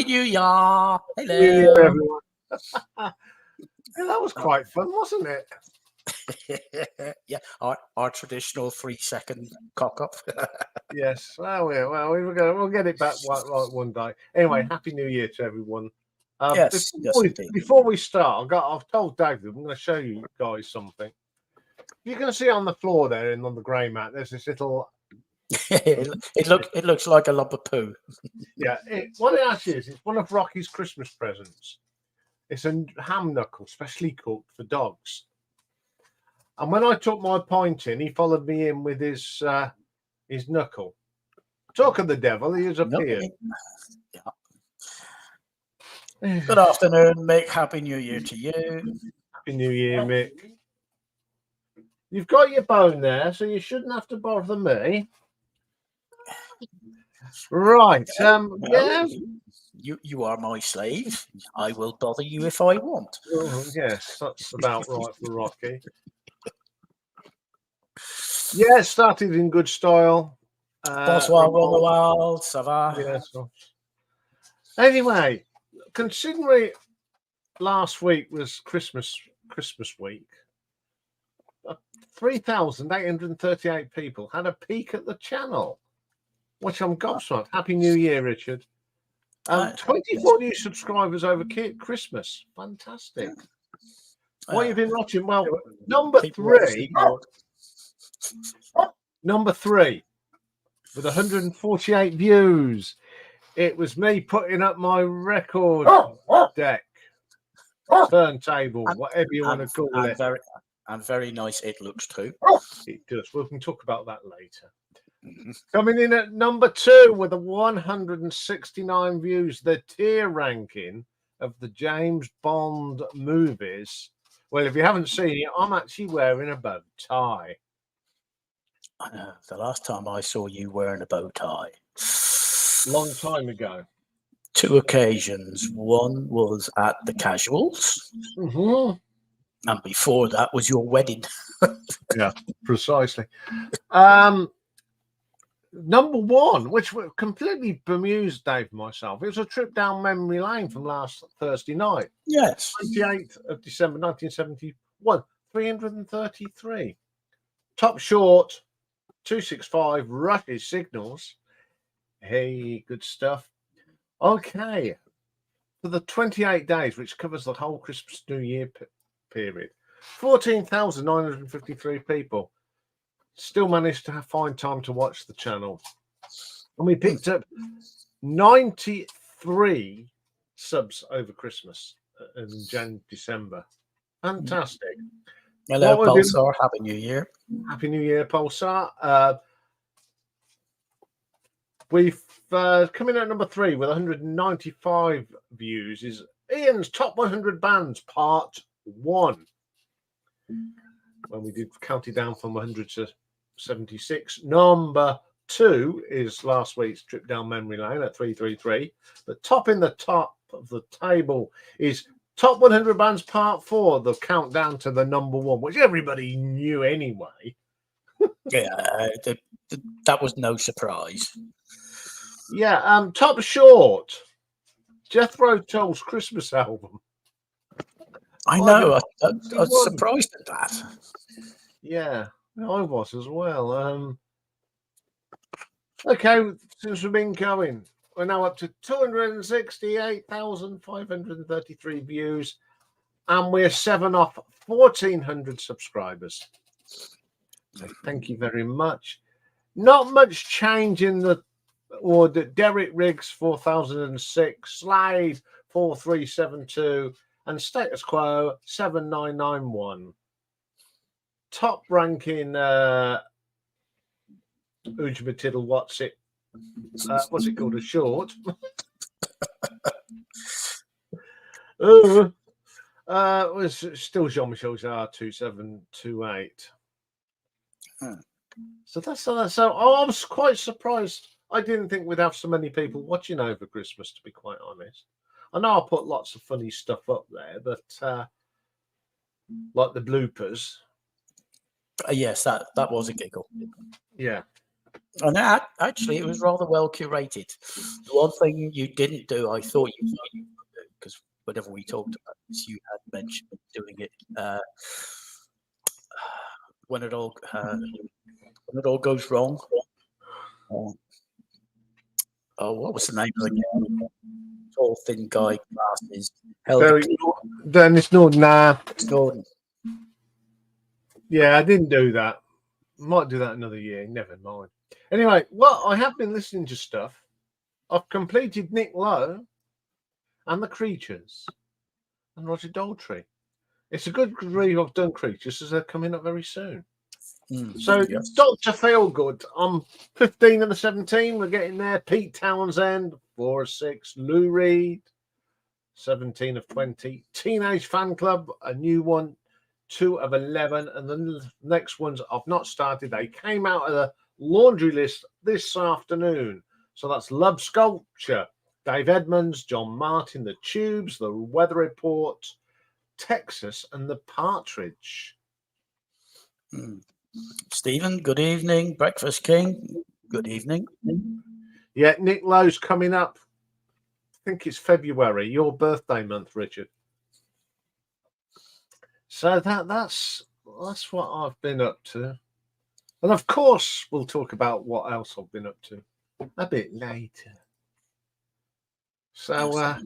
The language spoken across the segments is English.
New Year. Hello. New Year, everyone. Yeah, that was quite fun, wasn't it? Yeah, our traditional 3-second cock up. Yes. We'll get it back right one day. Anyway, Happy New Year to everyone. Yes, indeed. Before we start, I've told David I'm going to show you guys something. You can see on the floor there and on the grey mat, there's this little. it looks like a lump of poo. Yeah, what it actually is, it's one of Rocky's Christmas presents. It's a ham knuckle, specially cooked for dogs. And when I took my pint in, he followed me in with his knuckle. Talk of the devil, he has appeared. Yeah. Good afternoon, Mick. Happy New Year to you. Happy New Year, Mick. You've got your bone there, so you shouldn't have to bother me. Right. Yeah. You are my slave. I will bother you if I want. Oh, yes, that's about right for Rocky. Yeah, it started in good style. Bonsoir, Ronald. Ça va? Yes. Anyway, considering last week was Christmas week, 3,838 people had a peek at the channel, which I'm gobsmacked. Happy New Year, Richard. 24 new subscribers over Christmas. Fantastic. What you've been watching? Well, number three with 148 views. It was me putting up my record deck, turntable, whatever you want to call it. Very nice it looks too. It does. We can talk about that later. Coming in at number 2 with 169 views, the tier ranking of the James Bond movies. Well, if you haven't seen it, I'm actually wearing a bow tie. I know. The last time I saw you wearing a bow tie. Long time ago. 2 occasions. One was at the Casuals. Mm-hmm. And before that was your wedding. Yeah, precisely. Number 1, which completely bemused Dave and myself. It was a trip down memory lane from last Thursday night. Yes. 28th of December 1971. 333. Top short, 265, Rush's Signals. Hey, good stuff. Okay. For the 28 days, which covers the whole Christmas New Year period, 14,953 people still managed to find time to watch the channel. And we picked up 93 subs over Christmas in December. Fantastic. Hello, Pulsar. Happy New Year. Happy New Year, Pulsar. We've come in at number 3 with 195 views is Iain's Top 100 Bands Part 1. When we did count it down from 100 to 76. Number 2 is last week's trip down memory lane at 333. But topping the top of the table is Top 100 Bands Part 4, the countdown to the number 1, which everybody knew anyway. Yeah, that was no surprise. Yeah, top short, Jethro Tull's Christmas album. I know. I was surprised at that. Yeah, I was as well. Okay, since we've been going, we're now up to 268,533 views, and we're 7 off 1,400 subscribers. So thank you very much. Not much change in the order. Derek Riggs 4006, Slade 4372, and status quo 7991. Top ranking Ujma what's it called, a short. Was still Jean-Michel Jarre 2728. So so I was quite surprised. I didn't think we'd have so many people watching over Christmas, to be quite honest. I know I put lots of funny stuff up there, but like the bloopers. Yes, that was a giggle. Yeah. And actually, it was rather well curated. The one thing you didn't do, I thought you might do, because whenever we talked about this, you had mentioned doing it when it all goes wrong. Oh, what was the name of the guy? Tall, thin guy, glasses, held a Dennis Norden. Nah. Gordon. Yeah, I didn't do that. Might do that another year. Never mind. Anyway, well, I have been listening to stuff. I've completed Nick Lowe and The Creatures and Roger Daltrey. It's a good read. I've done Creatures as they're coming up very soon. So, yes. Dr. Feelgood, I'm 15 of the 17. We're getting there. Pete Townsend, 4 of 6. Lou Reed, 17 of 20. Teenage Fan Club, a new one, 2 of 11. And the next ones I've not started. They came out of the laundry list this afternoon. So that's Love Sculpture, Dave Edmunds, John Martin, The Tubes, The Weather Report, Texas, and The Partridge. Stephen, good evening. Breakfast King, good evening. Yeah, Nick Lowe's coming up. I think it's February, your birthday month, Richard. So that's what I've been up to. And of course, we'll talk about what else I've been up to a bit later. So,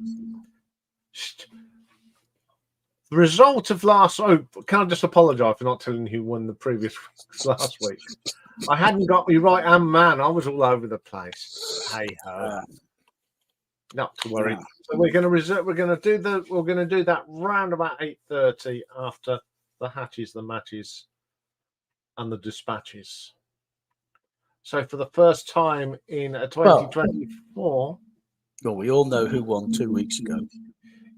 the result of last... Oh, can I just apologise for not telling you who won the previous last week? I hadn't got me right hand man. I was all over the place. Hey ho. Not to worry. Yeah. So we're going to do that round about 8:30 after the hatches, the matches, and the dispatches. So for the first time in 2024. Well, we all know who won 2 weeks ago.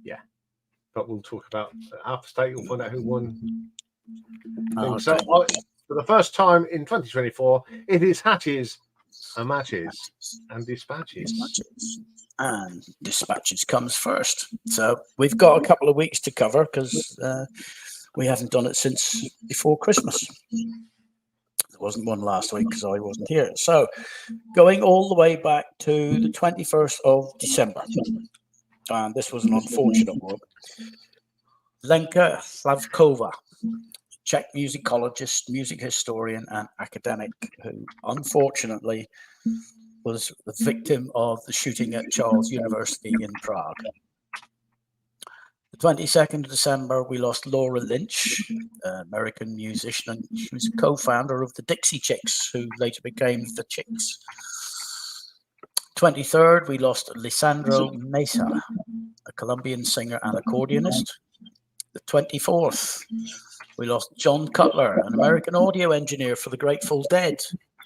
Yeah. But we'll talk about after state. You'll find out who won. Okay. So for the first time in 2024, it is hatches and matches and dispatches. And dispatches comes first. So we've got a couple of weeks to cover because we haven't done it since before Christmas. There wasn't one last week because I wasn't here. So going all the way back to the 21st of December. And this was an unfortunate one. Lenka Slavkova, Czech musicologist, music historian, and academic, who unfortunately was the victim of the shooting at Charles University in Prague. The 22nd of December, we lost Laura Lynch, an American musician, and she was co-founder of the Dixie Chicks, who later became the Chicks. 23rd, we lost Lisandro Mesa, a Colombian singer and accordionist. The 24th, we lost John Cutler, an American audio engineer for the Grateful Dead,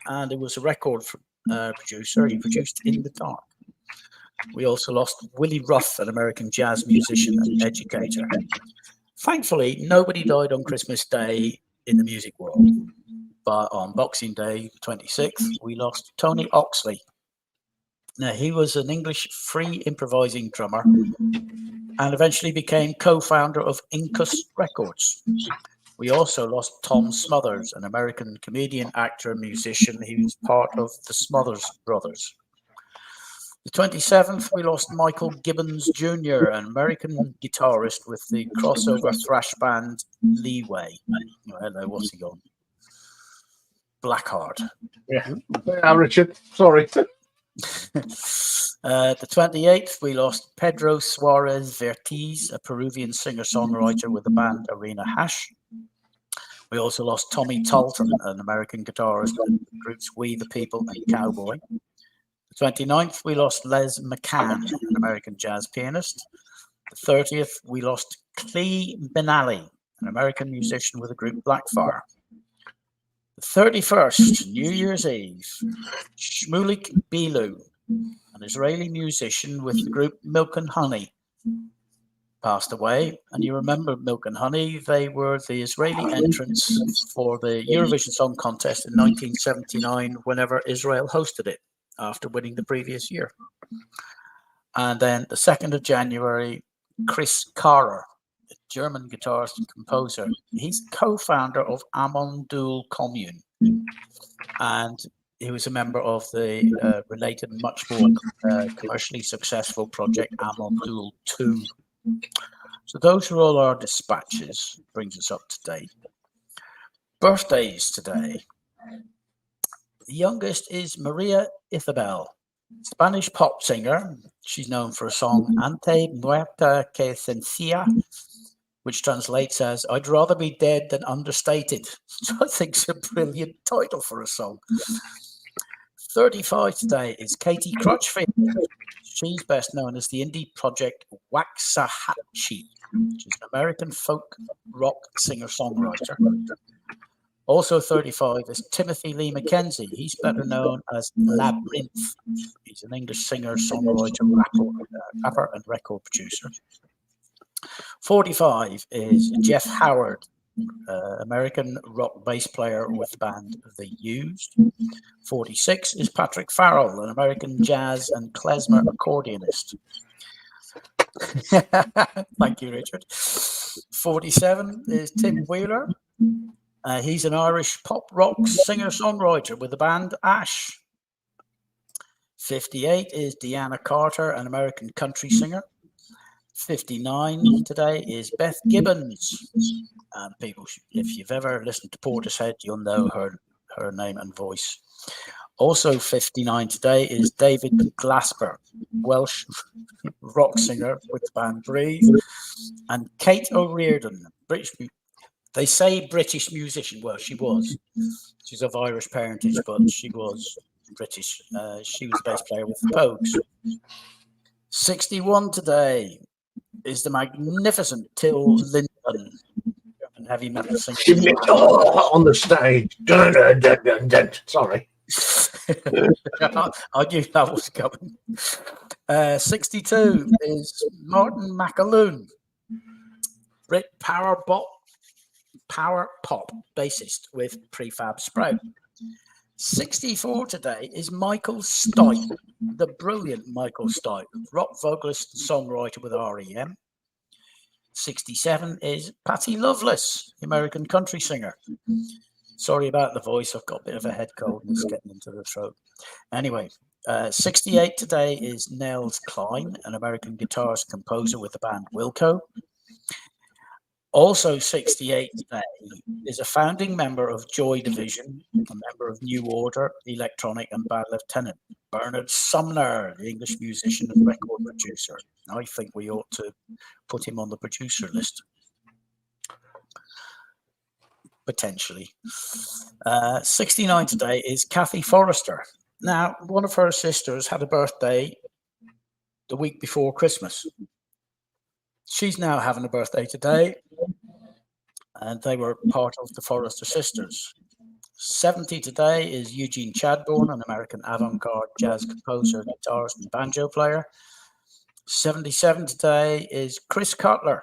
and it was a record producer. He produced In the Dark. We also lost Willie Ruff, an American jazz musician and educator. Thankfully, nobody died on Christmas Day in the music world. But on Boxing Day, the 26th, we lost Tony Oxley. Now, he was an English free improvising drummer and eventually became co-founder of Incus Records. We also lost Tom Smothers, an American comedian, actor, musician. He was part of the Smothers Brothers. The 27th, we lost Michael Gibbons Jr., an American guitarist with the crossover thrash band Leeway. Oh, hello, what's he on? Blackheart. Yeah, Richard, sorry. The 28th, we lost Pedro Suarez Vertiz, a Peruvian singer-songwriter with the band Arena Hash. We also lost Tommy Talton, an American guitarist with the groups We the People and Cowboy. The 29th, we lost Les McCann, an American jazz pianist. The 30th, we lost Clee Benally, an American musician with the group Blackfire. The 31st, New Year's Eve, Shmulik Bilu, an Israeli musician with the group Milk and Honey, passed away. And you remember Milk and Honey, they were the Israeli entrants for the Eurovision Song Contest in 1979 whenever Israel hosted it after winning the previous year. And then the 2nd of January, Chris Carrer, a German guitarist and composer. He's co-founder of Amon Dul Commune. And He was a member of the related, much more commercially successful project Amon 2. So those are all our dispatches. Brings us up to date. Birthdays today. The youngest is Maria Isabel, Spanish pop singer. She's known for a song Ante Muerta que Sencilla, which translates as I'd rather be dead than understated. So I think it's a brilliant title for a song. 35 today is Katie Crutchfield. She's best known as the indie project Waxahachie, which is an American folk rock singer-songwriter. Also 35 is Timothy Lee Mackenzie. He's better known as Labyrinth. He's an English singer, songwriter, rapper, and record producer. 45 is Jeff Howard, American rock bass player with the band The Used. 46 is Patrick Farrell, an American jazz and klezmer accordionist. Thank you, Richard. 47 is Tim Wheeler. He's an Irish pop rock singer-songwriter with the band Ash. 58 is Deanna Carter, an American country singer. 59 today is Beth Gibbons. And people, if you've ever listened to Portishead, you'll know her name and voice. Also 59 today is David Glasper, Welsh rock singer with the band Breathe. And Kate O'Riordan, British. They say British musician. Well, she was. She's of Irish parentage, but she was British. She was the bass player with the Pogues. 61 today is the magnificent Till Lindemann, German heavy metal singer. On the stage. Dun, dun, dun, dun, dun. Sorry. I knew that was coming. 62 is Martin McAloon, Brit power pop bassist with Prefab Sprout. 64 today is Michael Stipe, the brilliant Michael Stipe, rock vocalist and songwriter with REM. 67 is Patty Loveless, American country singer. Sorry about the voice, I've got a bit of a head cold and it's getting into the throat. Anyway, 68 today is Nels Cline, an American guitarist composer with the band Wilco. Also 68 today is a founding member of Joy Division, a member of New Order, Electronic and Bad Lieutenant, Bernard Sumner, the English musician and record producer. I think we ought to put him on the producer list. Potentially. 69 today is Kathy Forrester. Now, one of her sisters had a birthday the week before Christmas. She's now having a birthday today, and they were part of the Forrester sisters. 70 today is Eugene Chadbourne, an American avant-garde jazz composer, guitarist, and banjo player. 77 today is Chris Cutler.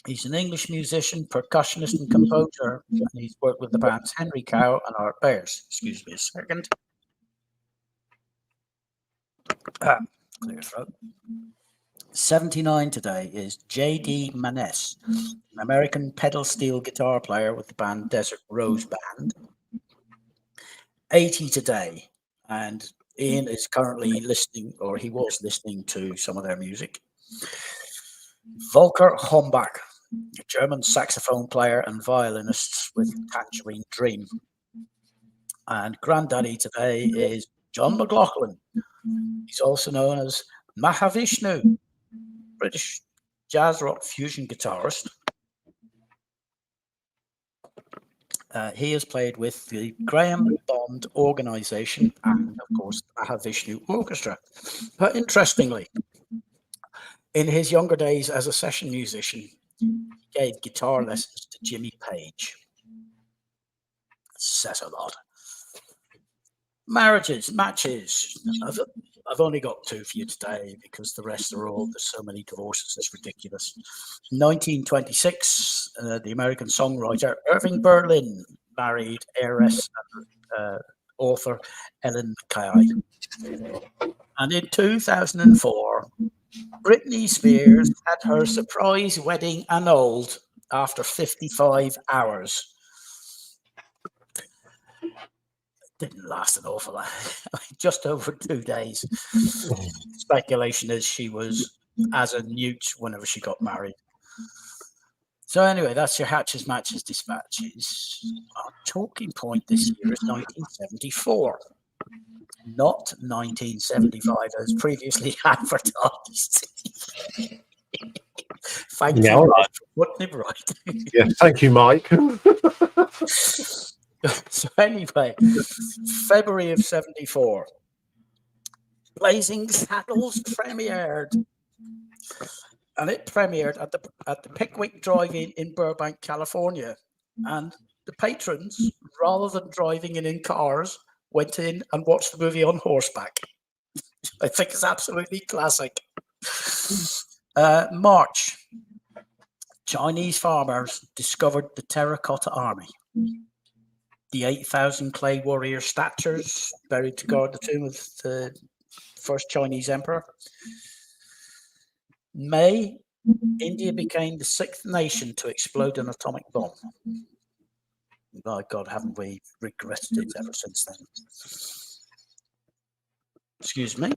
He's an English musician, percussionist, and composer, and he's worked with the bands Henry Cow and Art Bears. Excuse me a second. Clear throat. 79 today is J.D. Maness, an American pedal steel guitar player with the band Desert Rose Band. 80 today, and Iain is currently listening, or he was listening to some of their music. Volker Hombach, a German saxophone player and violinist with Tangerine Dream. And granddaddy today is John McLaughlin. He's also known as Mahavishnu, British jazz rock fusion guitarist. He has played with the Graham Bond Organisation and, of course, the Mahavishnu Orchestra. But interestingly, in his younger days as a session musician, he gave guitar lessons to Jimmy Page. Says a lot. Marriages, matches. I've only got two for you today because the rest are all, there's so many divorces, it's ridiculous. 1926, the American songwriter Irving Berlin married heiress and author Ellen Mackay. And in 2004, Britney Spears had her surprise wedding annulled after 55 hours. didn't last an awful lot. Just over 2 days. Speculation is she was as a newt whenever she got married. So anyway, that's your hatches, matches, dispatches. Our talking point this year is 1974, not 1975 as previously advertised. Thank you all right. for putting it right. Yes, thank you, Mike. So anyway, February of 74, Blazing Saddles premiered. And it premiered at the Pickwick Drive-In in Burbank, California. And the patrons, rather than driving in cars, went in and watched the movie on horseback. I think it's absolutely classic. March, Chinese farmers discovered the Terracotta Army. The 8,000 clay warrior statues buried to guard the tomb of the first Chinese emperor. May, India became the 6th nation to explode an atomic bomb. By God, haven't we regretted it ever since then? Excuse me.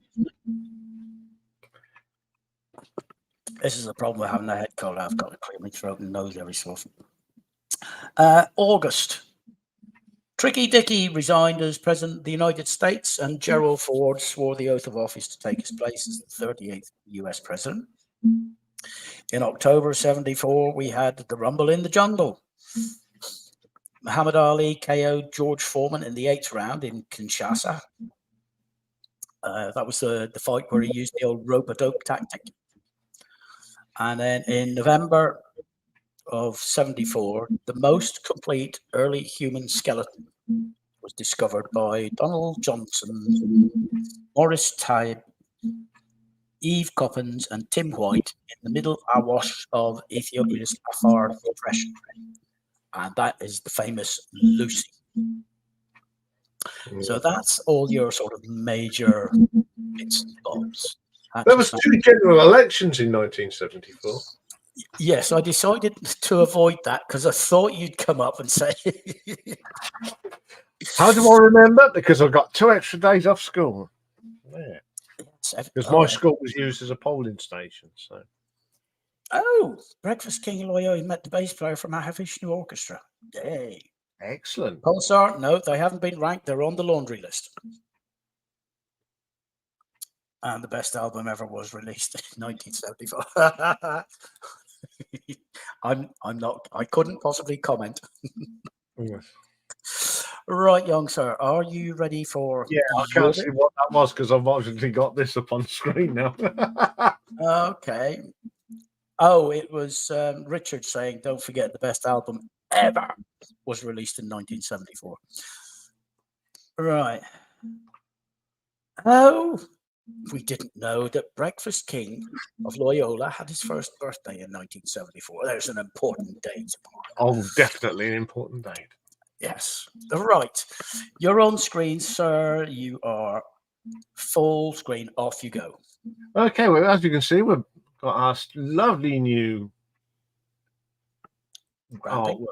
This is a problem with having a head cold. I've got to clear my throat and nose every so often. August. Tricky Dicky resigned as President of the United States, and Gerald Ford swore the oath of office to take his place as the 38th US President. In October 74, we had the Rumble in the Jungle. Muhammad Ali KO'd George Foreman in the 8th round in Kinshasa. That was the fight where he used the old rope-a-dope tactic. And then in November of 74, the most complete early human skeleton was discovered by Donald Johnson, Morris Taib, Eve Coppens, and Tim White in the middle Awash of Ethiopia's Afar Depression. And that is the famous Lucy. So that's all your sort of major bits and bobs. There was 2 general elections in 1974. Yes, I decided to avoid that because I thought you'd come up and say. How do I remember? Because I got 2 extra days off school. Yeah. Because my school was used as a polling station. So. Oh, Breakfast King Loyo met the bass player from Mahavishnu Orchestra. Yay. Excellent. Pulsar, no, they haven't been ranked. They're on the laundry list. And the best album ever was released in 1974. I'm not, I couldn't possibly comment. Yes. Right, young sir, are you ready for? Yeah, I can't see what that was because I've obviously got this up on screen now. Okay. Oh, it was Richard saying, don't forget the best album ever was released in 1974. Right. Oh, we didn't know that Breakfast King of Loyola had his first birthday in 1974. There's an important date. Oh, definitely an important date. Yes. Right. You're on screen, sir. You are full screen. Off you go. Okay, well, as you can see, we've got our lovely new artwork.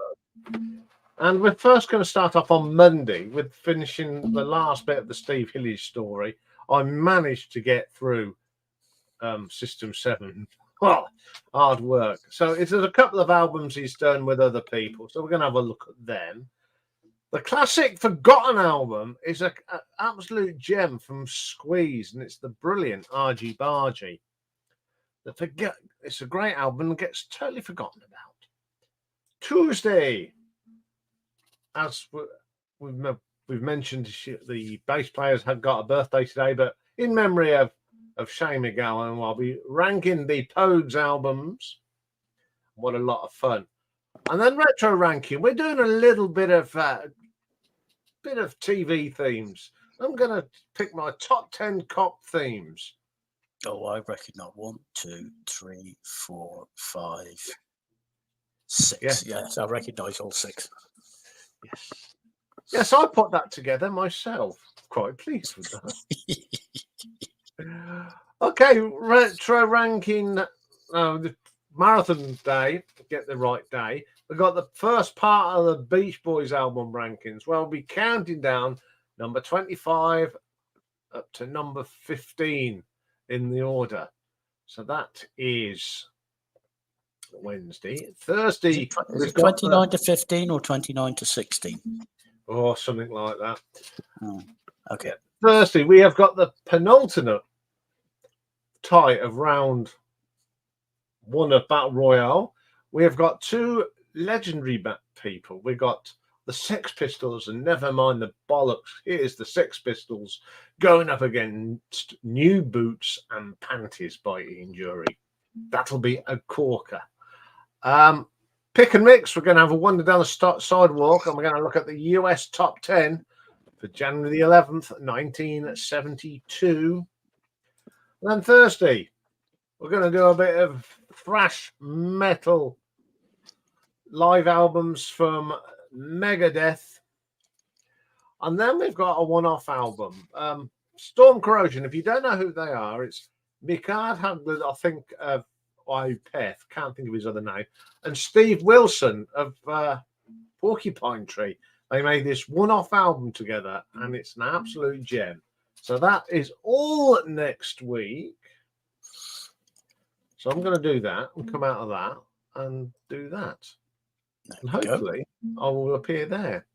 And we're first going to start off on Monday with finishing the last bit of the Steve Hillies story. I managed to get through System 7. Well, hard work. So there's a couple of albums he's done with other people. So we're going to have a look at them. The classic Forgotten album is an absolute gem from Squeeze, and it's the brilliant Argy Bargy. It's a great album and gets totally forgotten about. Tuesday, as we've mentioned, the bass players have got a birthday today, but in memory of Shane McGowan, I'll be ranking the Pogues albums. What a lot of fun. And then retro ranking. We're doing a little bit of TV themes. I'm going to pick my top 10 cop themes. Oh, I reckon not. 1, 2, 3, 4, 5, 6. Yes, I recognise all 6. Yes. Yes, I put that together myself. Quite pleased with that. Okay, retro ranking. The marathon day, to get the right day. We've got the first part of the Beach Boys album rankings. Well, we'll be counting down number 25 up to number 15 in the order. So that is Wednesday. Thursday, is it 29 to 15 or 29 to 16? Or something like that. Oh, okay. Yeah. Thursday, we have got the penultimate tie of round 1 of Battle Royale. We have got 2 legendary people. We got the Sex Pistols, and never mind the bollocks. Here's the Sex Pistols going up against New Boots and Panties by Ian Jury. That'll be a corker. Pick and mix. We're going to have a wander down the sidewalk, and we're going to look at the US top 10 for January the 11th, 1972. And then Thursday, we're going to do a bit of thrash metal live albums from Megadeth. And then we've got a one-off album, Storm Corrosion. If you don't know who they are, it's Mikael Hagler, I think, of Ipeth, can't think of his other name, and Steve Wilson of Porcupine Tree. They made this one-off album together, and it's an absolute gem. So that is all next week. So I'm going to do that and come out of that and do that. And hopefully I will appear there.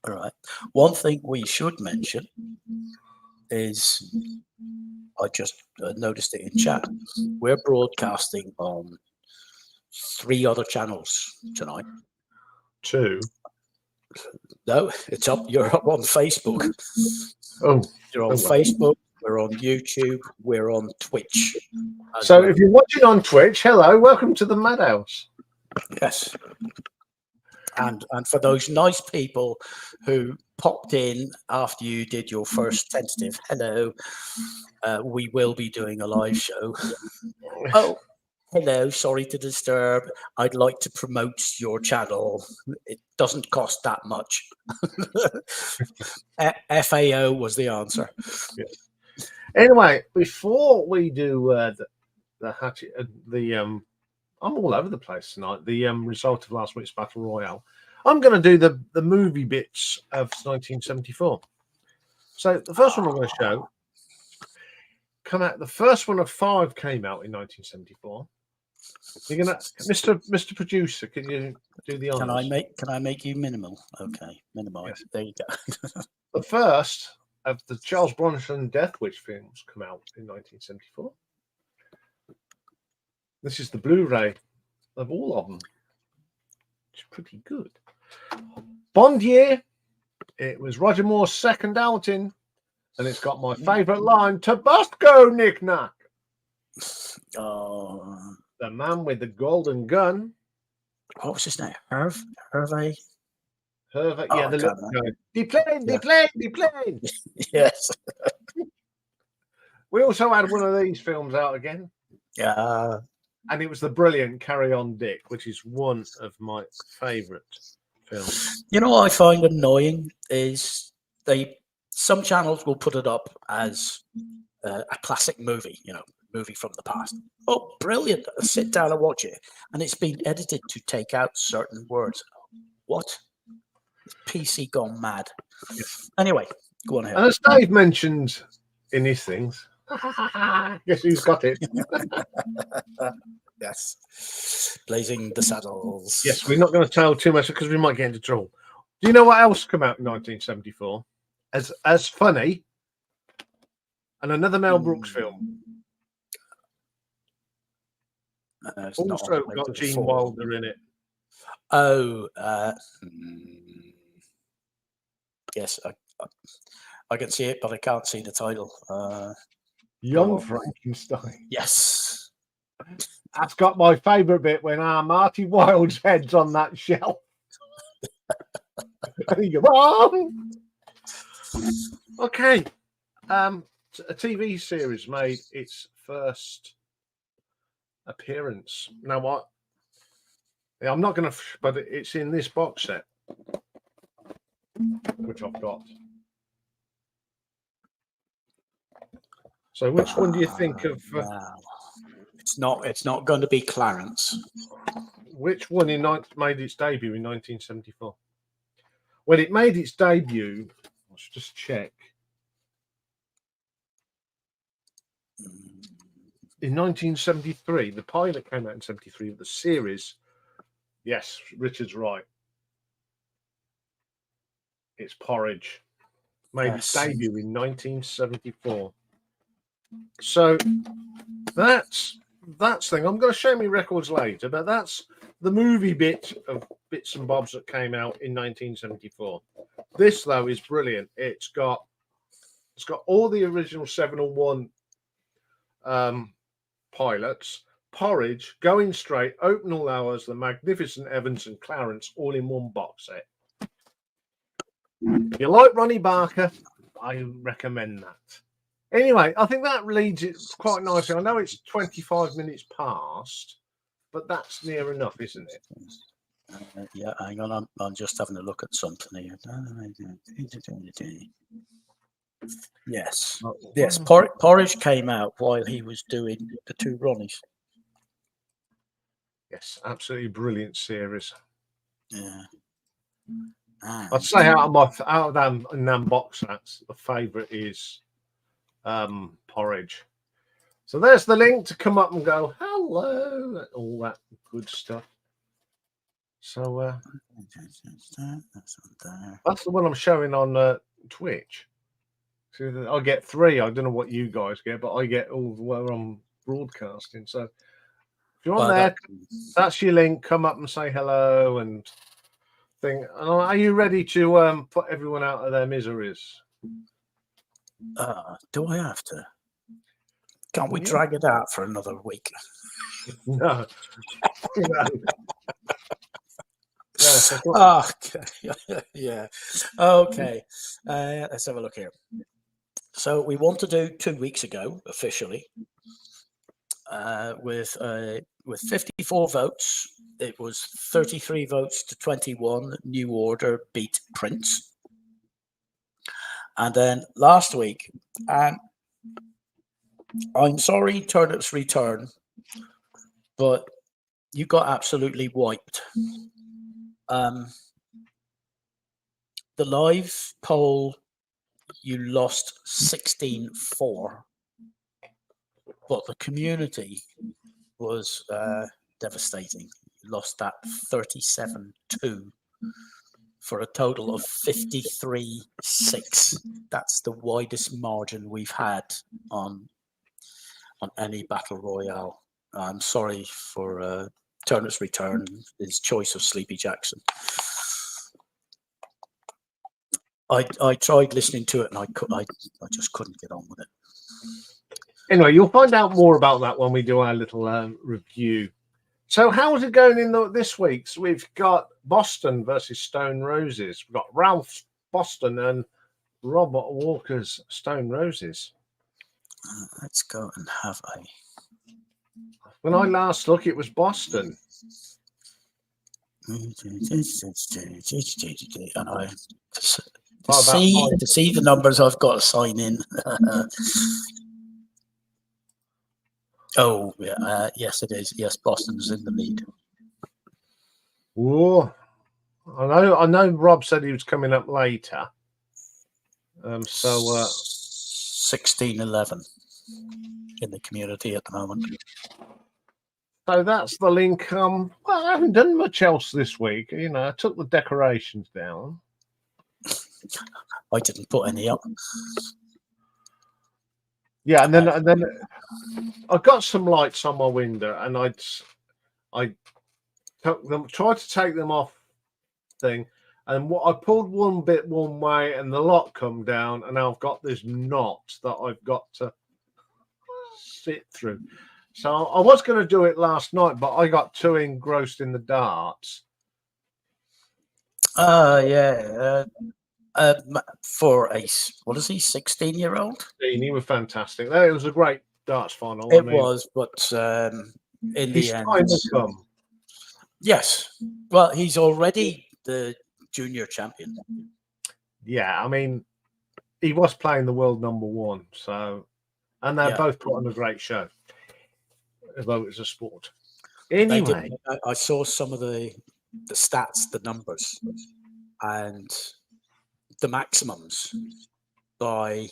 All right. One thing we should mention is, I just noticed it in chat, we're broadcasting on 3 other channels tonight. 2? No, it's up. You're up on Facebook. Oh, you're on Facebook. We're on YouTube. We're on Twitch. So if you're watching on Twitch, hello, welcome to the Madhouse. Yes. And for those nice people who popped in after you did your first tentative hello, we will be doing a live show. Oh, hello, sorry to disturb. I'd like to promote your channel. It doesn't cost that much. FAO was the answer. Yeah. Anyway, before we do the hatchet, I'm all over the place tonight. The result of last week's Battle Royale. I'm going to do the movie bits of 1974. So the first one I'm going to show come out. The first one of 5 came out in 1974. You're gonna, Mr. Producer, can you do the honors? Can I make you minimal? Okay, minimize. Yes. There you go. The first of the Charles Bronson Death Wish films come out in 1974. This is the Blu-ray of all of them. It's pretty good. Bond year. It was Roger Moore's second outing, and it's got my favourite line: "Tabasco, knick-knack." Oh. The man with the golden gun. What was his name? Hervé? Hervé, yeah, the little guy. The plane. Yes. We also had one of these films out again. Yeah. And it was the brilliant Carry On Dick, which is one of my favourite films. You know what I find annoying is some channels will put it up as a classic movie, movie from the past. Oh, brilliant. I'll sit down and watch it. And it's been edited to take out certain words. What? PC gone mad. Yes. Anyway, go on ahead. And as Dave mentioned in his things, guess who's got it? Yes. Blazing the Saddles. Yes, we're not going to tell too much because we might get into trouble. Do you know what else came out in 1974? As funny, and another Mel Brooks film. Also got Gene Wilder in it. Oh, yes, I can see it, but I can't see the title. Young Frankenstein. Yes. That's got my favourite bit when Marty Wilde's head's on that shelf. And you go, oh! Okay. A TV series made its first appearance. Now what? Yeah, I'm not going to, but it's in this box set, which I've got. So, which one do you think of? Wow. It's not going to be Clarence. Which one made its debut in 1974? Well, it made its debut. I'll Let's just check. In 1973, the pilot came out in 73. The series, yes, Richard's right. It's Porridge. Made its debut in 1974. So that's thing. I'm going to show me records later, but that's the movie bit of bits and bobs that came out in 1974. This though is brilliant. It's got all the original 701 pilots, Porridge, Going Straight, Open All Hours, The Magnificent Evans, and Clarence all in one box set. If you like Ronnie Barker, I recommend that. Anyway, I think that leads it quite nicely. I know it's 25 minutes past, but that's near enough, isn't it? Yeah, hang on. I'm just having a look at something here. Yes. Yes, Porridge came out while he was doing the two Ronnies. Yes, absolutely brilliant series. Yeah. I'd say out of them box sets, the favourite is Porridge. So there's the link to come up and go hello, all that good stuff. So that's the one I'm showing on Twitch. So I get 3. I don't know what you guys get, but I get all where I'm broadcasting. So if you're on there, that's your link. Come up and say hello and thing. And are you ready to put everyone out of their miseries? Do I have to? Can't we drag it out for another week? No. No. Okay. Yeah. Okay. Let's have a look here. So we want to do 2 weeks ago officially with 54 votes. It was 33 votes to 21. New Order beat Prince. And then last week, and I'm sorry, Turnips Return, but you got absolutely wiped. The live poll, you lost 16-4, but the community was devastating. You lost that 37-2 for a total of 53-6. That's the widest margin we've had on any battle royale. I'm sorry for Turner's Return, his choice of Sleepy Jackson. I tried listening to it and I just couldn't get on with it. Anyway, you'll find out more about that when we do our little review. So how is it going in this week's? We've got Boston versus Stone Roses. We've got Ralph Boston and Robert Walker's Stone Roses. Let's go and have a... When I last looked, it was Boston. And to see the numbers, I've got to sign in. Oh, yeah, yes, it is. Yes, Boston's in the lead. Oh, I know. Rob said he was coming up later. 16-11 in the community at the moment. So that's the link. Well, I haven't done much else this week. You know, I took the decorations down. I didn't put any up. Yeah, and then I got some lights on my window, and I took them, tried to take them off thing, and I pulled one bit one way, and the lock come down, and now I've got this knot that I've got to sit through. So I was going to do it last night, but I got too engrossed in the darts. Yeah. For a, what is he, 16-year-old? He was fantastic. It was a great darts final. It was, but in the end, time has come. Yes. Well, he's already the junior champion. Yeah, I mean, he was playing the world #1, so, and they're both put on a great show, although it's a sport. Anyway, I saw some of the stats, the numbers, and the maximums by,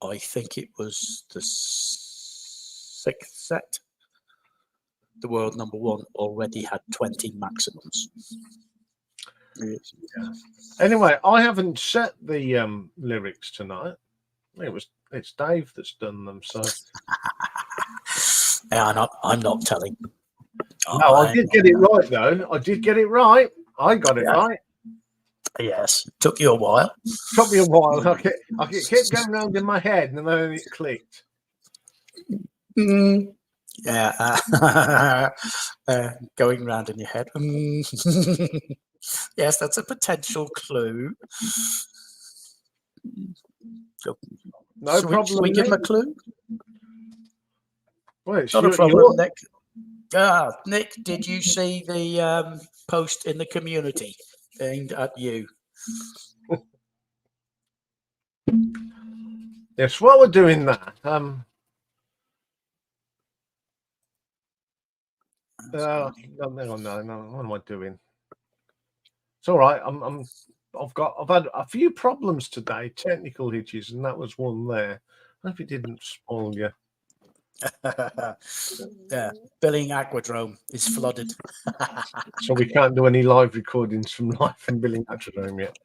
I think it was the 6th set. The world number one already had 20 maximums. Yeah. Anyway, I haven't set the lyrics tonight. It's Dave that's done them. So yeah, I'm not telling. No, I did get it right though. I did get it right. I got it right. Yes, took you a while. Took me a while. I kept going round in my head, and then it clicked. Yeah, going round in your head. Yes, that's a potential clue. No problem. Should we give him a clue? Well, Not a problem, Nick. Nick, did you see the post in the community aimed at you? Yes, while we're doing that, no, what am I doing? It's all right. I've had a few problems today, technical hitches, and that was one there. I hope it didn't spoil you. Yeah, Billing Aquadrome is flooded. So we can't do any live recordings from Life and Billing Aquadrome yet.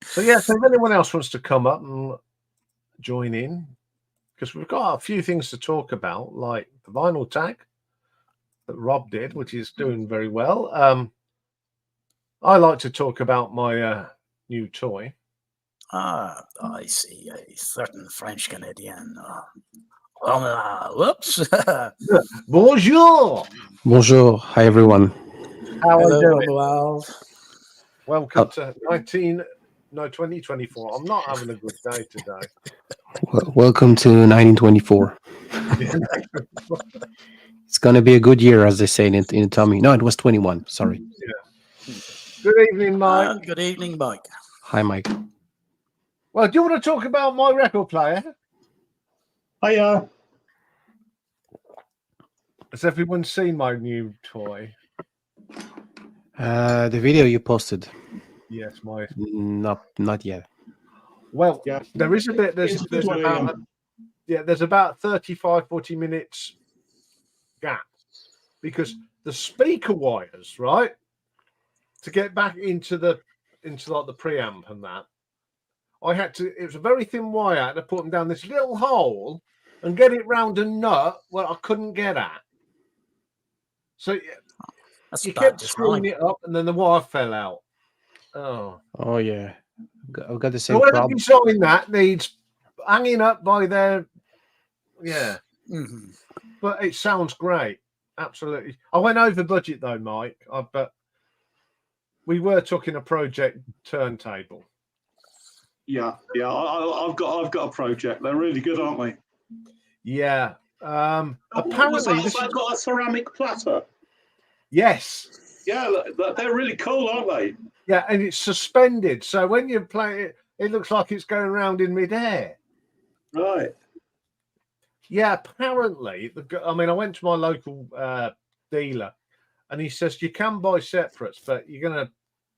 So yeah, so if anyone else wants to come up and join in, because we've got a few things to talk about, like the vinyl tag that Rob did, which is doing very well. I like to talk about my new toy. I see a certain French Canadian. Whoops. Bonjour. Bonjour. Hi, everyone. How are you doing? Romuald. Welcome to 2024. I'm not having a good day today. Welcome to 1924. It's going to be a good year, as they say in Tommy. No, it was 21. Sorry. Yeah. Good evening, Mike. Good evening, Mike. Hi, Mike. Well, do you want to talk about my record player? Hiya. Has everyone seen my new toy? The video you posted. Yes, Not yet. Well, Yeah. there is a bit. There's about 35-40 minutes gap because the speaker wires, right, to get back into like the preamp and that, I had to. It was a very thin wire. I had to put them down this little hole and get it round a nut where I couldn't get at. So you kept screwing it up, and then the wire fell out. Oh yeah, I've got the same Whoever problem. designed that needs hanging up by their But it sounds great. Absolutely. I went over budget though, Mike. But we were talking a project turntable. Yeah. I've got a project. They're really good, aren't they? Yeah. Apparently, I've got a ceramic platter. Yes. Yeah, they're really cool, aren't they? Yeah, and it's suspended, so when you play it, it looks like it's going around in midair. Right. Yeah, apparently, I went to my local dealer, and he says you can buy separates, but you're gonna,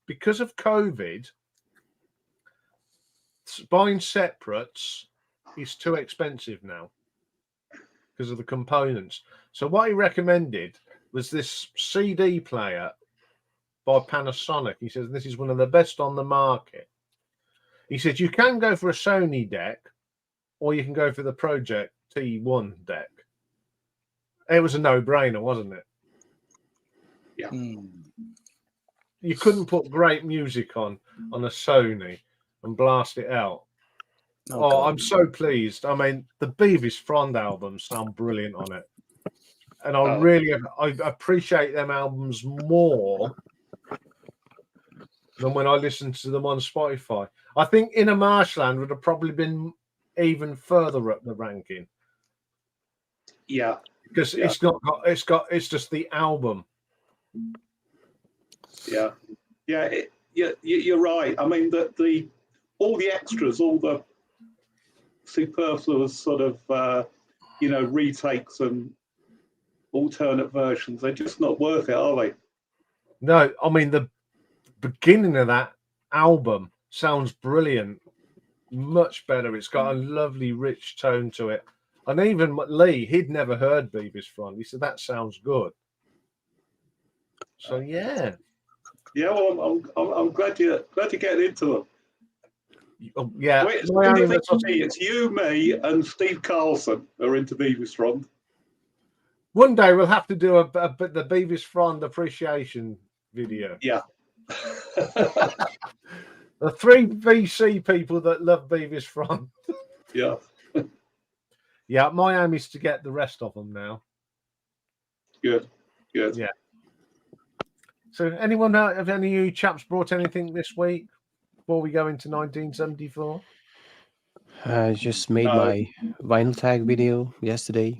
because of COVID, buying separates is too expensive now because of the components. So what he recommended was this CD player by Panasonic. He says this is one of the best on the market. He said you can go for a Sony deck, or you can go for the Project T1 deck. It was a no-brainer, wasn't it? Yeah. You couldn't put great music on a Sony and blast it out. I'm so pleased. I mean, the Beavis Frond albums sound brilliant on it. And I appreciate them albums more than when I listened to them on Spotify. I think Inner Marshland would have probably been even further up the ranking. Yeah. Because it's just the album. Yeah. You're right. I mean, all the extras, all the superfluous sort of retakes and alternate versions, they're just not worth it, are they? No, I mean the beginning of that album sounds brilliant, much better. It's got a lovely, rich tone to it. And even Lee, he'd never heard Beavis Front. He said that sounds good. So yeah, Well, I'm glad you're getting into them. yeah. It's you, me, and Steve Carlson are into Beavis Front. One day we'll have to do the Beavis Front appreciation video. Yeah. The 3 VC people that love Beavis Front. Yeah. Yeah, my aim is to get the rest of them now. Good. Yeah. So anyone have any of you chaps brought anything this week before we go into 1974? I just made my vinyl tag video yesterday.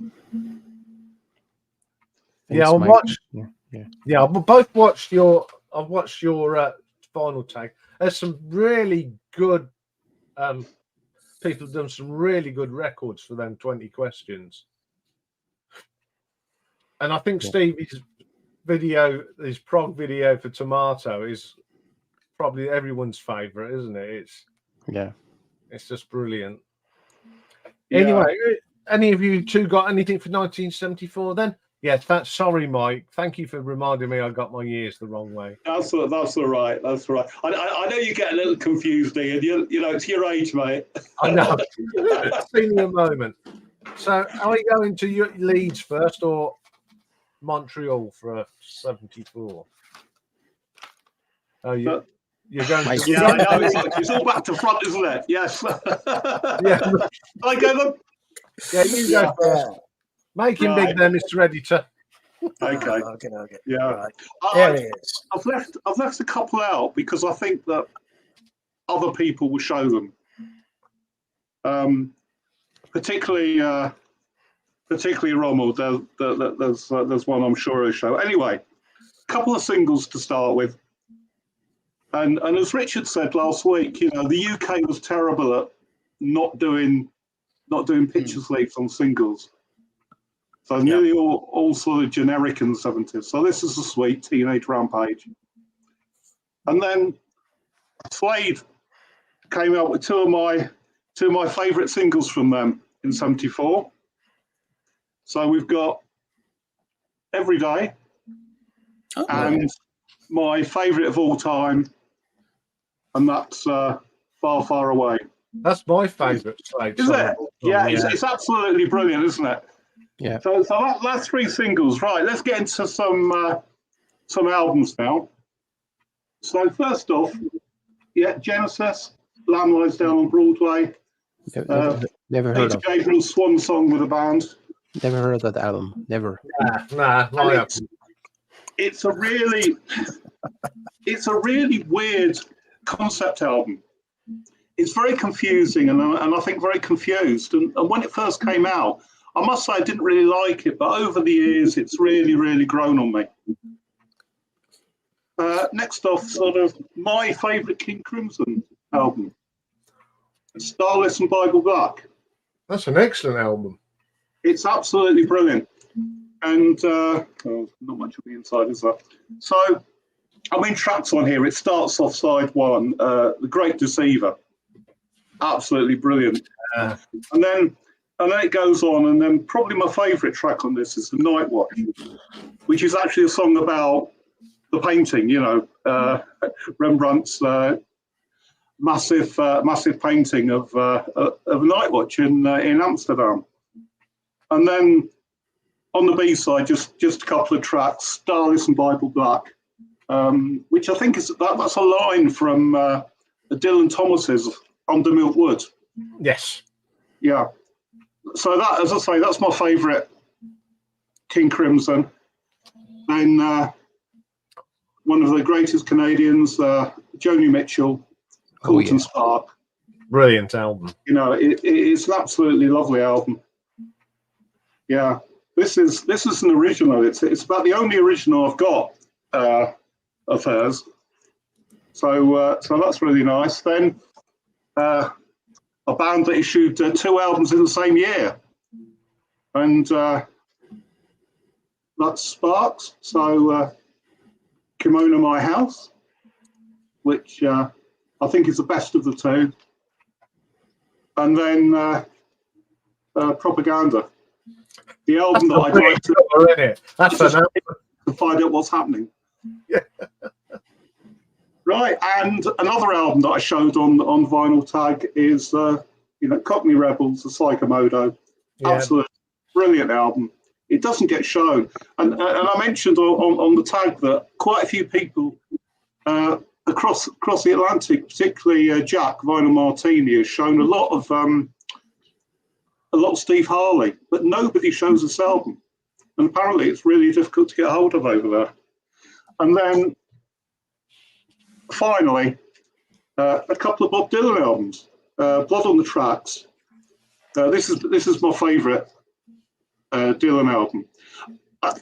Yeah, I've both watched your. I've watched your final tag. There's some really good people have done some really good records for them 20 questions. And I think Stevie's video, his prog video for Tomato, is probably everyone's favorite, isn't it? It's just brilliant. Yeah. Anyway, any of you two got anything for 1974 then? Yes, sorry, Mike. Thank you for reminding me I got my years the wrong way. That's all right. That's all right. I know you get a little confused, Ian. You know, it's your age, mate. I know. Senior moment. So, are we going to your Leeds first or Montreal for 74? Oh, you're going to... Yeah, I know. It's all back to front, isn't it? Yes. Yeah. I go them. Yeah, you go first. Make him big then, Mr. Editor. Okay. Yeah. Right. There he is. I've left a couple out because I think that other people will show them. Particularly Rommel. There's one I'm sure he'll show. Anyway, a couple of singles to start with. And as Richard said last week, you know, the UK was terrible at not doing picture sleeves on singles. So nearly all sort of generic in the 70s. So this is a sweet Teenage Rampage. And then Slade came out with two of my favourite singles from them in 74. So we've got Every Day and my favourite of all time, and that's Far, Far Away. That's my favourite. Isn't it? Yeah, it's absolutely brilliant, isn't it? Yeah. So that's 3 singles. Right, let's get into some albums now. So first off, Genesis, Lamb Lies Down on Broadway. Never heard of. Gabriel's swan song with a band. Never heard of that album. Never. Nah. It's a really weird concept album. It's very confusing and I think very confused. And when it first came out, I must say I didn't really like it, but over the years, it's really, really grown on me. Next off, sort of my favourite King Crimson album, Starless and Bible Black. That's an excellent album. It's absolutely brilliant. And not much of the inside, is there? So, I mean, tracks on here. It starts off side 1, The Great Deceiver. Absolutely brilliant. And then it goes on, and then probably my favourite track on this is The Night Watch, which is actually a song about the painting, you know, Rembrandt's massive painting of Night Watch in Amsterdam. And then on the B-side, just a couple of tracks, Starless and Bible Black, which I think that's a line from Dylan Thomas's Under Milk Wood. Yes. Yeah. So that, as I say, that's my favourite King Crimson. Then one of the greatest Canadians, Joni Mitchell, Colton Spark. Brilliant album. You know, it's an absolutely lovely album. Yeah, this is an original. It's about the only original I've got of hers. So that's really nice. Then a band that issued 2 albums in the same year, and that's Sparks. So Kimono My House, which I think is the best of the two. And then Propaganda, the album that I'd like to find out what's happening. Yeah. Right, and another album that I showed on Vinyl Tag is Cockney Rebels, the Psychomodo. Yeah. Absolutely brilliant album. It doesn't get shown, and I mentioned on the tag that quite a few people across the Atlantic, particularly Jack Vinyl Martini, has shown a lot of Steve Harley, but nobody shows this album, and apparently it's really difficult to get hold of over there. And then finally, a couple of Bob Dylan albums, Blood on the Tracks. This is my favourite Dylan album. I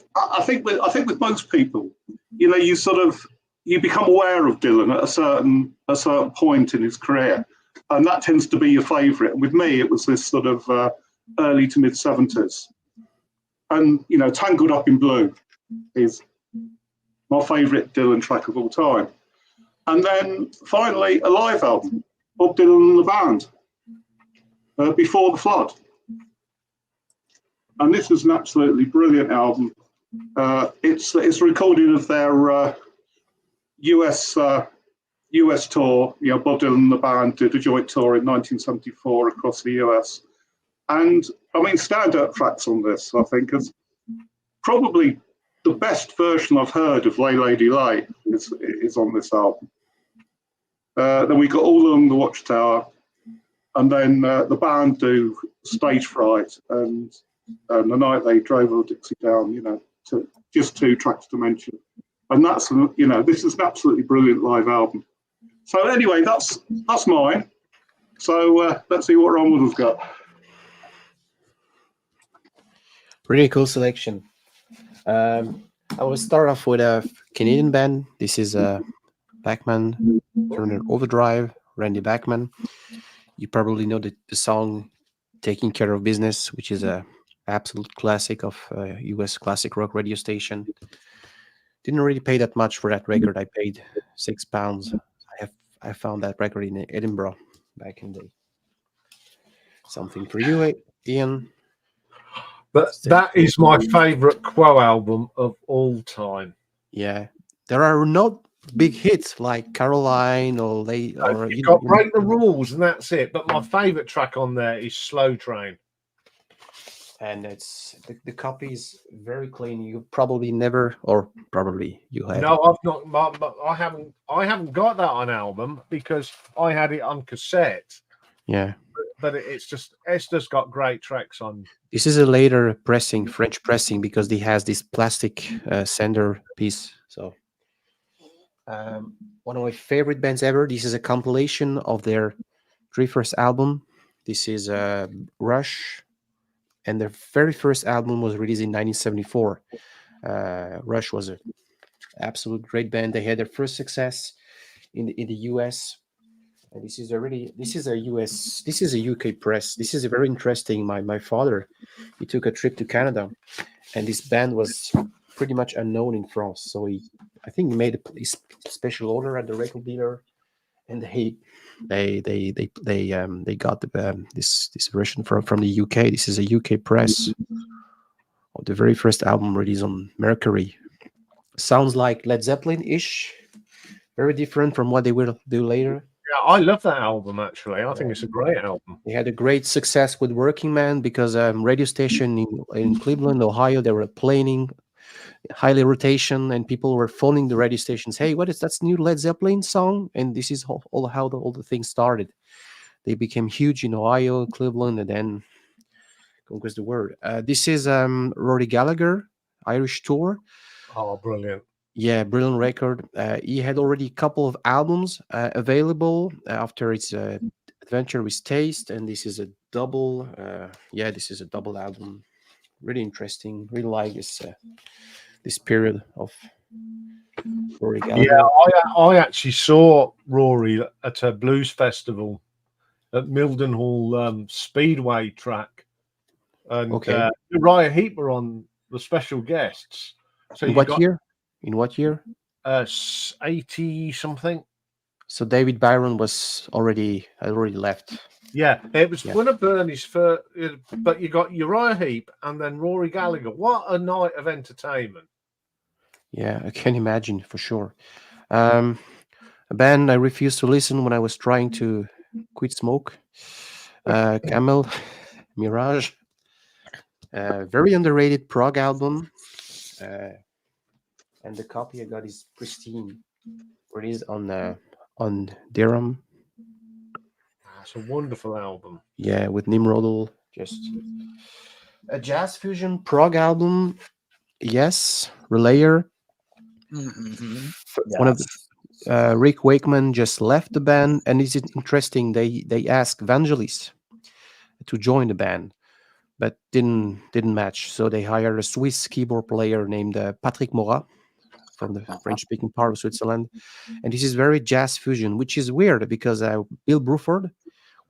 think with most people, you become aware of Dylan at a certain point in his career, and that tends to be your favourite. And with me, it was this sort of early to mid 70s. And Tangled Up in Blue is my favourite Dylan track of all time. And then finally, a live album, Bob Dylan and the Band, Before the Flood. And this is an absolutely brilliant album. It's a recording of their US tour. Bob Dylan and the Band did a joint tour in 1974 across the US. And I mean, stand-up tracks on this, I think, is probably the best version I've heard of Lay Lady Lay is on this album. Then we got All Along the Watchtower, and then the band do Stage Fright and The Night They Drove Old Dixie Down, to just two tracks to mention. And that's, this is an absolutely brilliant live album. So anyway, that's mine. So let's see what Ron would have got. Really cool selection. I will start off with a Canadian band. This is Bachman, Turner Overdrive, Randy Bachman. You probably know the song Taking Care of Business, which is a absolute classic of US classic rock radio station. Didn't really pay that much for that record. I paid £6. I found that record in Edinburgh back in the day. Something for you, Iain. But that is my favourite Quo album of all time. Yeah, there are not big hits like Caroline or You've got Break the Rules and that's it. But my favourite track on there is Slow Train. And it's the copy is very clean. You probably never, or probably you have. No, I've not. I haven't got that on album because I had it on cassette. Yeah, but it's just got great tracks on. This is a later pressing, French pressing, because it has this plastic sender piece. So one of my favorite bands ever. This is a compilation of their first album. This is Rush. And their very first album was released in 1974. Rush was an absolute great band. They had their first success in the US. And this is a UK press. This is a very interesting. My father, he took a trip to Canada, and this band was pretty much unknown in France. So I think he made a special order at the record dealer, and they got this version from the UK. This is a UK press of the very first album released on Mercury. Sounds like Led Zeppelin-ish, very different from what they will do later. Yeah, I love that album actually. I think it's a great album. They had a great success with Working Man because radio station in Cleveland, Ohio, they were playing highly rotation, and people were phoning the radio stations, hey, what is that new Led Zeppelin song? And this is all how all the things started. They became huge in Ohio, Cleveland, and then conquers the world. This is Rory Gallagher, Irish tour. Oh, brilliant. Yeah, brilliant record. He had already a couple of albums available after its adventure with Taste, and this is a double. This is a double album. Really interesting. Really like this period of Rory Gallagher. Yeah, I actually saw Rory at a blues festival at Mildenhall Speedway track, and Uriah Heep were on the special guests. So In what year? 80 something. So David Byron had already left. Yeah, it was Yeah. one of Bernie's first, but you got Uriah Heep and then Rory Gallagher. What a night of entertainment! Yeah, I can imagine for sure. A band I refused to listen when I was trying to quit smoke. Camel, Mirage, very underrated prog album. And the copy I got is pristine. Released on Durham. It's a wonderful album. Yeah, with Nimrodel. Just a jazz fusion prog album. Yes, Relayer. Mhm. One of Yes. Rick Wakeman just left the band, and it's interesting. They asked Vangelis to join the band, but didn't match. So they hired a Swiss keyboard player named Patrick Morat from the French-speaking part of Switzerland, and this is very jazz fusion, which is weird because Bill Bruford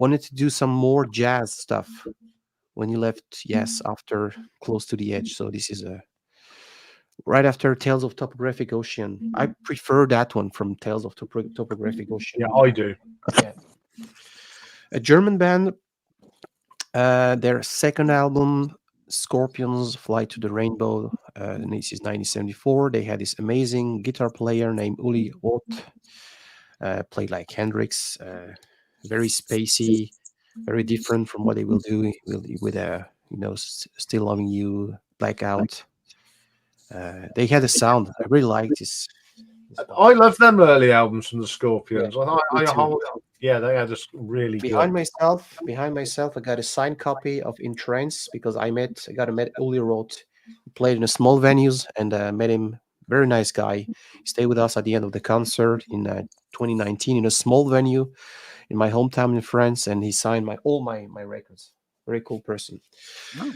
wanted to do some more jazz stuff when he left Yes after Close to the Edge. So this is a right after Tales of Topographic Ocean. I prefer that one from Tales of Topographic Ocean. Yeah, I do. Yeah. A German band, their second album, Scorpions Fly to the Rainbow, and this is 1974. They had this amazing guitar player named Uli Roth, played like Hendrix, very spacey, very different from what they will do with Still Loving You, Blackout. They had a sound. I really liked this I love them early albums from the Scorpions. Yeah, me too. They are just really Behind good. myself, I got a signed copy of In Trance because I got to meet Uli Roth. He played in a small venues and met him. Very nice guy. He stayed with us at the end of the concert in 2019 in a small venue in my hometown in France, and he signed all my records. Very cool person.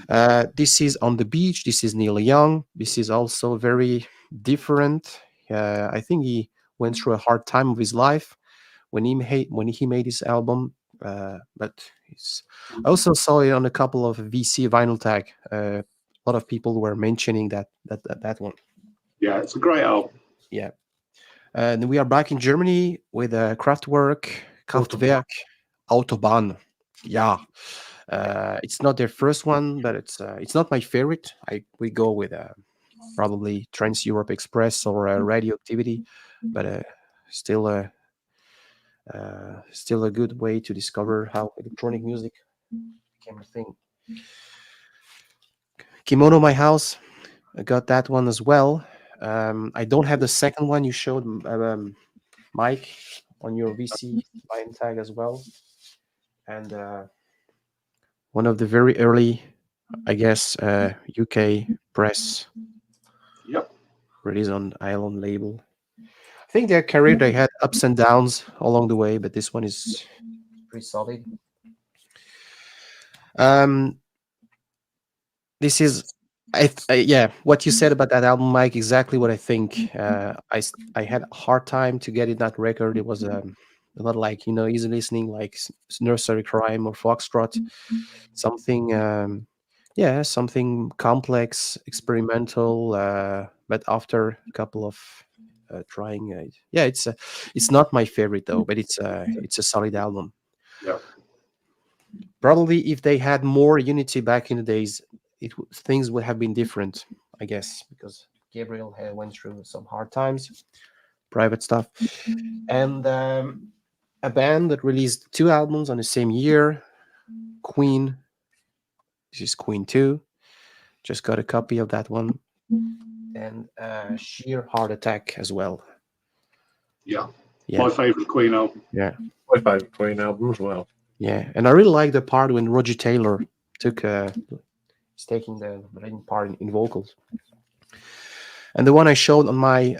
Oh. This is On the Beach. This is Neil Young. This is also very different. I think he went through a hard time of his life when he made his album. But I also saw it on a couple of VC vinyl tag. A lot of people were mentioning that one. Yeah, it's a great album. Yeah. And we are back in Germany with Kraftwerk, Autobahn. Yeah. It's not their first one, but it's not my favorite. We go with probably Trans Europe Express or Radioactivity, but still a good way to discover how electronic music became a thing. Kimono My House, I got that one as well. I don't have the second one you showed, Mike, on your VC line tag as well. And one of the very early, I guess, UK press. Yep. Released on Island label. I think their career, they had ups and downs along the way, but this one is pretty solid. This is, yeah, what you said about that album, Mike, exactly what I think. I had a hard time to get in that record. It was not like, easy listening, like Nursery Crime or Foxtrot. Something, something complex, experimental, but after a couple of trying, it's not my favorite though, but it's a solid album. Yeah. Probably if they had more unity back in the days, things would have been different, I guess, because Gabriel had went through some hard times, private stuff, and a band that released 2 albums on the same year, Queen. This is Queen 2. Just got a copy of that one, and Sheer Heart Attack as well. Yeah. Yeah. My favorite Queen album. Yeah. My favorite Queen album as well. Yeah, and I really like the part when Roger Taylor is taking the leading part in vocals. And the one I showed on my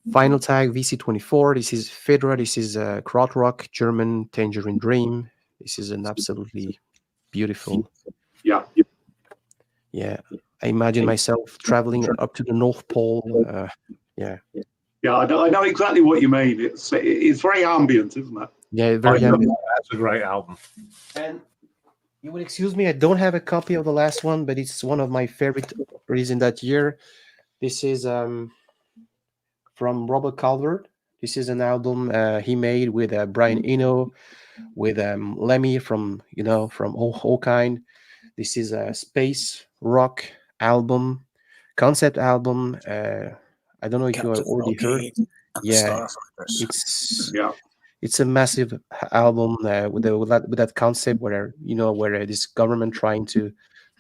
vinyl tag VC24, this is Fedra, this is Krautrock, German Tangerine Dream. This is an absolutely beautiful. Yeah. Yeah, I imagine myself traveling up to the North Pole. Yeah. Yeah, I know exactly what you mean. It's very ambient, isn't it? Yeah, very ambient. That's a great album. And you would excuse me, I don't have a copy of the last one, but it's one of my favorite releases in that year. This is from Robert Calvert, This is an album he made with Brian Eno, with Lemmy from from All Kind. This is a space rock album, concept album. I don't know if you have Captain already heard. Lockheed and the Yeah, Starfighters. it's Yeah. a massive album with that concept where where this government trying to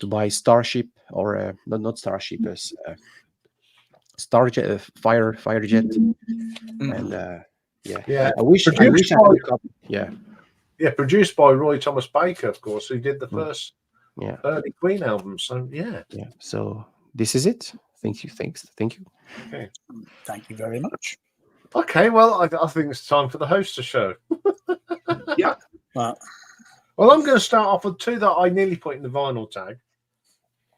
buy Starship or not Starship, Starjet, fighter jet, and yeah, Yeah. I wish I Produced had by, a copy. Yeah, yeah, produced by Roy Thomas Baker, of course, who did the first yeah, early Queen albums. So yeah. yeah. So this is it. Thank you. Okay. Thank you very much. Okay. Well, I think it's time for the host to show. Yeah. Well, Well, I'm going to start off with two that I nearly put in the vinyl tag,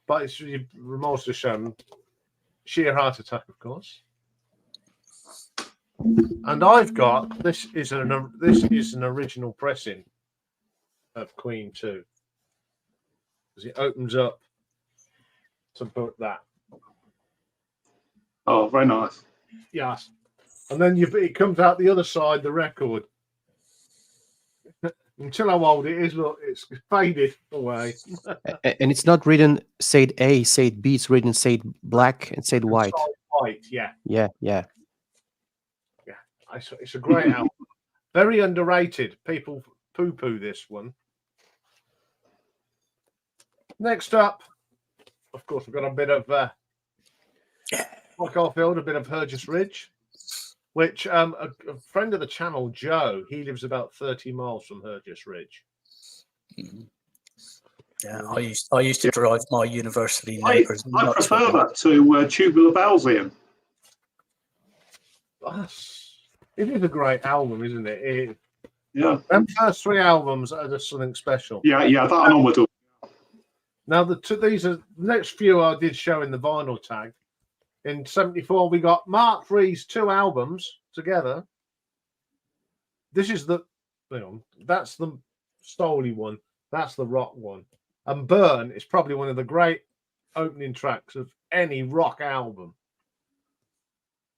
but it's remorse to show them. Sheer Heart Attack, of course. And I've got this is an original pressing of Queen 2. Because it opens up to put that. Oh, very nice. Yes. And then it comes out the other side, the record. Until how old it is, look, it's faded away. And it's not written Side A, Side B. It's written Side Black and Side White. White, yeah. Yeah, yeah. It's a great album. Very underrated. People poo-poo this one. Next up, of course, we've got a bit of Rock Garfield, a bit of Hergest Ridge, which a friend of the channel, Joe, he lives about 30 miles from Hergest Ridge. yeah, I used to drive my university I neighbours. prefer that to Tubular Bells, Ian. It is a great album, isn't it? Yeah. Them first three albums are just something special. Yeah, that and onward. Now, the next few I did show in the vinyl tag. In 74, we got Mark III's two albums together. This is that's the Stoley one. That's the rock one. And Burn is probably one of the great opening tracks of any rock album.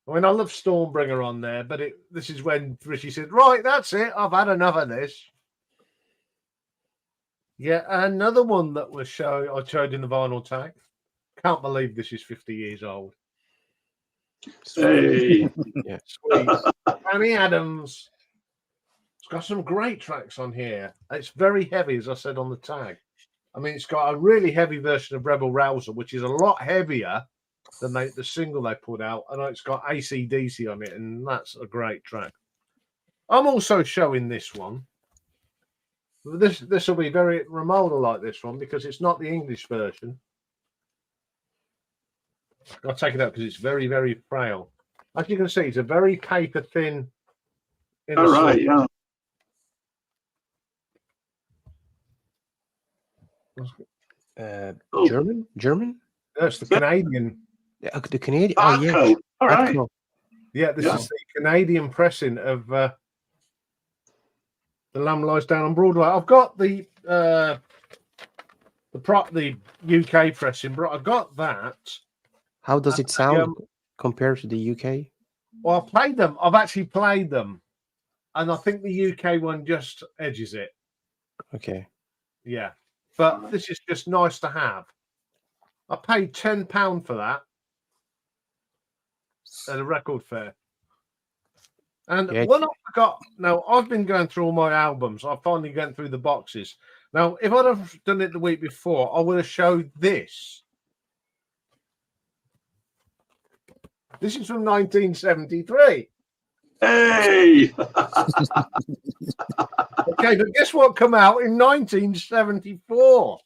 I mean, I love Stormbringer on there, but this is when Richie said, right, that's it. I've had enough of this. Yeah, another one that I showed in the vinyl tag. Can't believe this is 50 years old. Hey. Yeah. Sweet. Annie Adams. It's got some great tracks on here. It's very heavy, as I said on the tag. I mean, it's got a really heavy version of Rebel Rouser, which is a lot heavier than the single they put out. And it's got AC/DC on it, and that's a great track. I'm also showing this one. This will be very Ramona like this one because it's not the English version. I'll take it out because it's very, very frail. As you can see, it's a very paper thin. All right, yeah. German? That's the Canadian. The Canadian. Oh, yeah. Cool. All right. Cool. Yeah, this is the Canadian pressing of The Lamb Lies Down on Broadway. I've got the UK pressing, but I've got that. How does it sound compared to the UK? Well, I've played them. I've actually played them, and I think the UK one just edges it. Okay. Yeah, but this is just nice to have. I paid £10 for that at a record fair. And when I forgot, now I've been going through all my albums. I've finally gone through the boxes. Now, if I'd have done it the week before, I would have showed this. This is from 1973. Hey! Okay, but guess what come out in 1974?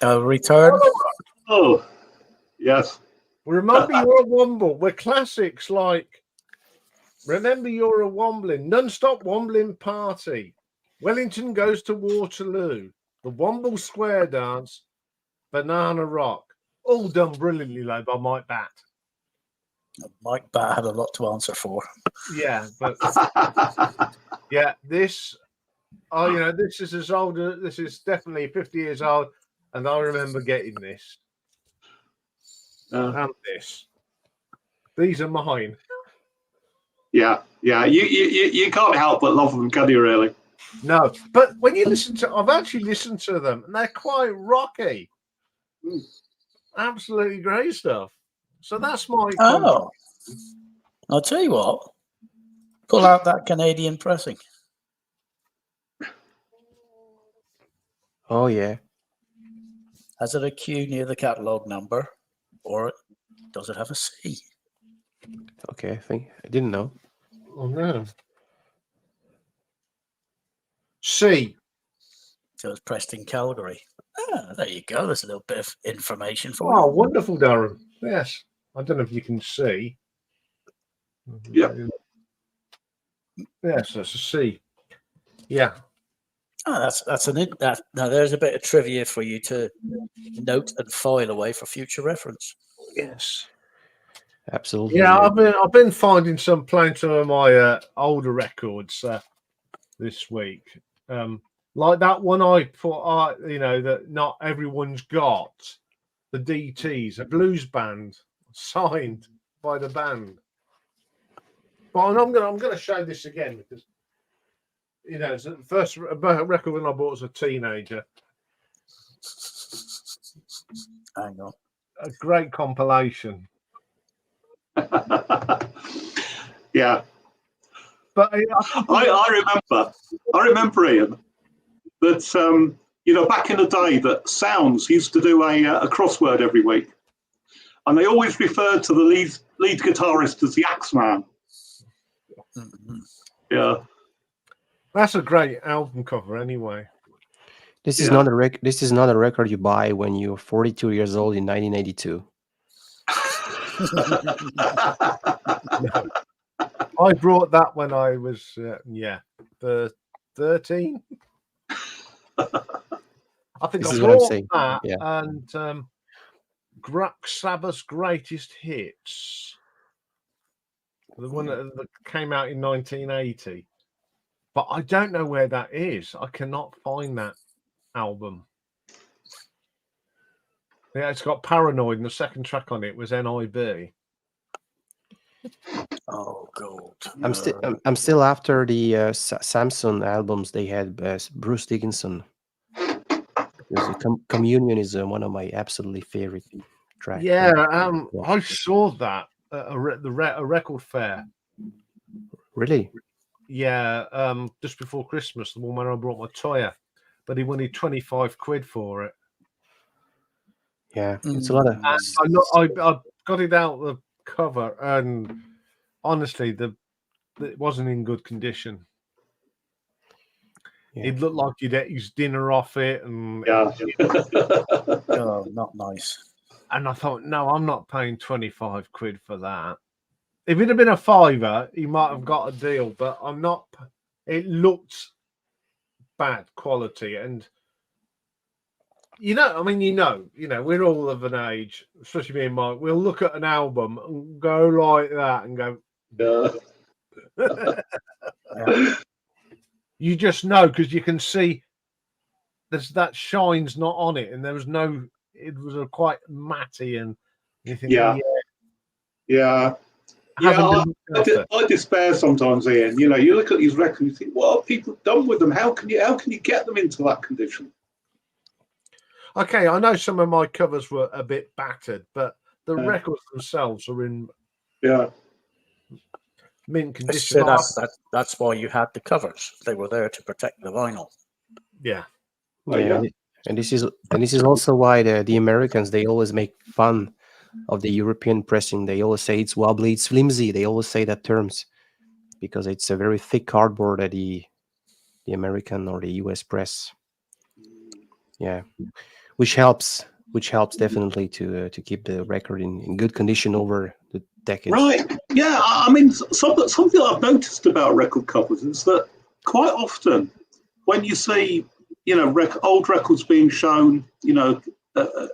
Return. Oh, yes. Remember You're a Womble. We're classics like Remember You're a Wombling, Non-Stop Wombling Party, Wellington Goes to Waterloo, The Womble Square Dance, Banana Rock. All done brilliantly though by Mike Batt. Mike Batt had a lot to answer for. Yeah, but yeah, this is as old as this is definitely 50 years old, and I remember getting this and this. These are mine. Yeah. You can't help but love them, can you? Really? No, but when you listen to, I've actually listened to them, and they're quite rocky. Absolutely great stuff. So that's my. Oh, I'll tell you what. Pull out that Canadian pressing. Oh yeah. Has it a Q near the catalogue number, or does it have a C? Okay, I didn't know. Oh no. C. So it's pressed in Calgary. Ah, there you go. There's a little bit of information for Oh, you. wonderful, Darren. Yes. I don't know if you can see. Yep. Yes, that's a C. Yeah. Oh, now there's a bit of trivia for you to note and file away for future reference. Yes. Absolutely. Yeah, I've been finding playing some of my older records this week. Like that one I put, that not everyone's got, the DTs, a blues band signed by the band. But I'm gonna show this again because it's the first record when I bought as a teenager. Hang on. A great compilation. Yeah. But I remember, Ian, that back in the day that Sounds used to do a crossword every week, and they always referred to the lead guitarist as the Axeman. Mm-hmm. Yeah, that's a great album cover, anyway. This is not a This is not a record you buy when you're 42 years old in 1982. No. I brought that when I was 13. I think This I is what I'm bought saying. that Yeah. and Sabbath's Greatest Hits, the one that came out in 1980. But I don't know where that is. I cannot find that album. Yeah, it's got Paranoid, and the second track on it was NIB. Oh God! I'm still after the Samson albums. They had Bruce Dickinson. Communion is one of my absolutely favorite tracks. Yeah, I saw that at a record fair. Really? Yeah, just before Christmas, the one where I brought my Toya, but he wanted 25 quid for it. Yeah, it's a lot of. I got it out the cover, and honestly, it wasn't in good condition. Yeah. It looked like he'd ate his dinner off it, and Oh, not nice. And I thought, no, I'm not paying 25 quid for that. If it had been a fiver, he might have got a deal, but I'm not. It looked bad quality, and we're all of an age, especially me and Mike. We'll look at an album and go like that and go. Yeah. You just know because you can see there's that shine's not on it, and there was no. It was a quite matty, and you think, I despair sometimes, Ian. You look at these records and you think, what have people done with them? How can you get them into that condition? Okay, I know some of my covers were a bit battered, but the records themselves are in mint condition. That's why you had the covers. They were there to protect the vinyl. Yeah. And this is also why the Americans, they always make fun of the European pressing. They always say it's wobbly, it's flimsy. They always say that terms because it's a very thick cardboard at the American or the US press. Yeah, which helps definitely to keep the record in good condition over the decades. Right. Yeah. I mean, something I've noticed about record covers is that quite often when you see old records being shown,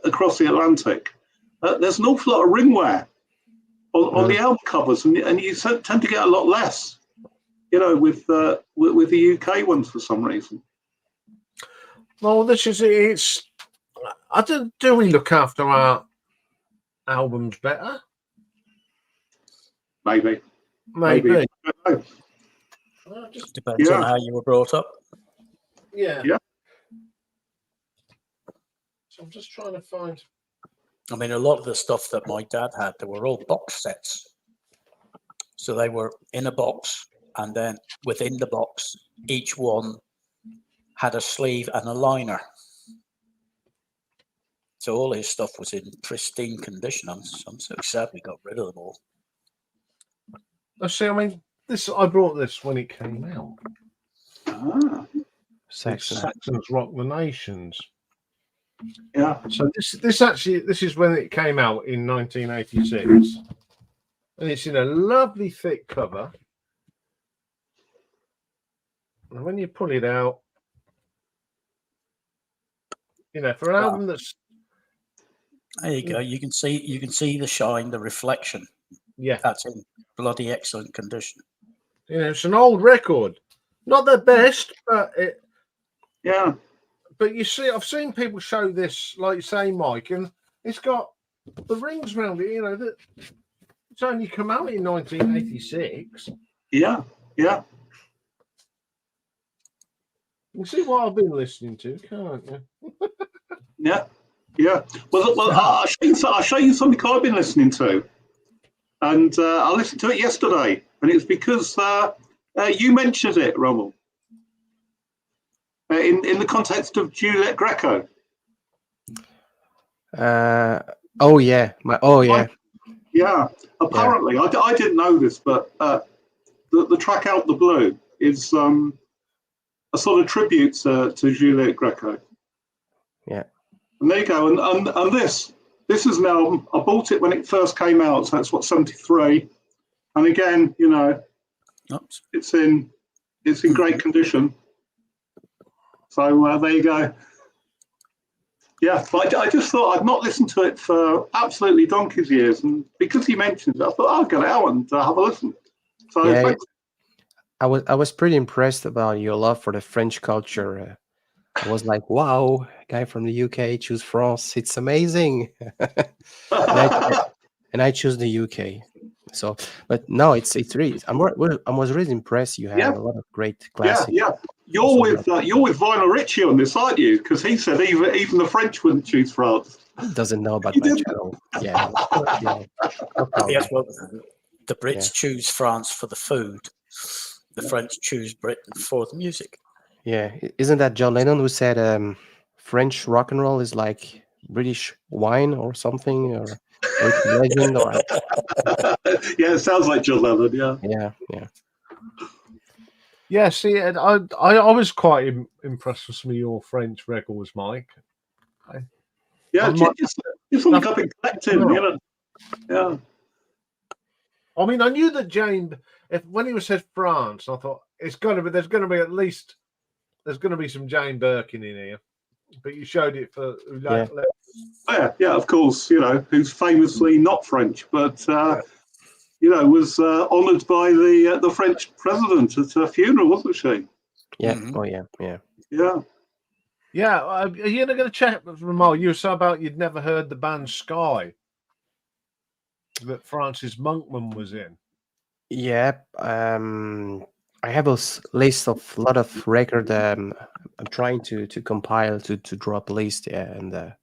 across the Atlantic, there's an awful lot of ringware on the album covers, and you tend to get a lot less, with the UK ones for some reason. Well, it's. Do we look after our albums better? Maybe. No. Just, Depends Yeah. on how you were brought up. yeah. Yeah. So I'm just trying to find. I mean, a lot of the stuff that my dad had, they were all box sets. So they were in a box, and then within the box, each one had a sleeve and a liner. So all his stuff was in pristine condition. I'm so sad we got rid of them all. See, I mean, I brought this when it came out. Ah, Saxon. Saxons Rock the Nations. yeah. So this is when it came out in 1986, and it's in a lovely thick cover. And when you pull it out, for an album that's There you go. You can see the shine, the reflection. yeah, That's in bloody excellent condition. it's an old record, not the best, but Yeah. But you see, I've seen people show this, like you say, Mike, and it's got the rings around it. That it's only come out in 1986. Yeah. Yeah. You can see what I've been listening to, can't you? Yeah. Yeah. Well, I'll show you something I've been listening to, and I listened to it yesterday, and it's because you mentioned it, Rommel, in the context of Juliet Greco. Oh yeah. Yeah. Apparently, I didn't know this, but the track "Out the Blue" is a sort of tribute to Juliet Greco. Yeah. And there you go. And this is an album. I bought it when it first came out, so that's 73. And again, Oops. it's in great condition. So there you go. Yeah, but I just thought I'd not listened to it for absolutely donkey's years, and because he mentioned it, I thought I'll get it out and have a listen. So Yeah, thanks. I was pretty impressed about your love for the French culture. I was like, wow, a guy from the UK choose France. It's amazing. and I choose the UK. So, but no, it's really. I was really impressed. You have a lot of great classics. Yeah. You're with Lionel Richie on this, aren't you? Because he said even the French wouldn't choose France. He doesn't know about He my didn't. channel. Yeah. No problem. Yes, well, the Brits choose France for the food. The French choose Britain for the music. Yeah, isn't that John Lennon who said French rock and roll is like British wine or something, or British legend, or Yeah, it sounds like John Lennon. Yeah. yeah. Yeah, see, and I was quite impressed with some of your French records, Mike. Yeah, it's something I've been collecting. Yeah. I mean, I knew that when he was said France, I thought there's going to be some Jane Birkin in here. But you showed it for Yeah, of course. Who's famously not French, but was honoured by the French president at her funeral, wasn't she? Yeah. Mhm. Oh yeah. Yeah. Yeah. Are you not going to check, Ramon? You were so about you'd never heard the band Sky that Francis Monkman was in. Yeah. I have a list of a lot of record. I'm trying to compile to draw up a list. Yeah, and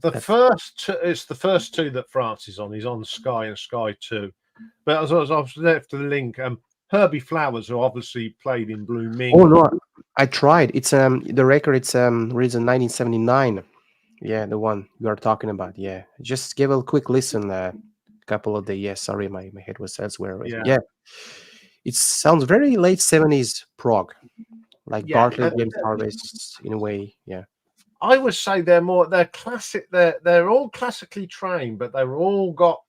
it's the first two that France is on. He's on Sky and Sky 2. But as I was left the link, Herbie Flowers, who obviously played in Blue Ming. Oh no, I tried. It's the record. It's released in 1979. Yeah, the one you are talking about. Yeah, just give a quick listen. Couple of the sorry, my head was elsewhere. Yeah, it sounds very late 70s prog, like Bartlett, James Harvest in a way. Yeah, I would say they're classic. They're all classically trained, but they've all got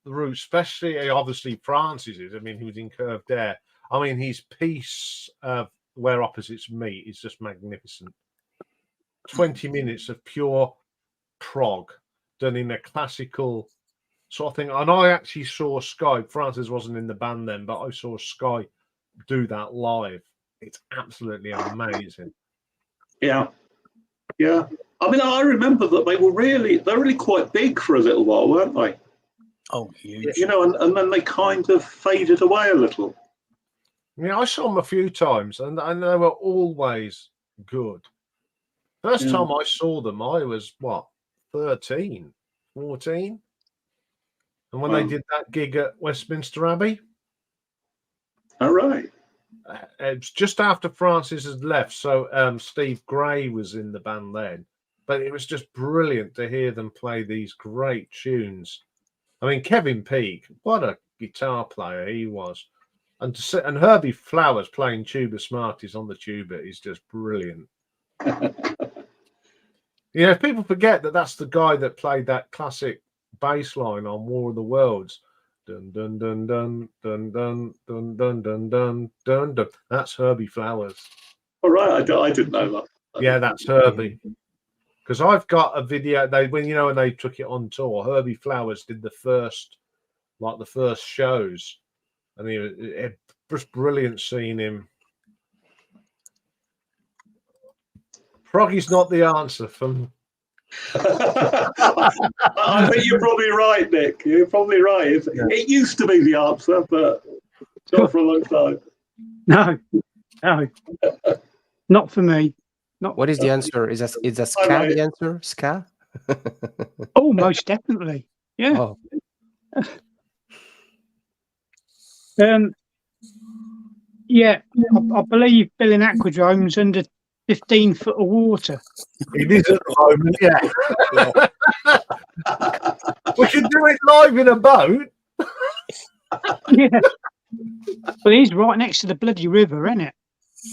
the roots, especially obviously Francis is. I mean, he was in Curved Air. I mean, his piece of Where Opposites Meet is just magnificent. 20 minutes of pure prog done in a classical sort of thing. And I actually saw Sky. Francis wasn't in the band then, but I saw Sky do that live. It's absolutely amazing. Yeah. I mean, I remember that they're really quite big for a little while, weren't they? Oh, huge. You know, and then they kind of faded away a little. Yeah, I saw them a few times, and they were always good. First time I saw them, I was, 13, 14? And when they did that gig at Westminster Abbey. All right. It was just after Francis had left, so Steve Gray was in the band then. But it was just brilliant to hear them play these great tunes. I mean, Kevin Peake, what a guitar player he was. And Herbie Flowers playing Tuba Smarties on the tuba is just brilliant. You know, if people forget that that's the guy that played that classic bass line on War of the Worlds. Dun dun dun dun dun dun dun dun dun dun dun dun. That's Herbie Flowers. All right, I didn't know that. Yeah, that's Herbie. Because I've got a video. When they took it on tour, Herbie Flowers did the first shows, and it was brilliant seeing him. Froggy's not the answer from. I think you're probably right, Nick. You're probably right. It used to be the answer, but not for a long time. No, not for me. Not. What is the answer? Is that ska the answer? Ska? Oh, most definitely. Yeah. Oh. Yeah, I believe Bill in Aquadrome's under 15 foot of water. It is at the moment, yeah. We should do it live in a boat. Yeah. Well, he's right next to the bloody river, isn't it?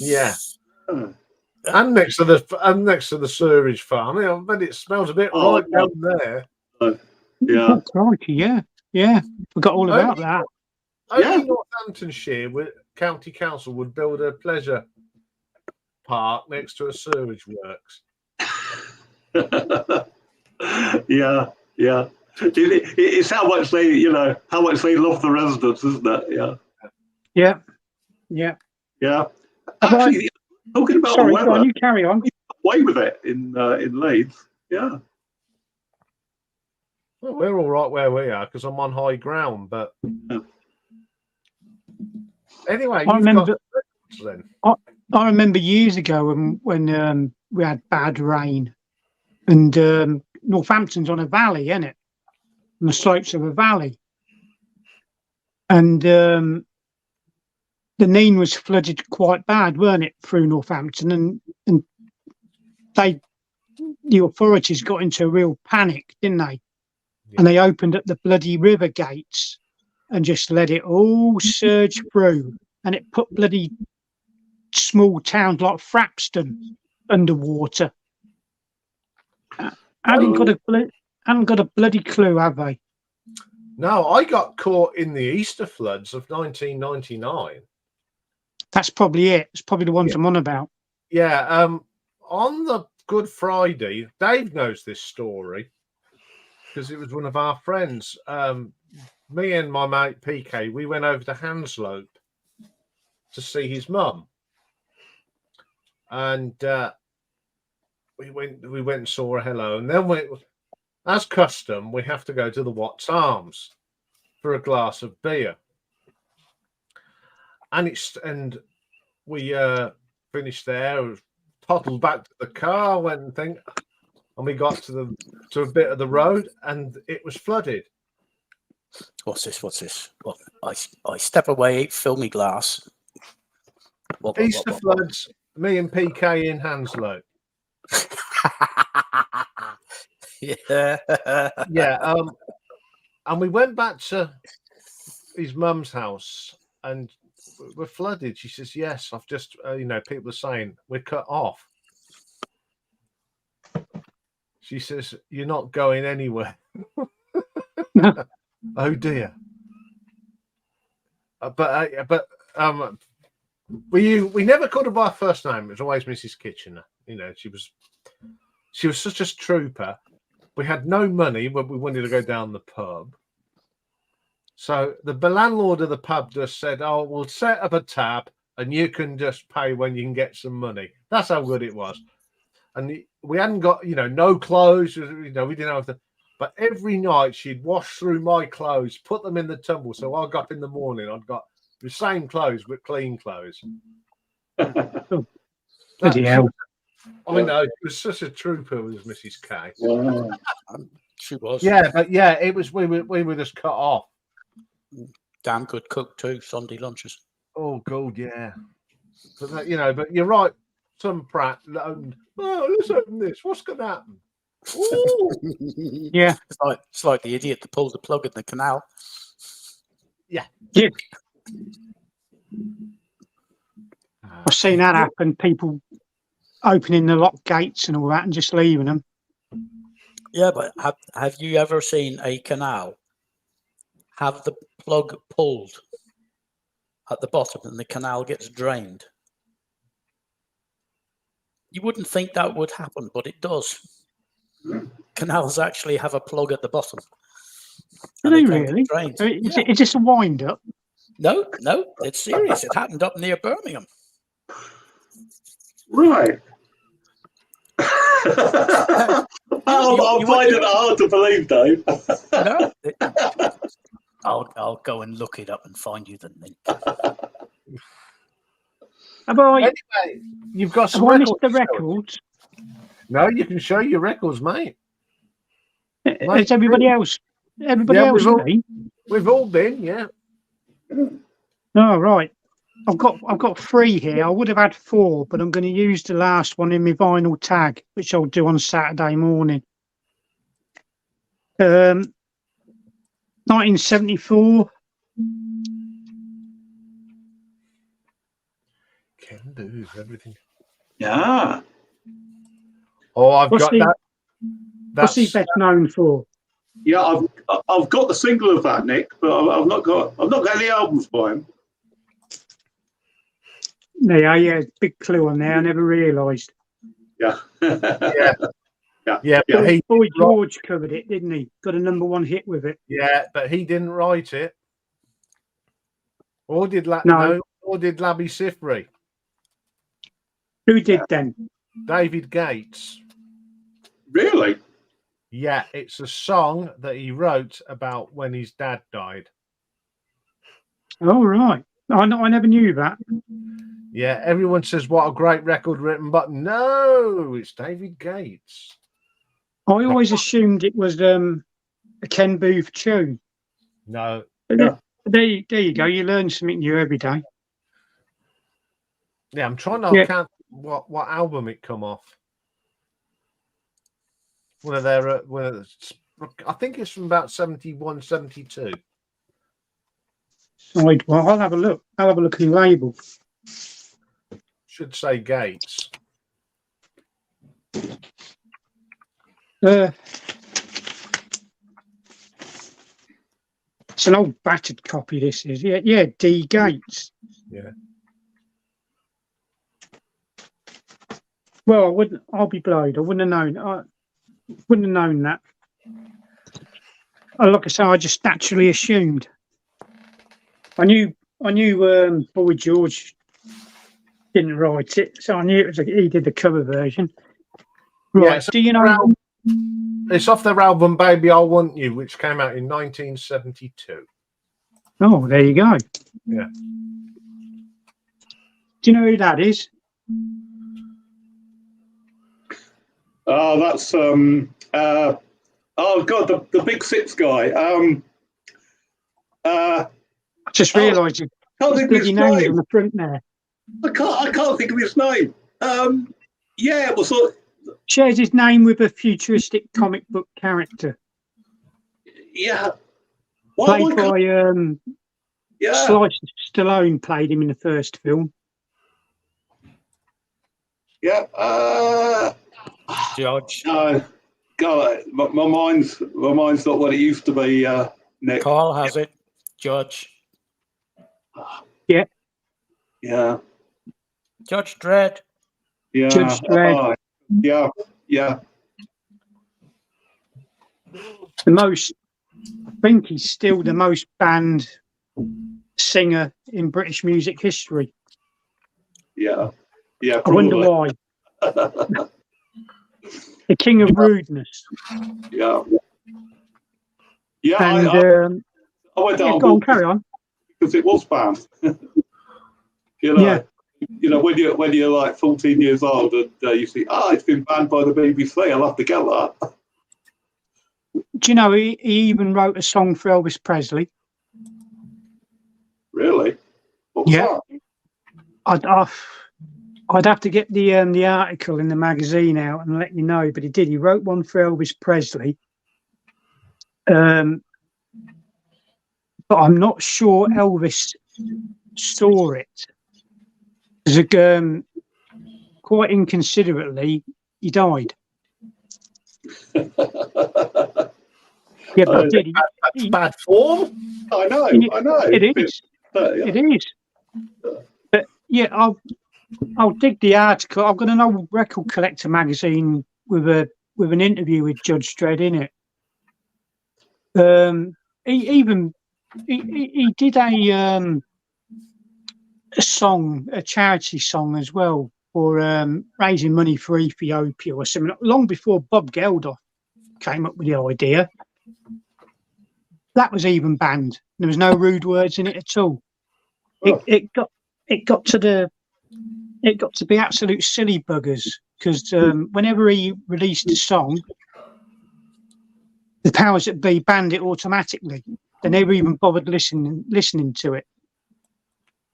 Yeah. And next to the sewerage farm. I bet it smells a bit right down there. Yeah. Crikey, yeah. Forgot all about that. Only Northamptonshire County Council would build a pleasure park next to a sewage works. Yeah. It's how much they love the residents, isn't it? Yeah. Actually, talking about the weather, go on, you carry on. away with it in Leeds. Yeah. Well, we're all right where we are because I'm on high ground, but anyway, I remember years ago when we had bad rain, and Northampton's on a valley, isn't it? On the slopes of a valley, and the Nene was flooded quite bad, weren't it, through Northampton, and the authorities got into a real panic, didn't they? Yeah. And they opened up the bloody river gates and just let it all surge through, and it put bloody small towns like Frapston underwater. Haven't got a bloody clue, have they? No, I got caught in the Easter floods of 1999. That's probably it. It's probably the ones I'm on about. Yeah. On the Good Friday, Dave knows this story because it was one of our friends. Me and my mate PK, we went over to Hanslope to see his mum, and we went and saw her hello, and then as custom, we have to go to the Watts Arms for a glass of beer, and we finished there, toddled back to the car, went and we got to a bit of the road, and it was flooded. What's this? What? I step away, fill me glass. Easter floods, me and PK in Hanslope. Yeah. And we went back to his mum's house, and we're flooded. She says, "Yes, I've just, people are saying we're cut off." She says, "You're not going anywhere." Oh dear. But we never called her by her first name. It was always Mrs. Kitchener. She was such a trooper. We had no money, but we wanted to go down the pub. So the landlord of the pub just said, "Oh, we'll set up a tab, and you can just pay when you can get some money." That's how good it was. And we hadn't got, no clothes. We didn't have But every night she'd wash through my clothes, put them in the tumble. So I got up in the morning, I'd got the same clothes but clean clothes. Bloody hell. I know, it was such a trooper, was Mrs. K. Wow. She was. Yeah, but yeah, it was we were just cut off. Damn good cook too. Sunday lunches. Oh god, yeah. But that, but you're right. Some prat. Let's open this. What's gonna happen? Ooh. Yeah. It's like the idiot that pulled the plug in the canal. Yeah. I've seen that happen. People opening the lock gates and all that and just leaving them. Yeah, but have you ever seen a canal have the plug pulled at the bottom and the canal gets drained? You wouldn't think that would happen, but it does. Canals actually have a plug at the bottom. Do they really? Is it just a wind up? No, it's serious. It happened up near Birmingham. Right. I'm finding it hard to believe, Dave. No, I'll go and look it up and find you the link. Anyway, you've got some missed the records. No, you can show your records, mate. Is everybody else? Everybody else been? We've all been, yeah. Oh, right. I've got 3 here. I would have had 4, but I'm going to use the last one in my vinyl tag, which I'll do on Saturday morning. 1974. Can do everything. Yeah. Oh, I've got that. What's he best known for? Yeah, I've got the single of that, Nick, but I've not got any albums by him. Yeah, big clue on there. I never realised. Yeah. Yeah. Boy George covered it, didn't he? Got a #1 hit with it. Yeah, but he didn't write it. Or did Labby Sifri? Who did then? David Gates. Really? Yeah, it's a song that he wrote about when his dad died. Oh, right. I never knew that. Yeah, everyone says what a great record written, but no, it's David Gates. I always assumed it was a Ken Booth tune. No. There you go. You learn something new every day. Yeah, I'm trying to count what album it come off. One of their, I think it's from about 71, 72. Well, I'll have a look. I'll have a look at the label. Should say Gates. It's an old battered copy. This is yeah. D Gates. Yeah. Well, I'll be blowed. I wouldn't have known. Wouldn't have known that. Like I say, I just naturally assumed. I knew Boy George didn't write it, so I knew he did the cover version. Right? Yeah, do you know? It's off their album "Baby I Want You," which came out in 1972. Oh, there you go. Yeah. Do you know who that is? Oh, that's oh god, the Big Six guy. I just realised his bloody name's on the front there. I can't think of his name. Yeah, it was shares his name with a futuristic comic book character. Yeah. Played by Sylvester Stallone played him in the first film. Yeah. Judge. No. God, my mind's not what it used to be, Nick. Carl has it. Judge. Yeah. Yeah. Judge Dredd. Yeah. Judge Dredd. Yeah. I think he's still the most banned singer in British music history. Yeah. Yeah. Probably. I wonder why. The king of rudeness. Yeah. Yeah, And I went yeah, down go on, carry on. because it was banned. Yeah. When you're like 14 years old and you see, it's been banned by the BBC, I'll have to get that. Do you know he even wrote a song for Elvis Presley? Really? What was Yeah. that? I'd have to get the article in the magazine out and let you know, but he did. He wrote one for Elvis Presley. But I'm not sure Elvis saw it. Because quite inconsiderately, he died. Yeah, but did he? That's bad form. I know. It is. It is. But yeah, I'll dig the article. I've got an old record collector magazine with an interview with Judge Dredd in it. He did a song, a charity song as well for raising money for Ethiopia or something. Long before Bob Geldof came up with the idea, that was even banned. There was no rude words in it at all. Oh. It got to be absolute silly buggers because whenever he released a song, the powers that be banned it automatically. They never even bothered listening to it.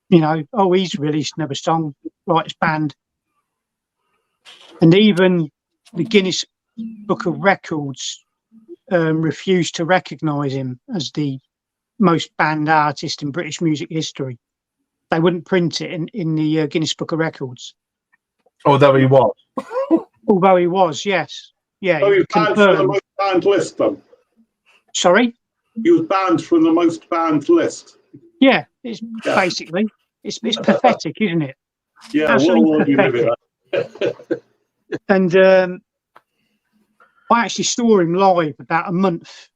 You know, he's released another song, right? It's banned. And even the Guinness Book of Records refused to recognise him as the most banned artist in British music history. They wouldn't print it in the Guinness Book of Records. Although he was. Although he was, yes. Yeah, Oh, he he was banned from the confirmed. most banned list, then. Sorry? He was banned from the most banned list. Yeah, it's basically, it's pathetic, isn't it? Yeah, Absolutely what do you pathetic. And I actually saw him live about a month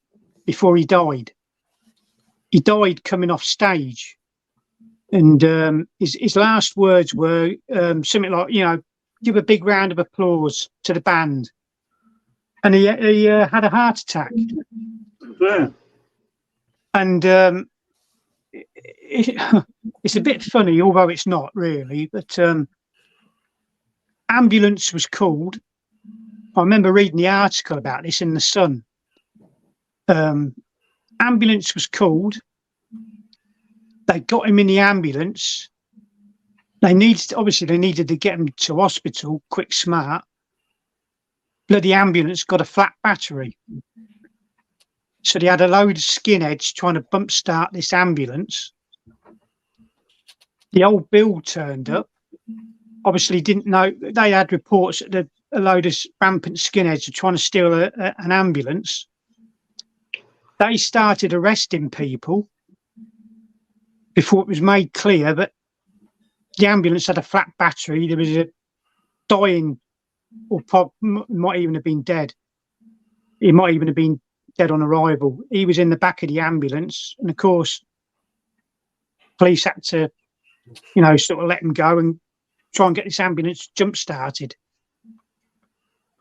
before he died. He died coming off stage. And his last words were something like, give a big round of applause to the band. And he had a heart attack. Yeah. And it's a bit funny, although it's not really, but ambulance was called. I remember reading the article about this in The Sun. Ambulance was called. They got him in the ambulance. They needed to get him to hospital, quick, smart. Bloody ambulance got a flat battery. So they had a load of skinheads trying to bump start this ambulance. The old Bill turned up. Obviously didn't know. They had reports that a load of rampant skinheads were trying to steal an ambulance. They started arresting people before it was made clear that the ambulance had a flat battery. There was a dying, or might even have been dead. He might even have been dead on arrival. He was in the back of the ambulance, and of course, police had to, sort of let him go and try and get this ambulance jump started.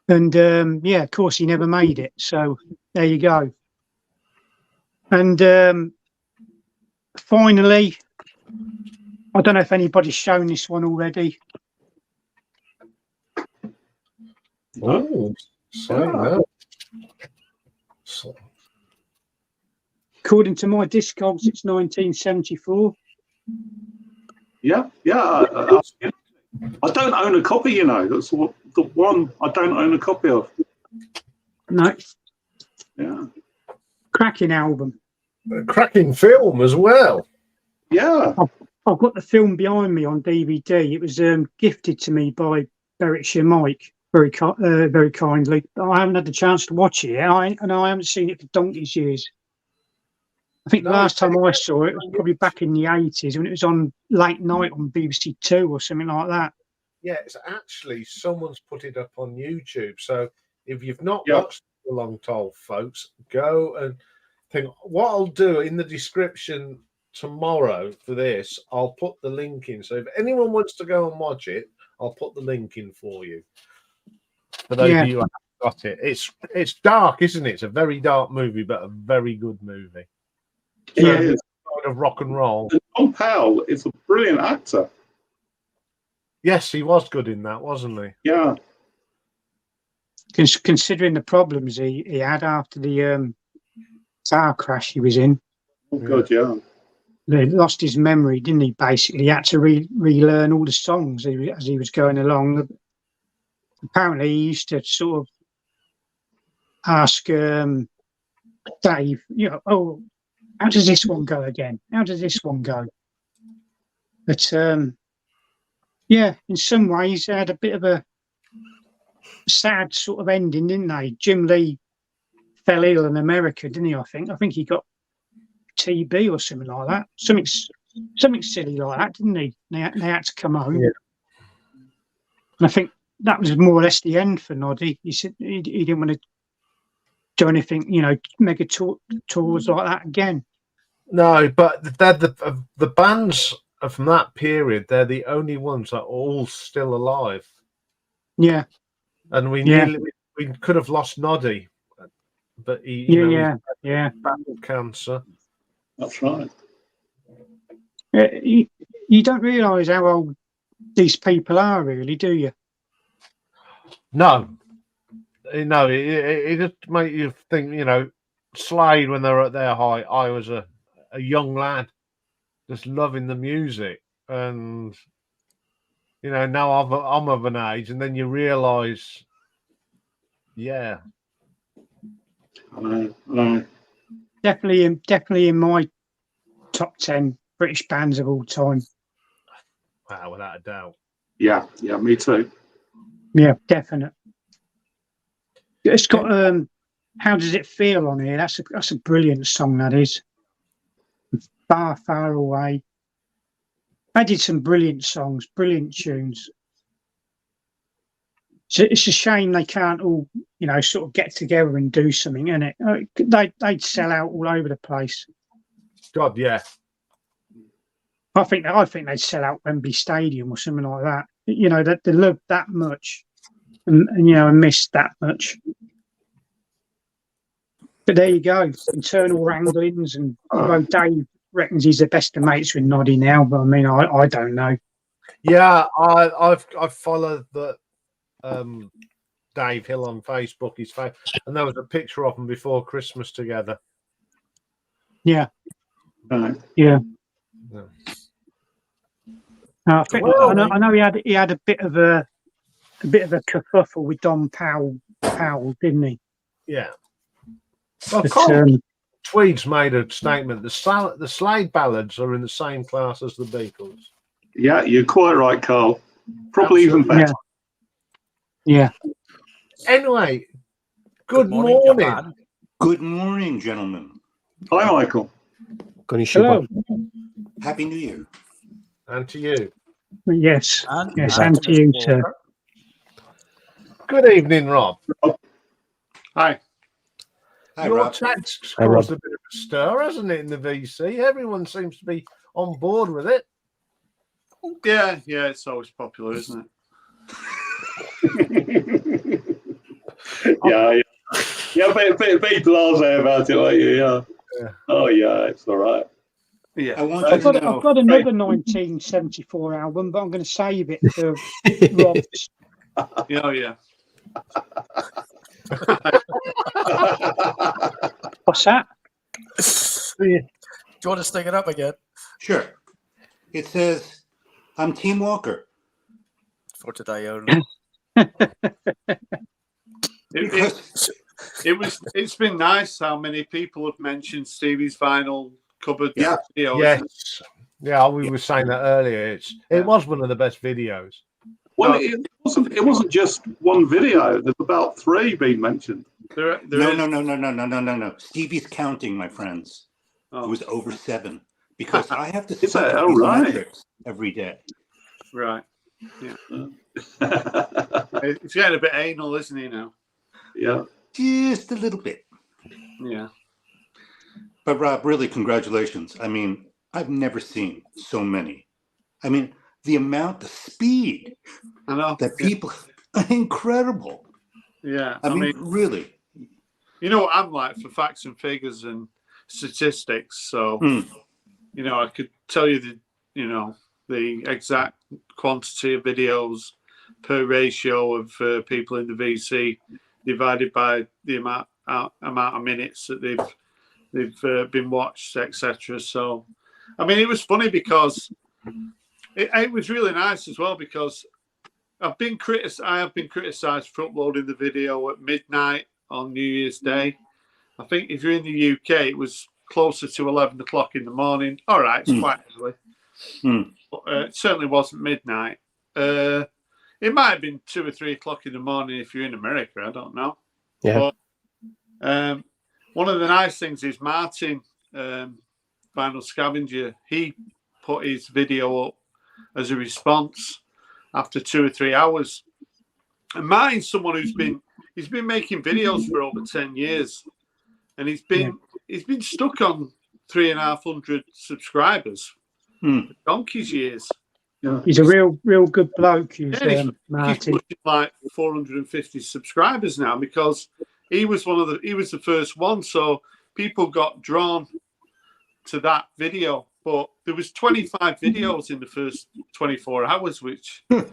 And of course, he never made it. So there you go. And finally, I don't know if anybody's shown this one already. Oh, no. According to my Discogs, it's 1974. Yeah. I don't own a copy, That's the one I don't own a copy of. No. Yeah. Cracking album. A cracking film as well. Yeah. I've got the film behind me on DVD. It was gifted to me by Berwickshire Mike very kindly. I haven't had the chance to watch it yet. I haven't seen it for donkey's years. I think the last time I saw it was probably back in the 80s when it was on late night on BBC Two or something like that. Yeah, it's actually someone's put it up on YouTube. So if you've not watched The Long Told, folks, go and think. What I'll do in the description tomorrow for this, I'll put the link in. So if anyone wants to go and watch it, I'll put the link in for you. For those of you who haven't got it. It's dark, isn't it? It's a very dark movie, but a very good movie. Yeah, So, it is. kind of rock and roll. And Tom Powell is a brilliant actor. Yes, he was good in that, wasn't he? Yeah. Considering the problems he had after the car crash he was in, Oh, good, yeah. he lost his memory, didn't he? Basically, he had to relearn all the songs as he was going along. Apparently, he used to sort of ask Dave, oh, how does this one go again? How does this one go? But yeah, in some ways, they had a bit of a sad sort of ending, didn't they? Jim Lee fell ill in America, didn't he? I think he got TB or something like that. Something silly like that, didn't he? They had to come home. Yeah. And I think that was more or less the end for Noddy. He said he didn't want to do anything, mega tours like that again. No, but they're the bands from that period. They're the only ones that are all still alive. Yeah. And we could have lost Noddy, but he battled cancer. That's right. You don't realise how old these people are, really, do you? No, it just makes you think. Slade when they're at their height. I was a young lad, just loving the music, and now I'm of an age, and then you realise, yeah. Definitely in my top 10 British bands of all time. Wow, without a doubt. Yeah, me too. Yeah, definite. It's got How Does It Feel on here? That's a brilliant song, that is. Far, Far Away. They did some brilliant songs, brilliant tunes. So it's a shame they can't all, sort of get together and do something, isn't it? They'd sell out all over the place. God, yeah. I think they'd sell out Wembley Stadium or something like that. That they loved that much, and missed that much. But there you go, internal wranglings, and although Dave reckons he's the best of mates with Noddy now, but I mean, I don't know. Yeah, I've followed the Dave Hill on Facebook, his face, and there was a picture of them before Christmas together. Yeah. Right. Yeah. I Well, know he had a bit of a kerfuffle with Don Powell, didn't he? Yeah. Well, But, Tweed's made a statement. The Slade ballads are in the same class as the Beatles. Yeah, you're quite right, Carl. Probably even better. Yeah. Anyway, good morning. Japan. Good morning, gentlemen. Hi, Michael. Hello. Happy New Year. And to you. Yes. And And to you, sir. Good evening, Rob. Hi. Hi, Your Rob. text Hi, Rob. caused a bit of a stir, hasn't it, in the VC? Everyone seems to be on board with it. Yeah, it's always popular, isn't yeah. Be blasé about it, like you. Yeah. Oh yeah, it's all right. it? Yeah. I've got another 1974 album, but I'm going to save it for Rob's. Oh, yeah. What's that? Do you want to stick it up again? Sure. It says, I'm Team Walker. For today only. It's been nice how many people have mentioned Stevie's vinyl cupboard. Yeah. video. Yes. Yeah, we were saying that earlier. It was one of the best videos. Well, it wasn't just one video. There's about 3 being mentioned. No. Stevie's counting, my friends. Oh. It was over 7 because I have to Is that suffer all these right? metrics every day. Right. Yeah. It's getting a bit anal, isn't he now? Yeah. Just a little bit. Yeah. But Rob, really, congratulations. I mean, I've never seen so many. I mean, the amount, the speed I know. that people, incredible. Yeah, I mean, really. you know what I'm like for facts and figures and statistics. So, you know, I could tell you the exact quantity of videos per ratio of people in the VC divided by the amount of minutes that they've been watched, etc. So, I mean, it was funny because it was really nice as well because I have been criticised for uploading the video at midnight on New Year's Day. I think if you're in the UK, it was closer to 11 o'clock in the morning. All right, it's quite early. But, it certainly wasn't midnight. It might have been 2 or 3 o'clock in the morning if you're in America. I don't know. Yeah. But one of the nice things is Martin, Vinyl Scavenger, he put his video up as a response after 2 or 3 hours. And Martin's someone he's been making videos for over 10 years. And he's been stuck on 3,500 subscribers for donkey's years. Yeah. He's a real good bloke. He's, Martin. He's like 450 subscribers now because he was the first one. So people got drawn to that video. But there was 25 videos in the first 24 hours, which I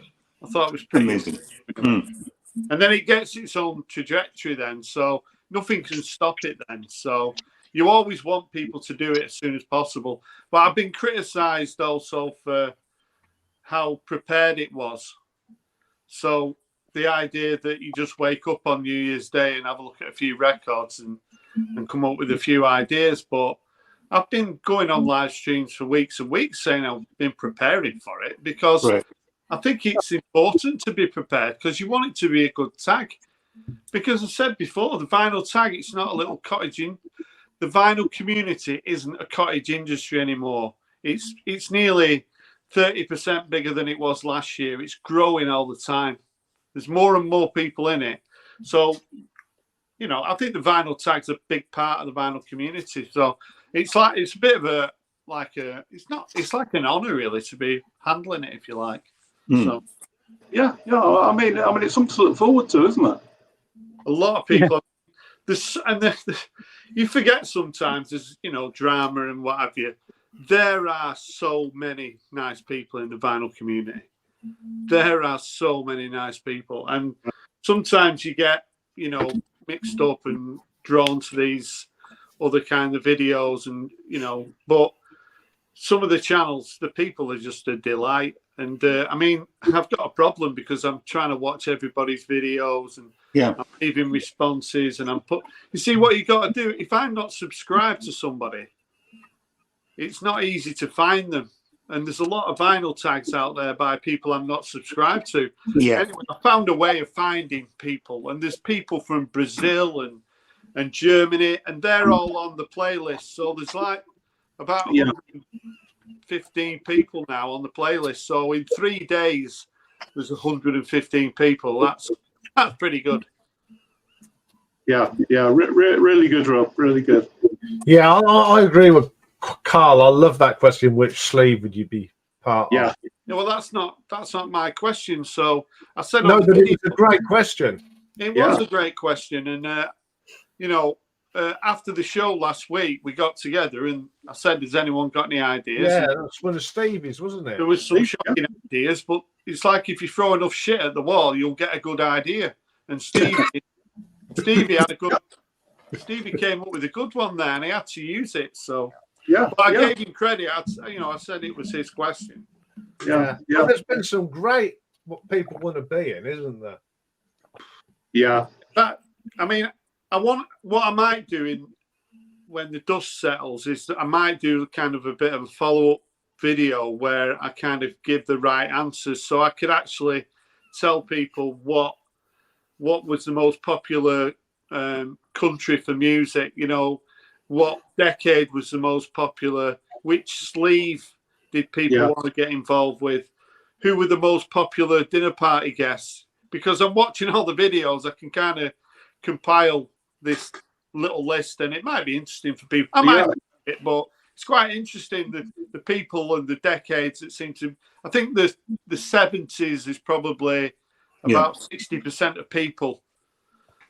thought was pretty amazing. And then it gets its own trajectory then. So nothing can stop it then. So you always want people to do it as soon as possible. But I've been criticised also for how prepared it was. So the idea that you just wake up on New Year's Day and have a look at a few records and come up with a few ideas. But I've been going on live streams for weeks and weeks saying I've been preparing for it because I think it's important to be prepared because you want it to be a good tag. Because I said before, the vinyl tag, it's not a little cottage. The vinyl community isn't a cottage industry anymore. It's nearly 30% bigger than it was last year. It's growing all the time. There's more and more people in it. So, you know, I think the vinyl tag's a big part of the vinyl community. So it's like it's a bit of it's like an honor really to be handling it, if you like. So yeah. I mean, it's something to look forward to, isn't it? a lot of people. You forget sometimes there's drama and what have you. There are so many nice people in the vinyl community. There are so many nice people, and sometimes you get mixed up and drawn to these other kind of videos, and but some of the channels, the people are just a delight. And I mean, I've got a problem because I'm trying to watch everybody's videos and I'm leaving responses, and you see what you got to do. If I'm not subscribed to somebody, it's not easy to find them. And there's a lot of vinyl tags out there by people I'm not subscribed to. Yeah. Anyway, I found a way of finding people, and there's people from Brazil and Germany, and they're all on the playlist. So there's like about 115 people now on the playlist. So in 3 days, there's 115 people. That's pretty good. Yeah, really good, Rob. Really good. Yeah, I agree with Carl. I love that question. Which sleeve would you be part of? Yeah, well, that's not my question. So I said no, but it was a great question. It was a great question, and after the show last week, we got together and I said, "Has anyone got any ideas?" Yeah, that's one of Stevie's, wasn't it? There was some shocking ideas, but it's like if you throw enough shit at the wall, you'll get a good idea. And Stevie came up with a good one there, and he had to use it. So but I gave him credit. I said it was his question. Yeah. Well, there's been some great what people want to be in, isn't there? Yeah. What I might do when the dust settles is that I might do kind of a bit of a follow-up video where I kind of give the right answers, so I could actually tell people what was the most popular country for music, what decade was the most popular, which sleeve did people want to get involved with, who were the most popular dinner party guests. Because I'm watching all the videos, I can kind of compile this little list, and it might be interesting for people. I might it, but it's quite interesting the people and the decades that seem to. I think the 70s is probably about 60% of people,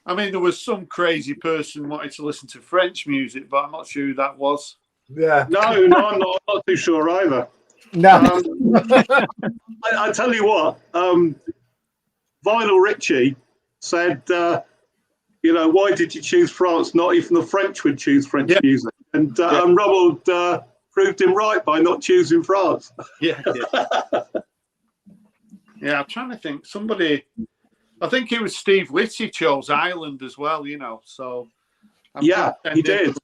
I mean, there was some crazy person wanting to listen to French music, but I'm not sure who that was. Yeah. No, I'm not too sure either. No. I tell you what, Vinyl Richie said, why did you choose France? Not even the French would choose French music. And Roald proved him right by not choosing France. Yeah. Yeah, I'm trying to think. I think it was Steve Whitty chose Ireland as well, so. He did.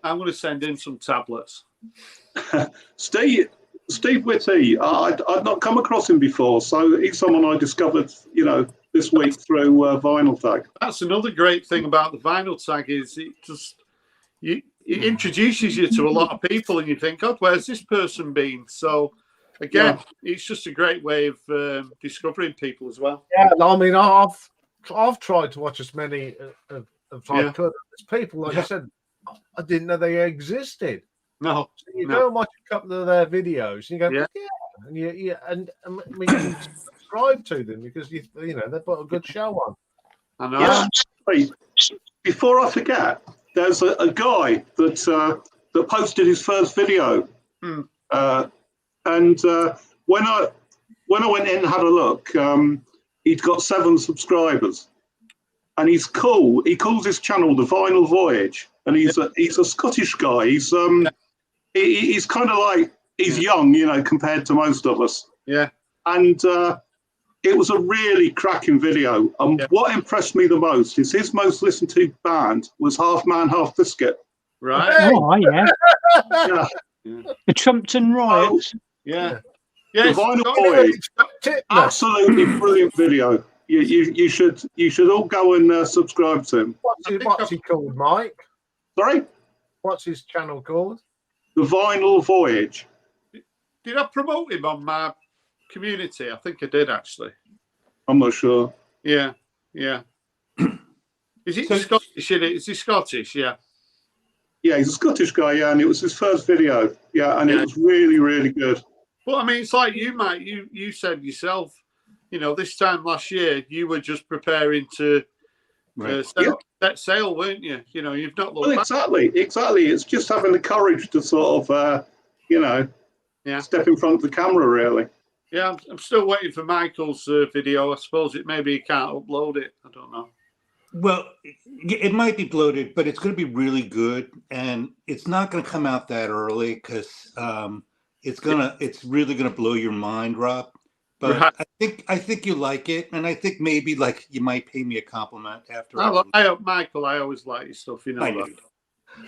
I'm going to send in some tablets. Steve Whitty, I'd not come across him before, so he's someone I discovered, this week through Vinyl Tag. That's another great thing about the Vinyl Tag is it introduces you to a lot of people, and you think, God, where's this person been? So again, it's just a great way of discovering people as well. Yeah, I mean, I've tried to watch as many of I could. There's people, like you said, I didn't know they existed. No, so you go and watch a couple of their videos, and you go, and you subscribe to them because they put a good show on. I know. Yeah. Hey, before I forget, there's a guy that posted his first video, and when I went in and had a look, he'd got 7 subscribers, and he's cool. He calls his channel The Vinyl Voyage, and he's a Scottish guy. He's kind of like, he's young, compared to most of us. Yeah. And it was a really cracking video. And what impressed me the most is his most listened to band was Half Man, Half Biscuit. Right. Oh, yeah. Yeah. The Trumpton Riots. Yeah. The Vinyl Voyage. Absolutely brilliant video. You should all go and subscribe to him. What's he called, Mike? Sorry? What's his channel called? The Vinyl Voyage. Did I promote him on my community? I think I did, actually. I'm not sure. Yeah. Is he Scottish? Is he Scottish? Yeah. Yeah, he's a Scottish guy, and it was his first video. Yeah, and it was really, really good. Well, I mean, it's like you, Mike. You said yourself, this time last year, you were just preparing to that sale, weren't you? You've not looked back. Exactly. It's just having the courage to sort of, step in front of the camera, really. Yeah, I'm still waiting for Michael's video. I suppose maybe he can't upload it. I don't know. Well, it might be bloated, but it's going to be really good, and it's not going to come out that early because it's really going to blow your mind, Rob. But right. I think you like it, and I think maybe you might pay me a compliment after. Michael, I always like your stuff. That.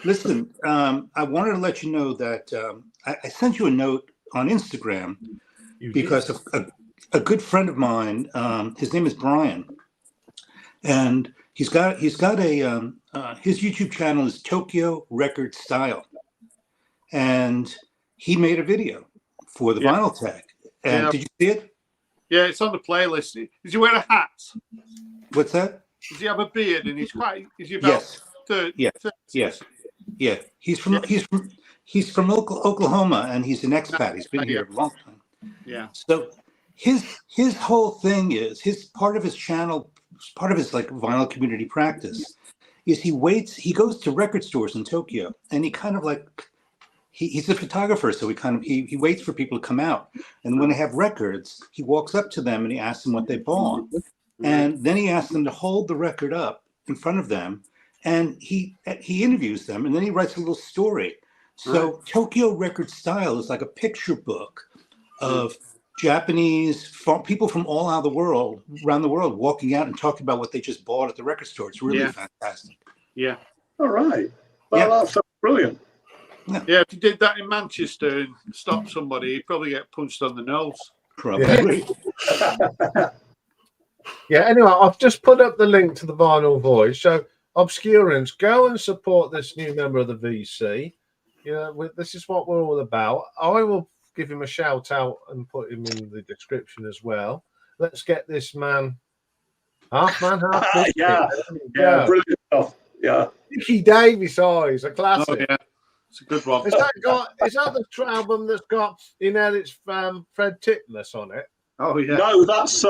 Listen, I wanted to let you know that I sent you a note on Instagram because of a good friend of mine. His name is Brian, and he's got a his YouTube channel is Tokyo Record Style, and he made a video for the Vinyl Tag. And did you see it? Yeah, it's on the playlist. Does he wear a hat? What's that? Does he have a beard? And is he about 30? Yes. Yeah. He's from Oklahoma, and he's an expat. He's been here a long time. Yeah. So his whole thing is part of his channel, part of his vinyl community practice is he goes to record stores in Tokyo, and he kind of he's a photographer, so he waits for people to come out, and when they have records, he walks up to them and he asks them what they bought, and then he asks them to hold the record up in front of them, and he interviews them, and then he writes a little story. So Tokyo Record Style is like a picture book of Japanese people from all around the world walking out and talking about what they just bought at the record store. It's really fantastic. Yeah. All right. Well, that's brilliant. Yeah, if you did that in Manchester and stopped somebody, you'd probably get punched on the nose. Probably. Anyway, I've just put up the link to the Vinyl Voice. So, Obscurians, go and support this new member of the VC. This is what we're all about. I will give him a shout out and put him in the description as well. Let's get this man, half man, half biscuit. Brilliant stuff. Yeah. Nicky Davis eyes, a classic. Oh, yeah. It's a good one. Is that the album that's got it's Fred Titmus on it? Oh yeah. No, that's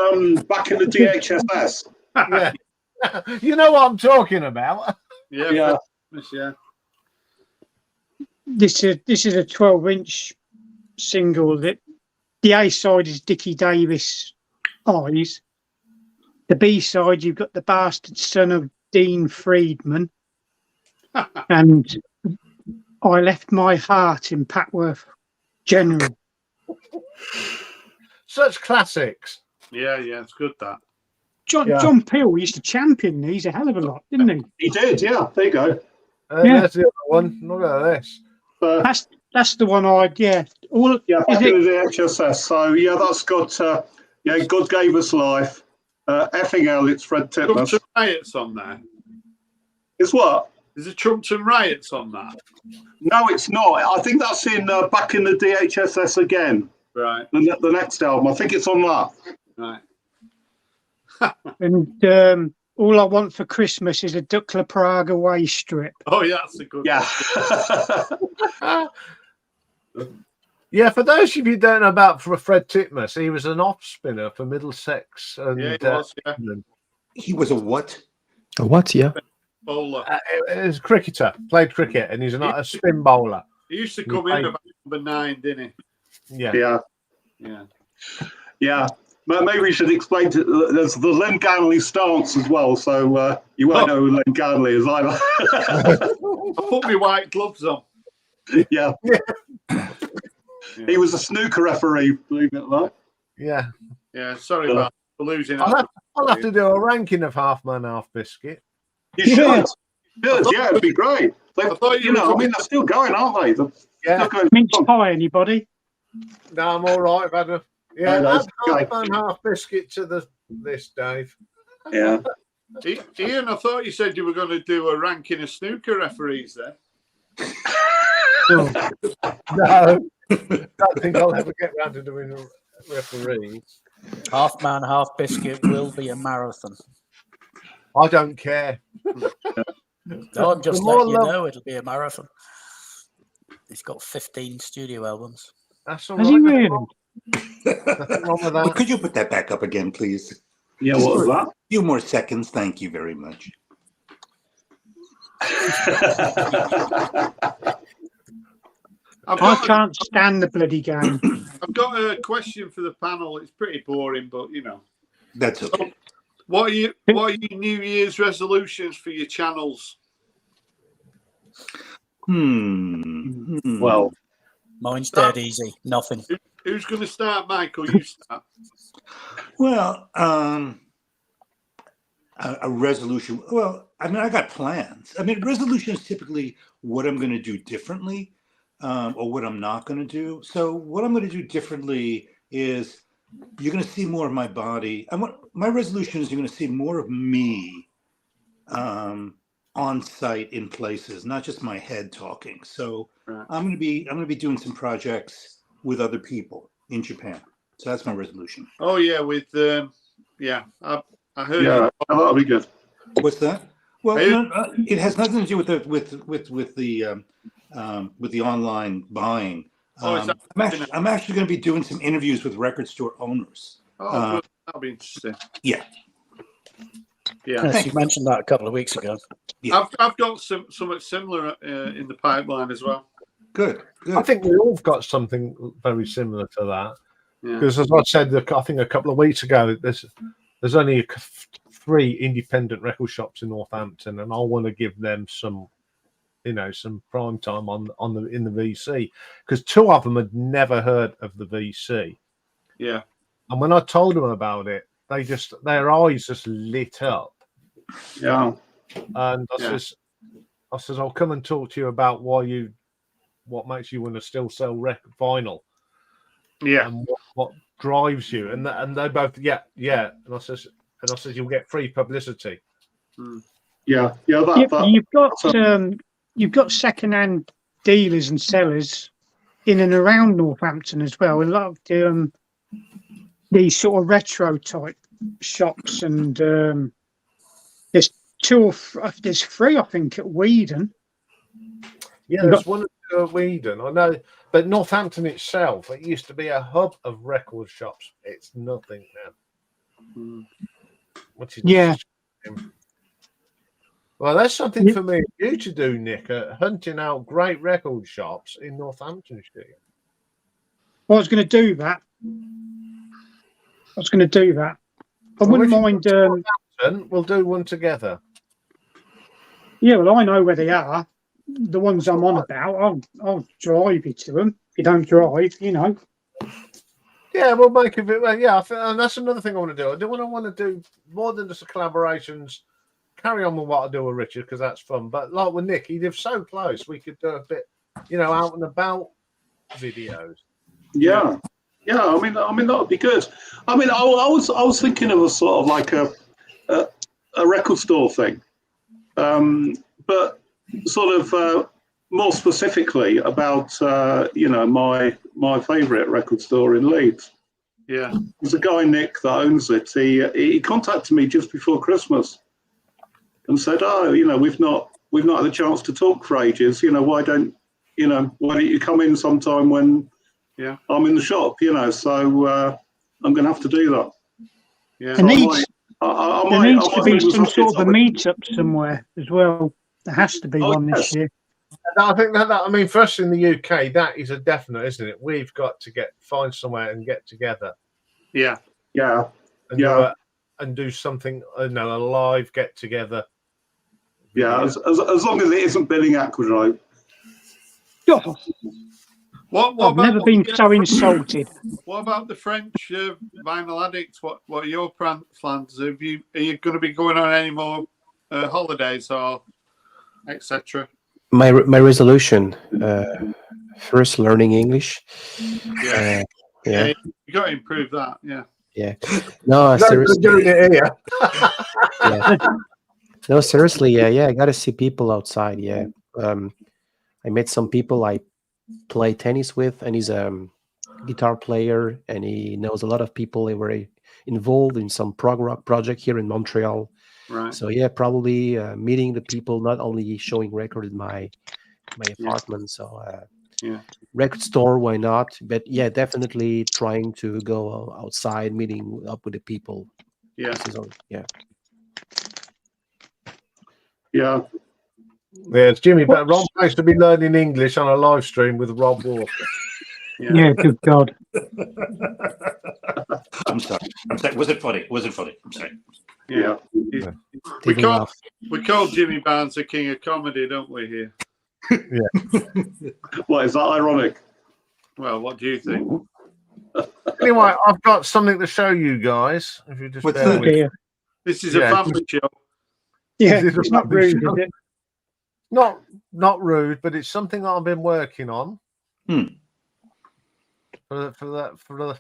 back in the DHSS. Yeah. You know what I'm talking about. Yeah, Yeah. yeah. This is a 12-inch single. That the A side is Dickie Davis, Eyes. The B side, you've got the bastard son of Dean Friedman, and I left my heart in Patworth General. Such classics. Yeah, it's good that. John Peel used to champion these a hell of a lot, didn't he? He did, yeah. There you go. Yeah. That's the other one. Look at this. That's the one I all Yeah, is back in it, the HSS. So yeah, that's got God Gave Us Life. Effing hell, it's Fred Titmus. Trumpton Riots on there. It's what? Is it Trumpton Riots on that? No, it's not. I think that's in back in the DHSS again. Right. The next album. I think it's on that. Right. and all I want for Christmas is a Duckler Prague away strip. Oh yeah, that's a good Yeah. Yeah, for those of you who don't know about Fred Titmus, he was an off spinner for Middlesex and Yeah, he was, yeah. England. He was a what? A what? Yeah. bowler. He was a cricketer, played cricket, and he's not a spin bowler. He used to come in about number 9, didn't Yeah. Yeah. he? Yeah. Yeah. Maybe we should explain there's the Len Ganley stance as well, so you won't know who Len Ganley is either. I put my white gloves on. Yeah. He was a snooker referee, believe it or not. Yeah. Yeah, sorry about losing. I'll have to do a ranking of Half Man, Half Biscuit. You should. Yeah, it'd be great. I thought you I were- mean, they're still going, aren't they? They're Yeah. still going. Mince pie, anybody? No, I'm all right, Badger. Yeah, No, add that's Half Man, Half Biscuit to this, Dave. Yeah. Ian, I thought you said you were going to do a ranking of snooker referees there. No, don't think I'll ever get round to doing a referee. Half man, half biscuit will be a marathon. I don't care. Don't just The more let you love- know it'll be a marathon. He's got 15 studio albums. That's all Has right. he really? Nothing wrong with Well, that. could you put that back up again, please? Yeah, what was that? A few more seconds. Thank you very much. I've I got, can't stand the bloody game. I've got a question for the panel. It's pretty boring, but you know. That's okay. What are your New Year's resolutions for your channels? Well, Mine's dead easy. Nothing. Who's going to start, Michael? You start. Well, a resolution. Well, I mean, I got plans. I mean, resolution is typically what I'm going to do differently, or what I'm not going to do. So, what I'm going to do differently is you're going to see more of my body. My resolution is you're going to see more of me on site in places, not just my head talking. So, Right. I'm going to be doing some projects with other people in Japan. So that's my resolution. Oh yeah, with I heard. yeah, that'll be good. What's that? Well, Hey. it has nothing to do with the online buying. Oh, is that- I'm actually going to be doing some interviews with record store owners. Oh, good. That'll be interesting. Yeah. Yeah. Yes, you mentioned that a couple of weeks ago. Yeah. I've got something similar in the pipeline as well. Good. I think we all got something very similar to that. Yeah. Because as I said, I think a couple of weeks ago, there's only 3 independent record shops in Northampton, and I want to give them some prime time in the VC, because 2 of them had never heard of the VC. Yeah. And when I told them about it, their eyes just lit up. Yeah. And I says, I'll come and talk to you about what makes you want to still sell vinyl. Yeah. And what drives you, and they both and I says you'll get free publicity. Yeah. You've got second-hand dealers and sellers in and around Northampton as well. A lot of these sort of retro type shops, and there's 3 I think at Weedon. Yeah, there's one at Weedon, I know, but Northampton itself, it used to be a hub of record shops. It's nothing now. Which is Well, that's something for me and you to do, Nick, hunting out great record shops in Northamptonshire. I was going to do that. I wouldn't mind. We'll do one together. Yeah, well, I know where they are. The ones I'm on about, I'll drive you to them. If you don't drive, you know. Yeah, we'll make a bit. Well, yeah, and that's another thing I want to do. I want to do more than just the collaborations. Carry on with what I do with Richard because that's fun. But like with Nick, he lives so close. We could do a bit, out and about videos. Yeah. I mean that would be good. I mean, I was thinking of a sort of like a record store thing, but sort of more specifically about my favourite record store in Leeds. Yeah, there's a guy, Nick, that owns it. He contacted me just before Christmas and said, "Oh, we've not had a chance to talk for ages. Why don't you come in sometime when I'm in the shop? So I'm going to have to do that." Yeah, so there needs to be some sort of a meetup somewhere as well. There has to be one this year. I think I mean, for us in the UK, that is a definite, isn't it? We've got to find somewhere and get together. Yeah. And do something, a live get together. Yeah, as long as it isn't Billing Aquadrive. Oh, I've never been so insulted. What about the French vinyl addicts? What are your plans? Are you going to be going on any more holidays or etc.? My resolution: first, learning English. Yeah, you got to improve that. Yeah. No, seriously. Doing it here. No, seriously. Yeah. I got to see people outside. Yeah. I met some people I play tennis with, and he's a guitar player, and he knows a lot of people. They were involved in some prog rock project here in Montreal. Right. So probably meeting the people, not only showing record in my apartment. So record store, why not? But definitely trying to go outside, meeting up with the people. Yeah. It's Jimmy, but Ron supposed to be learning English on a live stream with Rob Walker. Yeah, good God. I'm sorry. Was it funny? I'm sorry. Yeah. We call Jimmy Barnes the king of comedy, don't we, here? Yeah. What, is that ironic? Well, what do you think? Anyway, I've got something to show you guys. If you just bear with me. This is a family show. Yeah, it's not rude, is it? Not rude, but it's something that I've been working on. For the.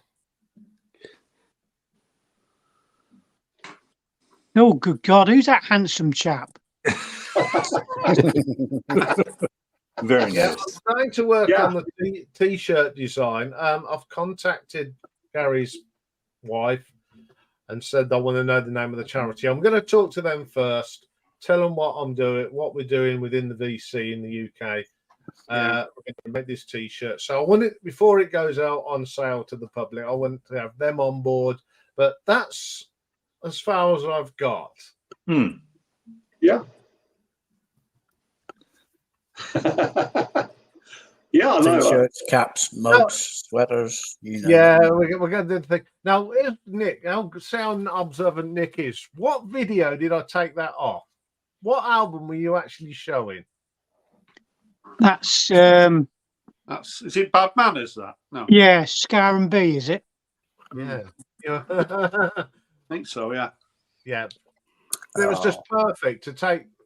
Oh, good God! Who's that handsome chap? Very nice. I'm trying to work on the t-shirt design. I've contacted Gary's wife and said I want to know the name of the charity. I'm going to talk to them first, tell them what I'm doing, what we're doing within the VC in the UK. We're going to make this t-shirt. So I want it before it goes out on sale to the public. I want to have them on board, but that's as far as I've got. Yeah. Yeah, I know. T-shirts, caps, mugs, sweaters. We're going to do the thing. Now, Nick, how sound observant Nick is, what video did I take that off? What album were you actually showing? That's is it Bad Manners? That no. Yeah, Scar and B, is it? Yeah. I think so. Yeah. Yeah. It was just perfect to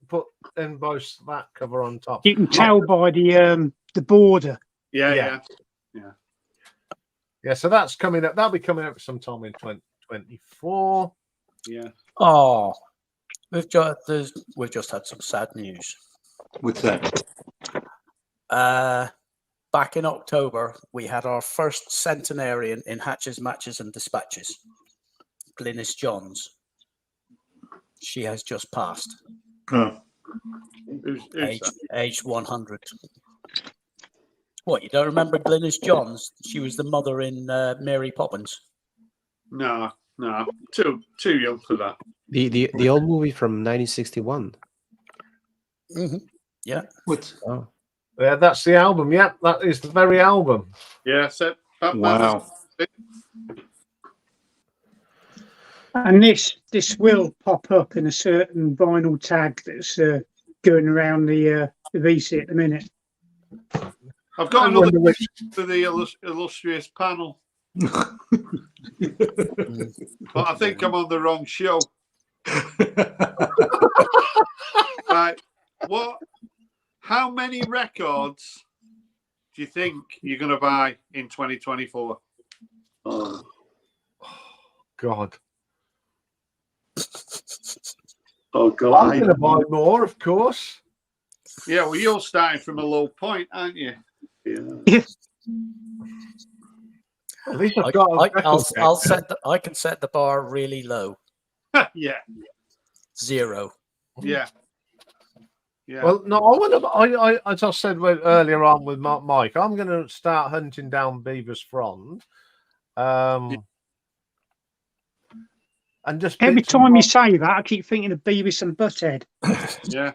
put emboss that cover on top. You can tell by the border. Yeah. So that's coming up. That'll be coming up sometime in 2024. Yeah. Oh, we've just had some sad news. What's that? Back in October, we had our first centenarian in Hatches, Matches and Dispatches, Glynis Johns. She has just passed. Age 100. What, you don't remember Glynis Johns? She was the mother in Mary Poppins. No, too young for that. The old movie from 1961. Mm-hmm. Yeah. What's Oh, Yeah, that's the album. Yeah, that is the very album. Yeah, so Batman wow? And this will pop up in a certain vinyl tag that's going around the VC at the minute. I've got I another wonder which. for the illustrious panel, but I think I'm on the wrong show. Right. How many records do you think you're going to buy in 2024? Oh, God. oh I'm God. going to buy more, of course. Yeah, well, you're starting from a low point, aren't you? Yeah. At least I've got a record deck. I can set the bar really low. Yeah, 0. yeah, yeah. Well, no, I as I said earlier on with Mike, I'm going to start hunting down Beaver's Frond. And just Every bits and time you bobs. say that, I keep thinking of Beavis and Butthead. Yeah.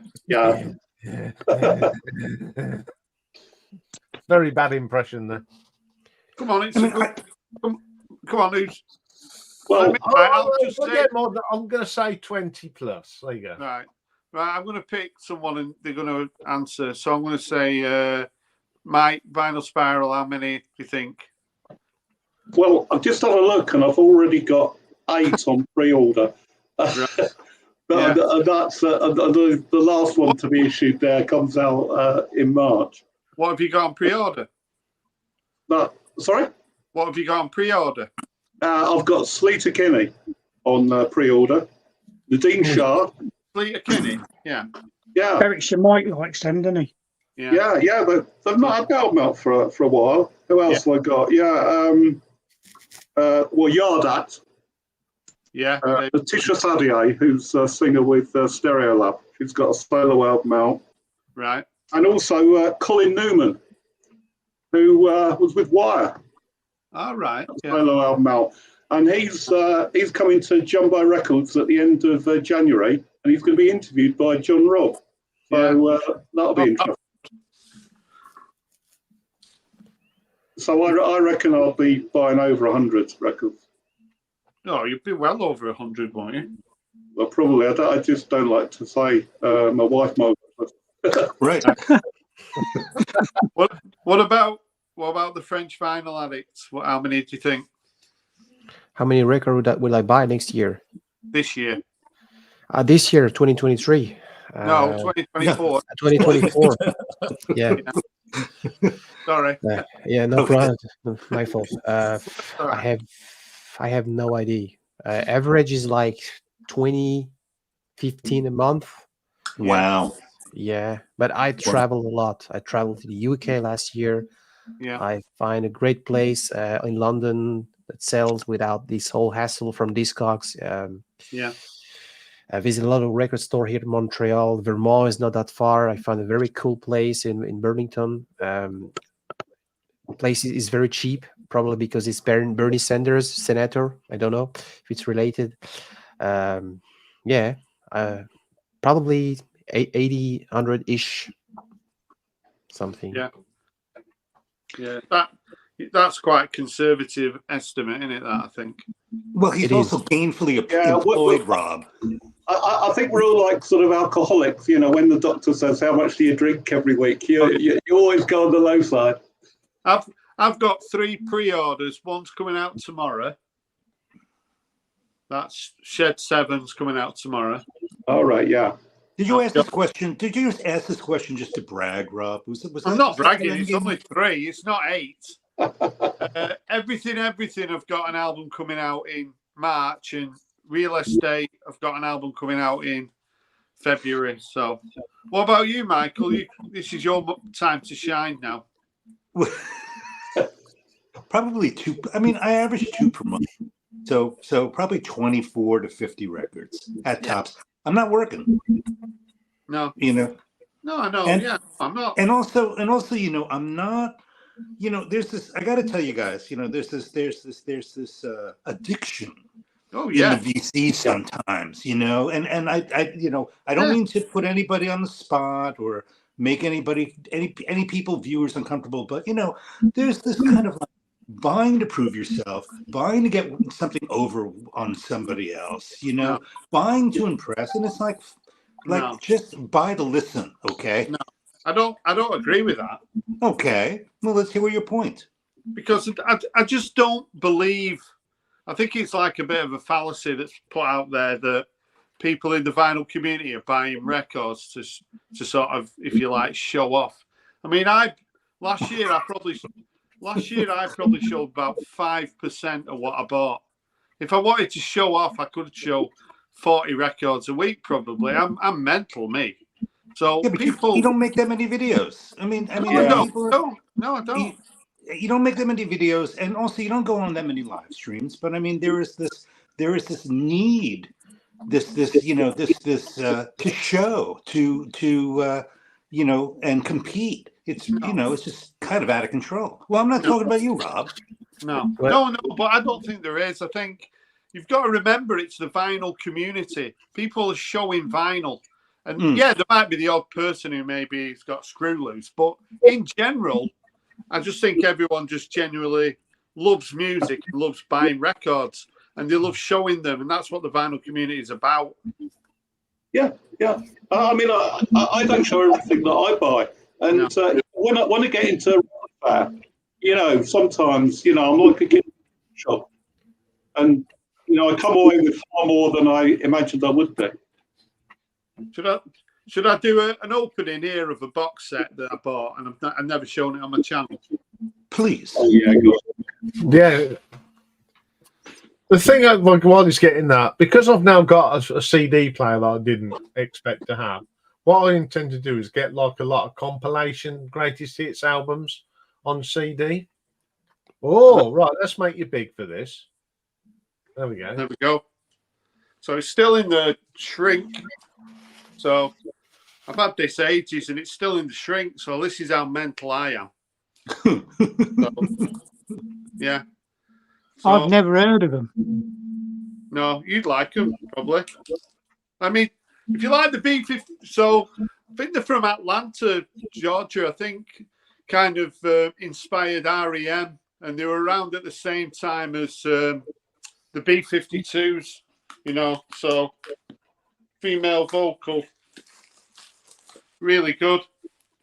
Very bad impression there. Come on, it's I a mean, good. Come on, who's? Well, I'll just We'll say. get more I'm going to say 20 plus. There you go. Right. I'm going to pick someone and they're going to answer. So I'm going to say, Mike, Vinyl Spiral, how many do you think? well, I've just had a look and I've already got 8 on pre-order. Yeah. That's the last one to be issued there comes out in March. What have you got on pre-order? Sorry? What have you got on pre-order? I've got Sleater Kinney on pre-order. Nadine Shah. Fleet of Kinney. Yeah. Yeah. Eric Mike likes them, doesn't he? Yeah. Yeah. They've not had the album out for a while. Who else have I got? Yeah. Well, Yardat. Yeah. Tisha Sadier, who's a singer with Stereolab. She's got a solo album out. Right. And also Colin Newman, who was with Wire. All right. Yeah. Solo album out. And he's coming to Jumbo Records at the end of January, and he's going to be interviewed by John Robb. So that'll be interesting. So I reckon I'll be buying over 100 records. No, you'd be well over 100, won't you? Well, probably. I just don't like to say my wife might. Right. What about the French vinyl addicts? How many do you think how many records will I buy next year? this year? This year, 2023. No, 2024. 2024. Yeah. Sorry. Yeah, no problem. My fault. I have no idea. Average is like 15 a month. Wow. Yeah, but I travel a lot. I traveled to the UK last year. Yeah. I find a great place in London that sells without this whole hassle from Discogs. Yeah. I visit a lot of record store here in Montreal. Vermont is not that far. I found a very cool place in Burlington. Place is very cheap, probably because it's Bernie Sanders, senator. I don't know if it's related. Probably 80, 100-ish, something. Yeah. Yeah. That's quite a conservative estimate, isn't it? That I think. Well, he's It also is. gainfully Yeah, employed, Rob. I think we're all like sort of alcoholics. You know, when the doctor says, "How much do you drink every week?" You always go on the low side. I've got 3 pre-orders. One's coming out tomorrow. That's Shed 7's coming out tomorrow. All right, yeah. Did you ask this question? Did you just ask this question just to brag, Rob? I'm not bragging. It's only 3. It's not 8. Everything. I've got an album coming out in March, and Real Estate. I've got an album coming out in February. So, what about you, Michael? This is your time to shine now. Probably 2. I mean, I average 2 per month, so probably 24 to 50 records at tops. I'm not working. No. You know. No, I know. And- Yeah, I'm not. And also, you know, I'm not. You know, there's this. I got to tell you guys. You know, there's this addiction Oh in yeah. the VC sometimes, you know, and I you know, I don't mean to put anybody on the spot or make any people viewers uncomfortable, but you know, there's this kind of like buying to prove yourself, buying to get something over on somebody else, you know, buying to impress, and it's like No. just buy to listen, okay? No, I don't agree with that. Okay, well, let's hear your point. Because I just don't believe. I think it's like a bit of a fallacy that's put out there that people in the vinyl community are buying records to sort of, if you like, show off. I mean, last year I probably showed about 5% of what I bought. If I wanted to show off, I could show 40 records a week probably. I'm mental, me. So Yeah, but people, you don't make that many videos. I mean, no, people I don't. you don't make that many videos, and also you don't go on that many live streams. But I mean, there is this need, to show, to you know, and compete. It's you know, it's just kind of out of control. Well, I'm not talking about you, Rob. No, but I don't think there is. I think you've got to remember it's the vinyl community. People are showing vinyl. And yeah, there might be the odd person who maybe has got screw loose. But in general, I just think everyone just genuinely loves music and loves buying records. And they love showing them. And that's what the vinyl community is about. Yeah. I mean, I don't show everything that I buy. And when I get into that, you know, sometimes, you know, I'm like a kid in a shop. And, you know, I come away with far more than I imagined I would do. Should I do an opening here of a box set that I bought and I've never shown it on my channel? Please. Oh, yeah, go on. Yeah. The thing while he's getting that, because I've now got a CD player that I didn't expect to have, what I intend to do is get like a lot of compilation greatest hits albums on CD. Oh, right. Let's make you big for this. There we go. There we go. So it's still in the shrink. So I've had this ages and it's still in the shrink. So this is how mental I am. Yeah. So, I've never heard of them. No, you'd like them, probably. I mean, if you like the B-50, so I think they're from Atlanta, Georgia. I think kind of inspired REM, and they were around at the same time as the B-52s, you know. So female vocal, really good.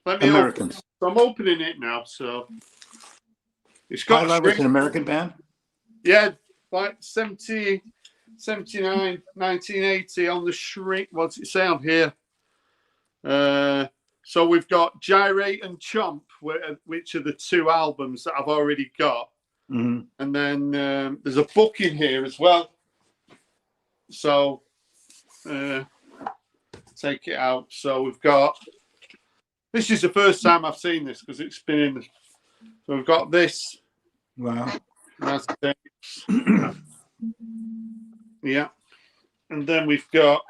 Let me Americans. open. I'm opening it now. So it's got Highlight was an American band. Yeah, like 70, 79, 1980 on the shrink. What's it say on here? So we've got Gyrate and Chomp, which are the two albums that I've already got. Mm-hmm. And then there's a book in here as well. So take it out. So we've got, this is the first time I've seen this because it's been in. So we've got this. Wow. That's it. Yeah. And then we've got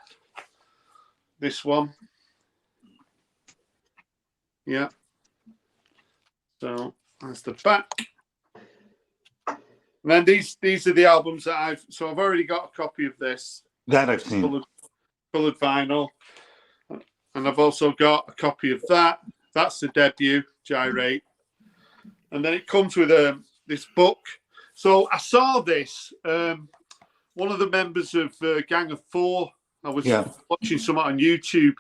this one. Yeah. So that's the back. And then these are the albums that I've already got a copy of this. That I've seen. Colored vinyl. And I've also got a copy of that. That's the debut, Gyrate. And then it comes with this book. So I saw this. One of the members of Gang of Four, I was watching something on YouTube,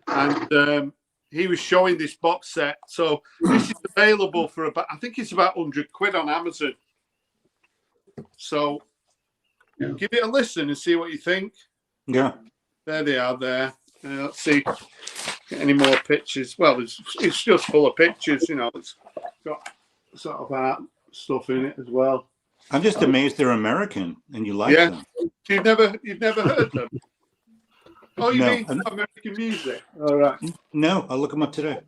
and he was showing this box set. So this is available for about, I think it's about 100 quid on Amazon. So give it a listen and see what you think. Yeah. There they are there. Let's see. Get any more pictures? Well, it's just full of pictures, you know. It's got sort of art stuff in it as well. I'm just amazed they're American and you like them. You've never heard them? Oh, you mean American music? All right. No, I'll look them up today.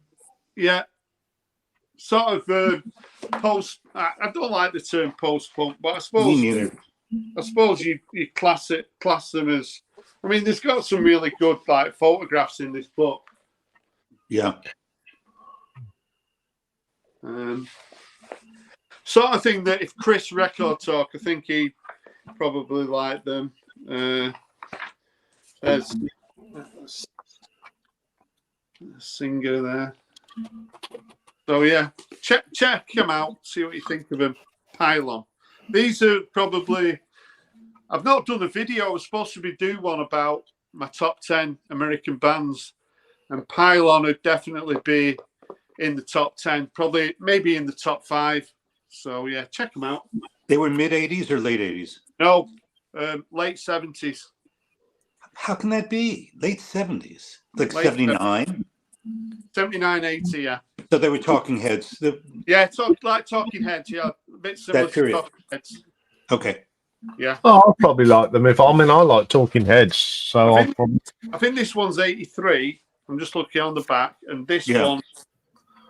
Yeah. Sort of post. I don't like the term post-punk, but I suppose. Me neither. I suppose you class them as. I mean, there's got some really good like photographs in this book. Yeah. Sort of thing that if Chris Record Talk, I think probably like them. There's a singer there. So yeah, check them out. See what you think of them. Pylon. These are probably. I've not done a video. I was supposed to do one about my top 10 American bands, and Pylon would definitely be in the top 10. Probably, maybe in the top 5. So yeah, check them out. They were mid 80s or late 80s? No, late 70s. How can that be? Late 70s? Like Late 79? 79, 80, yeah. So they were Talking Heads. Yeah, like Talking Heads, yeah. A bit similar That period. to Talking Heads. Okay. Yeah. Oh, I'll probably like them. I like Talking Heads. So I think this one's 83. I'm just looking on the back. And this one,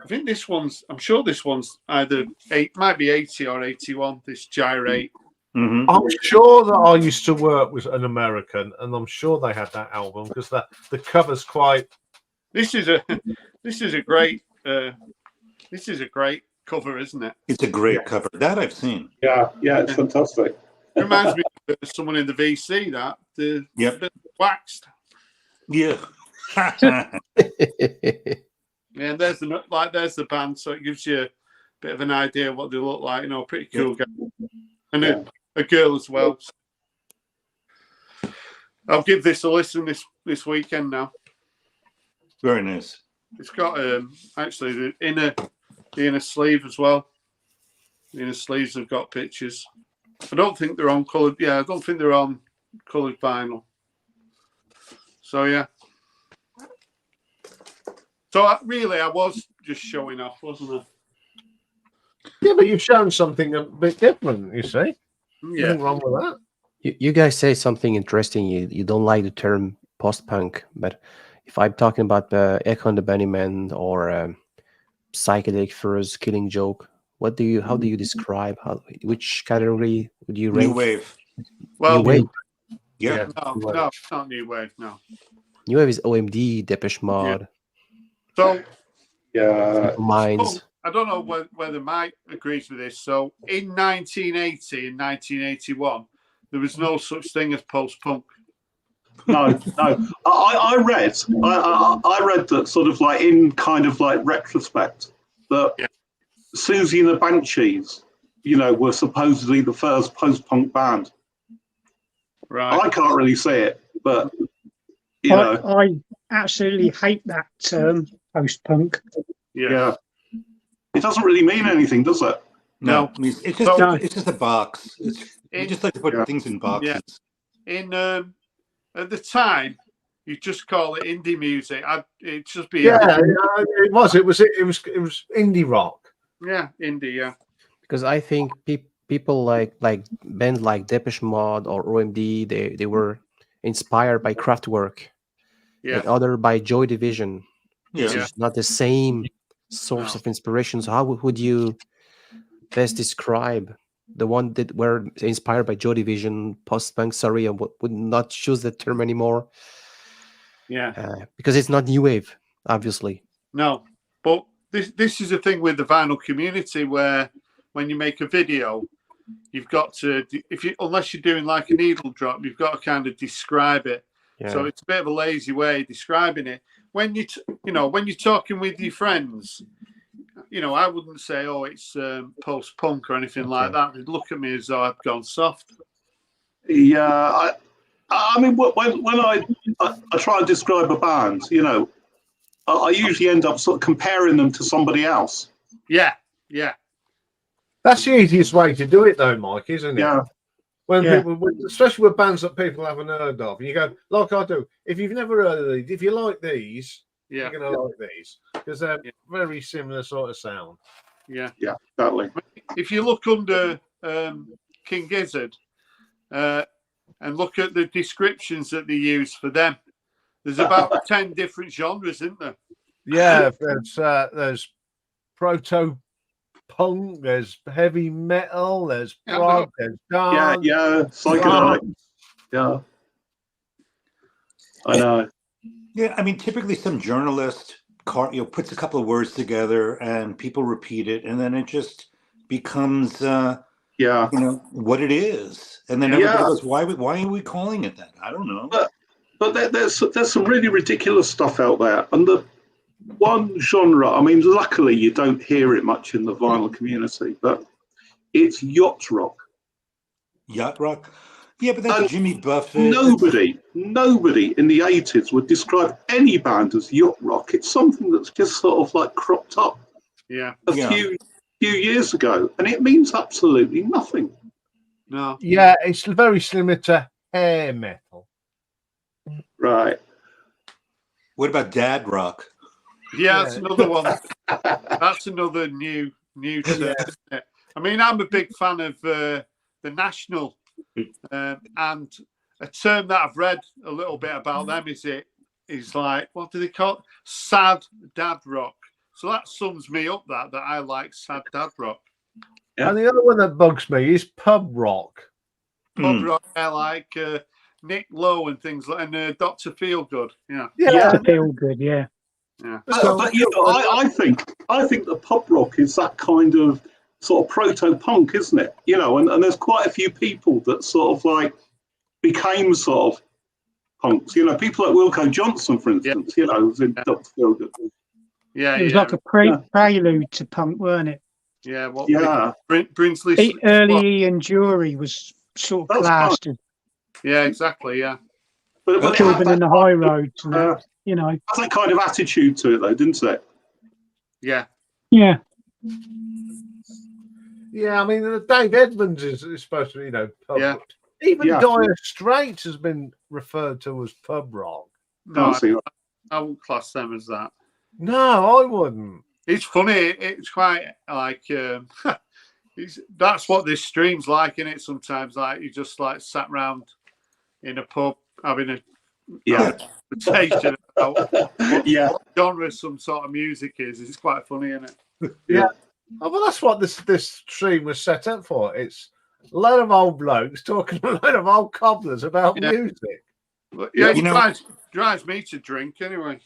I think this one's, I'm sure this one's either might be 80 or 81, this Gyrate. Mm-hmm. I'm sure that I used to work with an American, and I'm sure they had that album because the cover's quite. This is a great cover, isn't it? It's a great cover. That I've seen. Yeah, it's fantastic. It reminds me of someone in the VC that the bit waxed. Yeah. Yeah, and there's the band, so it gives you a bit of an idea of what they look like. You know, pretty cool guy, and a girl as well. I'll give this a listen this weekend now. Very nice. It's got actually the inner sleeve as well. The inner sleeves have got pictures. I don't think they're on coloured. Yeah, I don't think they're on coloured vinyl. So yeah. So I was just showing off, wasn't I? Yeah, but you've shown something a bit different. You see, Yeah. nothing wrong with that. You guys say something interesting. You don't like the term post-punk, but if I'm talking about Echo and the Bunnymen or Psychedelic Furs, Killing Joke, how do you describe which category would you rank? New wave. Well, New wave. Yeah. No, it's not new wave. No. New wave is OMD, Depeche Mode, So Minds. I don't know whether Mike agrees with this. So in 1980 and 1981, there was no such thing as post-punk. No. I read that sort of like in kind of like retrospect that Susie and the Banshees, were supposedly the first post-punk band. Right. I can't really see it, but I absolutely hate that term, post-punk. Yeah. It doesn't really mean anything, does it? No. I mean, it's just a box. We just like to put things in boxes. Yeah. At the time, you just call it indie music. It just be it was indie rock. Yeah, indie. Yeah. Because I think people like bands like Depeche Mode or OMD, they were inspired by Kraftwerk, and other by Joy Division. Yeah. It's not the same source of inspiration. So how would you best describe the one that were inspired by Joy Division, post-punk? Sorry, I would not choose that term anymore. Yeah. Because it's not new wave, obviously. No, but this is the thing with the vinyl community where when you make a video, you've got to, unless you're doing like a needle drop, you've got to kind of describe it. Yeah. So it's a bit of a lazy way of describing it. When when you're talking with your friends, I wouldn't say, "Oh, it's post-punk" or anything like that. They'd look at me as though I'd gone soft. Yeah, I mean, when I try and describe a band, I usually end up sort of comparing them to somebody else. Yeah. That's the easiest way to do it, though, Mike, isn't it? Yeah. When people, especially with bands that people haven't heard of, and you go, like I do. If you've never heard of these, if you like these, you're going to like these because they're very similar sort of sound. Yeah, exactly. If you look under King Gizzard and look at the descriptions that they use for them, there's about 10 different genres, isn't there? Yeah, there's proto punk, there's heavy metal, there's prog, there's dance. Yeah, psychedelic. Yeah, I know. Yeah, I mean, typically some journalist puts a couple of words together and people repeat it, and then it just becomes Yeah. what it is, and then everybody goes, "Why are we calling it that?" I don't know. But there's some really ridiculous stuff out there, and the one genre. I mean, luckily you don't hear it much in the vinyl community, but it's yacht rock. Yacht rock. Yeah, but that's And Jimmy Buffett. Nobody in the 80s would describe any band as yacht rock. It's something that's just sort of like cropped up a few years ago, and it means absolutely nothing. No. Yeah, it's very similar to hair metal. Right. What about dad rock? Yeah, that's another one. That's another new term. Yeah. I mean, I'm a big fan of the National, and a term that I've read a little bit about them is like, what do they call it? Sad dad rock. So that sums me up that I like sad dad rock. Yeah. And the other one that bugs me is pub rock. Pub rock, I like Nick Lowe and things like, and Dr. Feelgood. Yeah. Dr. Feelgood, yeah. Yeah. But I think the pub rock is that kind of sort of proto-punk, isn't it? And there's quite a few people that sort of like became sort of punks. People like Wilco Johnson, for instance. Was in Dr. Feelgood. Yeah, it was like a prelude to punk, weren't it? Yeah, Brinsley. Early Ian Jury was sort of classed as. Yeah, exactly. Yeah. But Children in the High Road, has that kind of attitude to it, though, didn't it? Yeah. Yeah. Yeah, I mean, Dave Edmunds is supposed to be, pub rock. Even Dire Straits has been referred to as pub rock. No, I wouldn't class them as that. No, I wouldn't. It's funny. It's quite like that's what this stream's like, isn't it? Sometimes, like you just like sat round in a pub having a conversation about what genre some sort of music is. It's quite funny, isn't it? Yeah. Oh, well, that's what this stream was set up for. It's a load of old blokes talking to a load of old cobblers about music. Well, it drives me to drink anyway.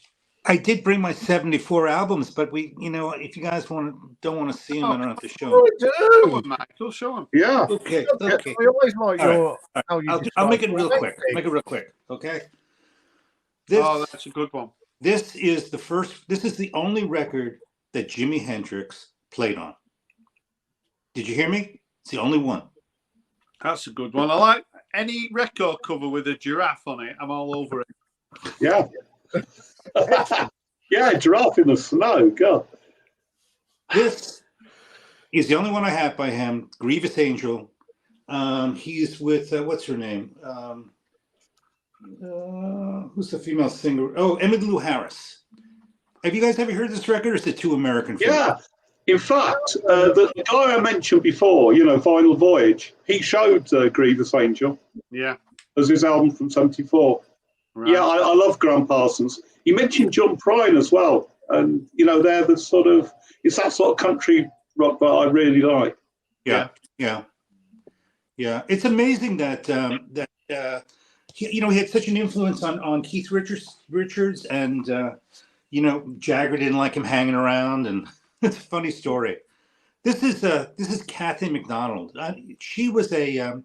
I did bring my 74 albums, but if you guys don't want to see them, I don't have to show them. Oh, do. Show them, Michael. Show them. Yeah. Okay. We always like I'll make it real quick. Okay. That's a good one. This is the only record that Jimi Hendrix played on. Did you hear me? It's the only one. That's a good one. I like any record cover with a giraffe on it. I'm all over it. Yeah. Yeah, giraffe in the snow. God. This is the only one I have by him. Grievous Angel. He's with what's her name? Who's the female singer? Oh, Emmylou Harris. Have you guys ever heard this record, or is it too American for you? Yeah. In fact, the guy I mentioned before, Vinyl Voyage, he showed Grievous Angel. Yeah. As his album from 74. Right. Yeah, I love Graham Parsons. He mentioned John Prine as well. And, they're the sort of, it's that sort of country rock that I really like. Yeah. It's amazing that he had such an influence on Keith Richards and, Jagger didn't like him hanging around, and it's a funny story. This is Kathy McDonald. She was a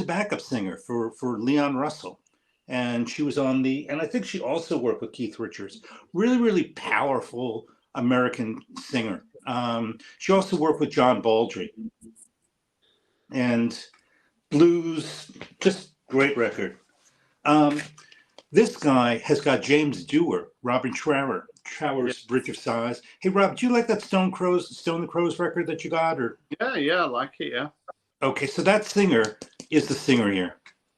backup singer for Leon Russell, and she was and I think she also worked with Keith Richards. Really, really powerful American singer. She also worked with John Baldry, and blues, just great record. This guy has got James Dewar, Robin Trower's Bridge of Sighs. Hey, Rob, do you like that Stone the Crows record that you got? Or Yeah, I like it. Yeah. Okay, so that singer is the singer here.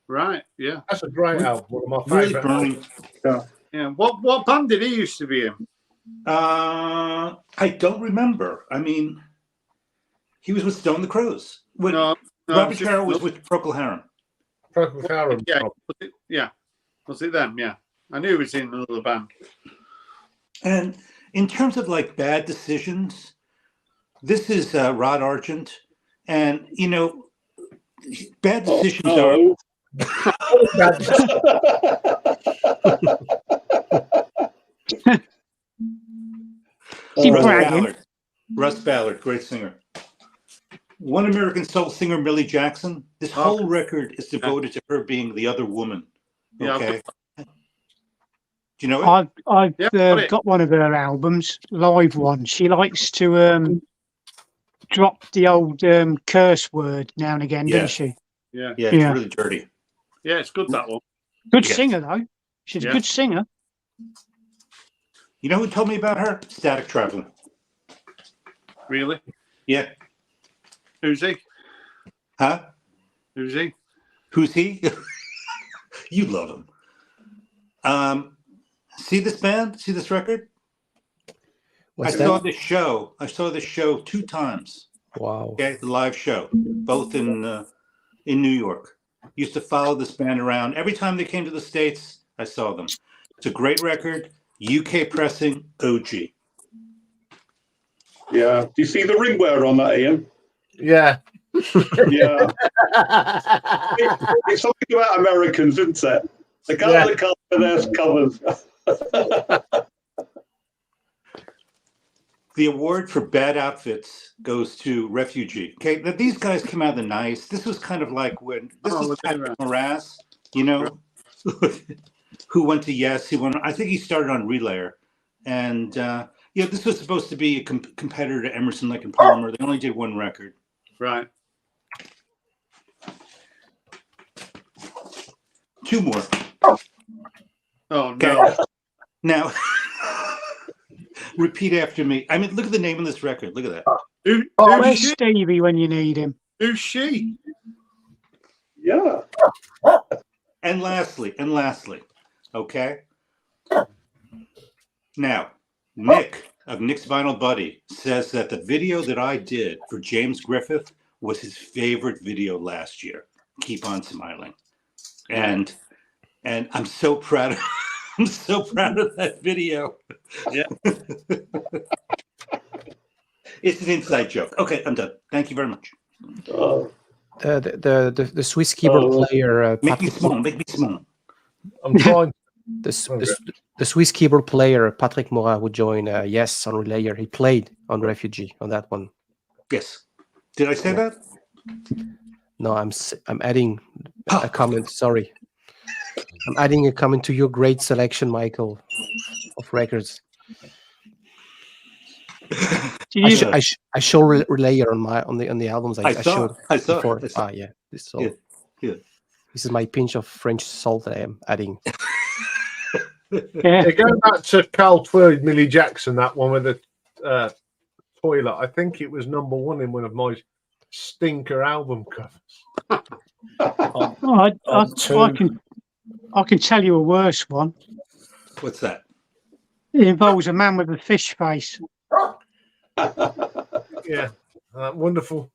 Right. Yeah. That's a great album. One of my favorite. Really yeah. What band did he used to be in? I don't remember. I mean, he was with Stone the Crows. No, Robin Trower was with Procol Harum. Procol Harum. Yeah. Was it them? Yeah. I knew he was in another band. And in terms of like bad decisions, this is Rod Argent. And, bad decisions are... Russ Ballard, great singer. One American soul singer, Millie Jackson. This whole record is devoted to her being the other woman. Yeah, Okay. Do you know it? I've got one of her albums, live one. She likes to drop the old curse word now and again, doesn't she? Yeah. Yeah, it's really dirty. Yeah, it's good, that one. Good Yes. singer, though. She's a good singer. You know who told me about her? Static Traveler. Really? Yeah. Who's he? Huh? Who's he? Who's he? You love him. See this band? See this record? I saw this show 2 times. Wow. Okay, the live show, both in New York. Used to follow this band around. Every time they came to the States, I saw them. It's a great record. UK pressing, OG. Yeah. Do you see the ring wear on that, Ian? Yeah. Yeah. It's something about Americans, isn't it? They can't look up for their covers. The award for bad outfits goes to Refugee. Okay, now these guys came out of the nice. This was kind of like when this was Patrick Moraz, you know, who went to Yes. He went. I think he started on Relayer, and this was supposed to be a competitor to Emerson, Lake and Palmer. They only did one record. Right. 2 more. Oh, okay. no. Now, repeat after me. I mean, look at the name of this record. Look at that. Where's Stevie when you need him? Who's she? Yeah. And lastly, okay? Now, Nick of Nick's Vinyl Buddy says that the video that I did for James Griffith was his favorite video last year. Keep on Smiling. And I'm so proud of that video. Yeah. It's an inside joke. Okay, I'm done. Thank you very much. The Swiss keyboard player make me small. I'm trying. The Swiss keyboard player Patrick Morat would join Yes on Relayer. He played on Refugee on that one. Yes. Did I say that? No, I'm adding a comment. Sorry, I'm adding a comment to your great selection, Michael, of records. I show Relayer on the albums I showed before. Yeah. So this is my pinch of French salt that I am adding. Yeah, going back to Carl Tweed, Millie Jackson, that one with the toilet. I think it was #1 in one of my stinker album covers. I can tell you a worse one. What's that? It involves a man with a fish face. Yeah, wonderful.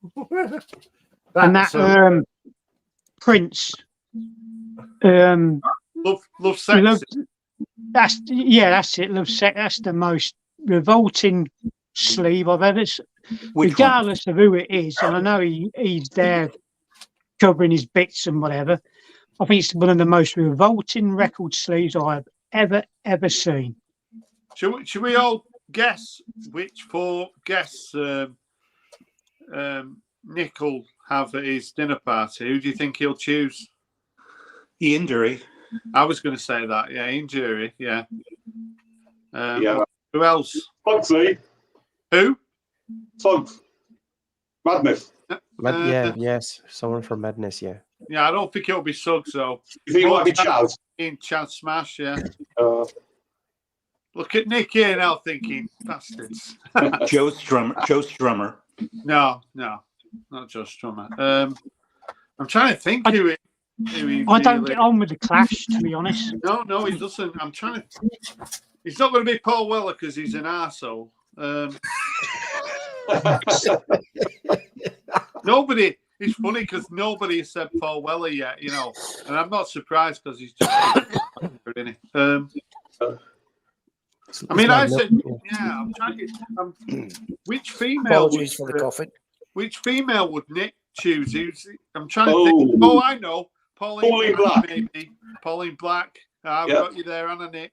Prince. Love sex. That's it. Love sex. That's the most revolting sleeve I've ever seen. Regardless of who it is, and I know he's there covering his bits and whatever. I think it's one of the most revolting record sleeves I've ever seen. Should we all guess which 4 guests Nick will have at his dinner party? Who do you think he'll choose? Ian Dury. I was going to say that. Yeah, Ian Dury. Yeah. Yeah. Who else? Foxy. Who? Suggs. Madness. Yes. Someone from Madness, yeah. Yeah, I don't think it'll be Suggs, though. You think it might be Chaz? Chaz Smash, yeah. Look at Nick here now thinking, bastards. Joe Strummer. No, not Joe Strummer. I'm trying to think who he I don't get on with the Clash, to be honest. No, he doesn't. I'm trying to... He's not going to be Paul Weller because he's an arsehole. Nobody... It's funny because nobody has said Paul Weller yet, you know, and I'm not surprised because he's just... in it. I mean, I said, yeah, I'm trying to... which female... Apologies for the coughing. Which female would Nick choose? I'm trying to think. Oh, I know. Pauline Black, maybe. Pauline Black. I've got you there, Anna Nick.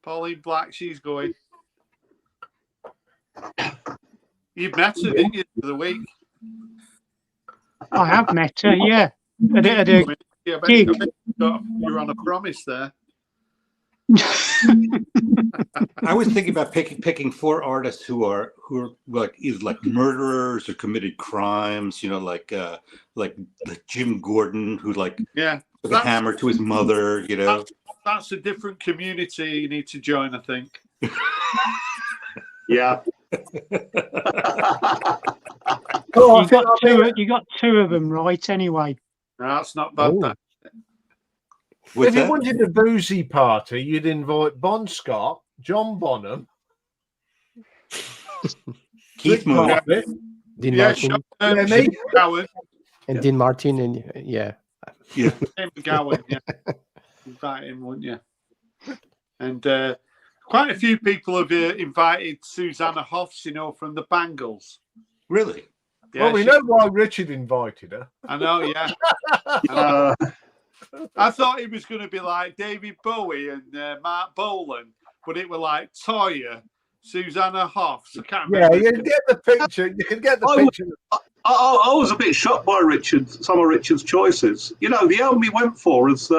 Pauline Black, she's going. You've met her, didn't you, for the week? I have met her, yeah. At a Yeah, I gig. bet you're on a promise there. I was thinking about picking 4 artists who are like either like murderers or committed crimes. You know, like Jim Gordon, who like Yeah, took a hammer to his mother. You know, that's a different community you need to join, I think. Yeah. Oh, you got 2 of them right anyway. No, that's not bad. Oh. That. what's if you that? wanted a boozy party, you'd invite Bon Scott, John Bonham, Keith Rick Moon. Moffat, Dean Yeah, Martin Lemmy. McGowan. and Dean Martin and yeah. Yeah. McGowan, yeah. Invite him, wouldn't you? And quite a few people have invited Susanna Hoffs, you know, from the Bangles. Really? Yeah, Well, we know why Richard invited her. I know, yeah. I thought it was going to be like David Bowie and Mark Bolan, but it were like Toya, Susanna Hoffs. I can't Yeah, remember. you can get the picture. You can get the picture. I was a bit shocked by some of Richard's choices. You know, the album he went for is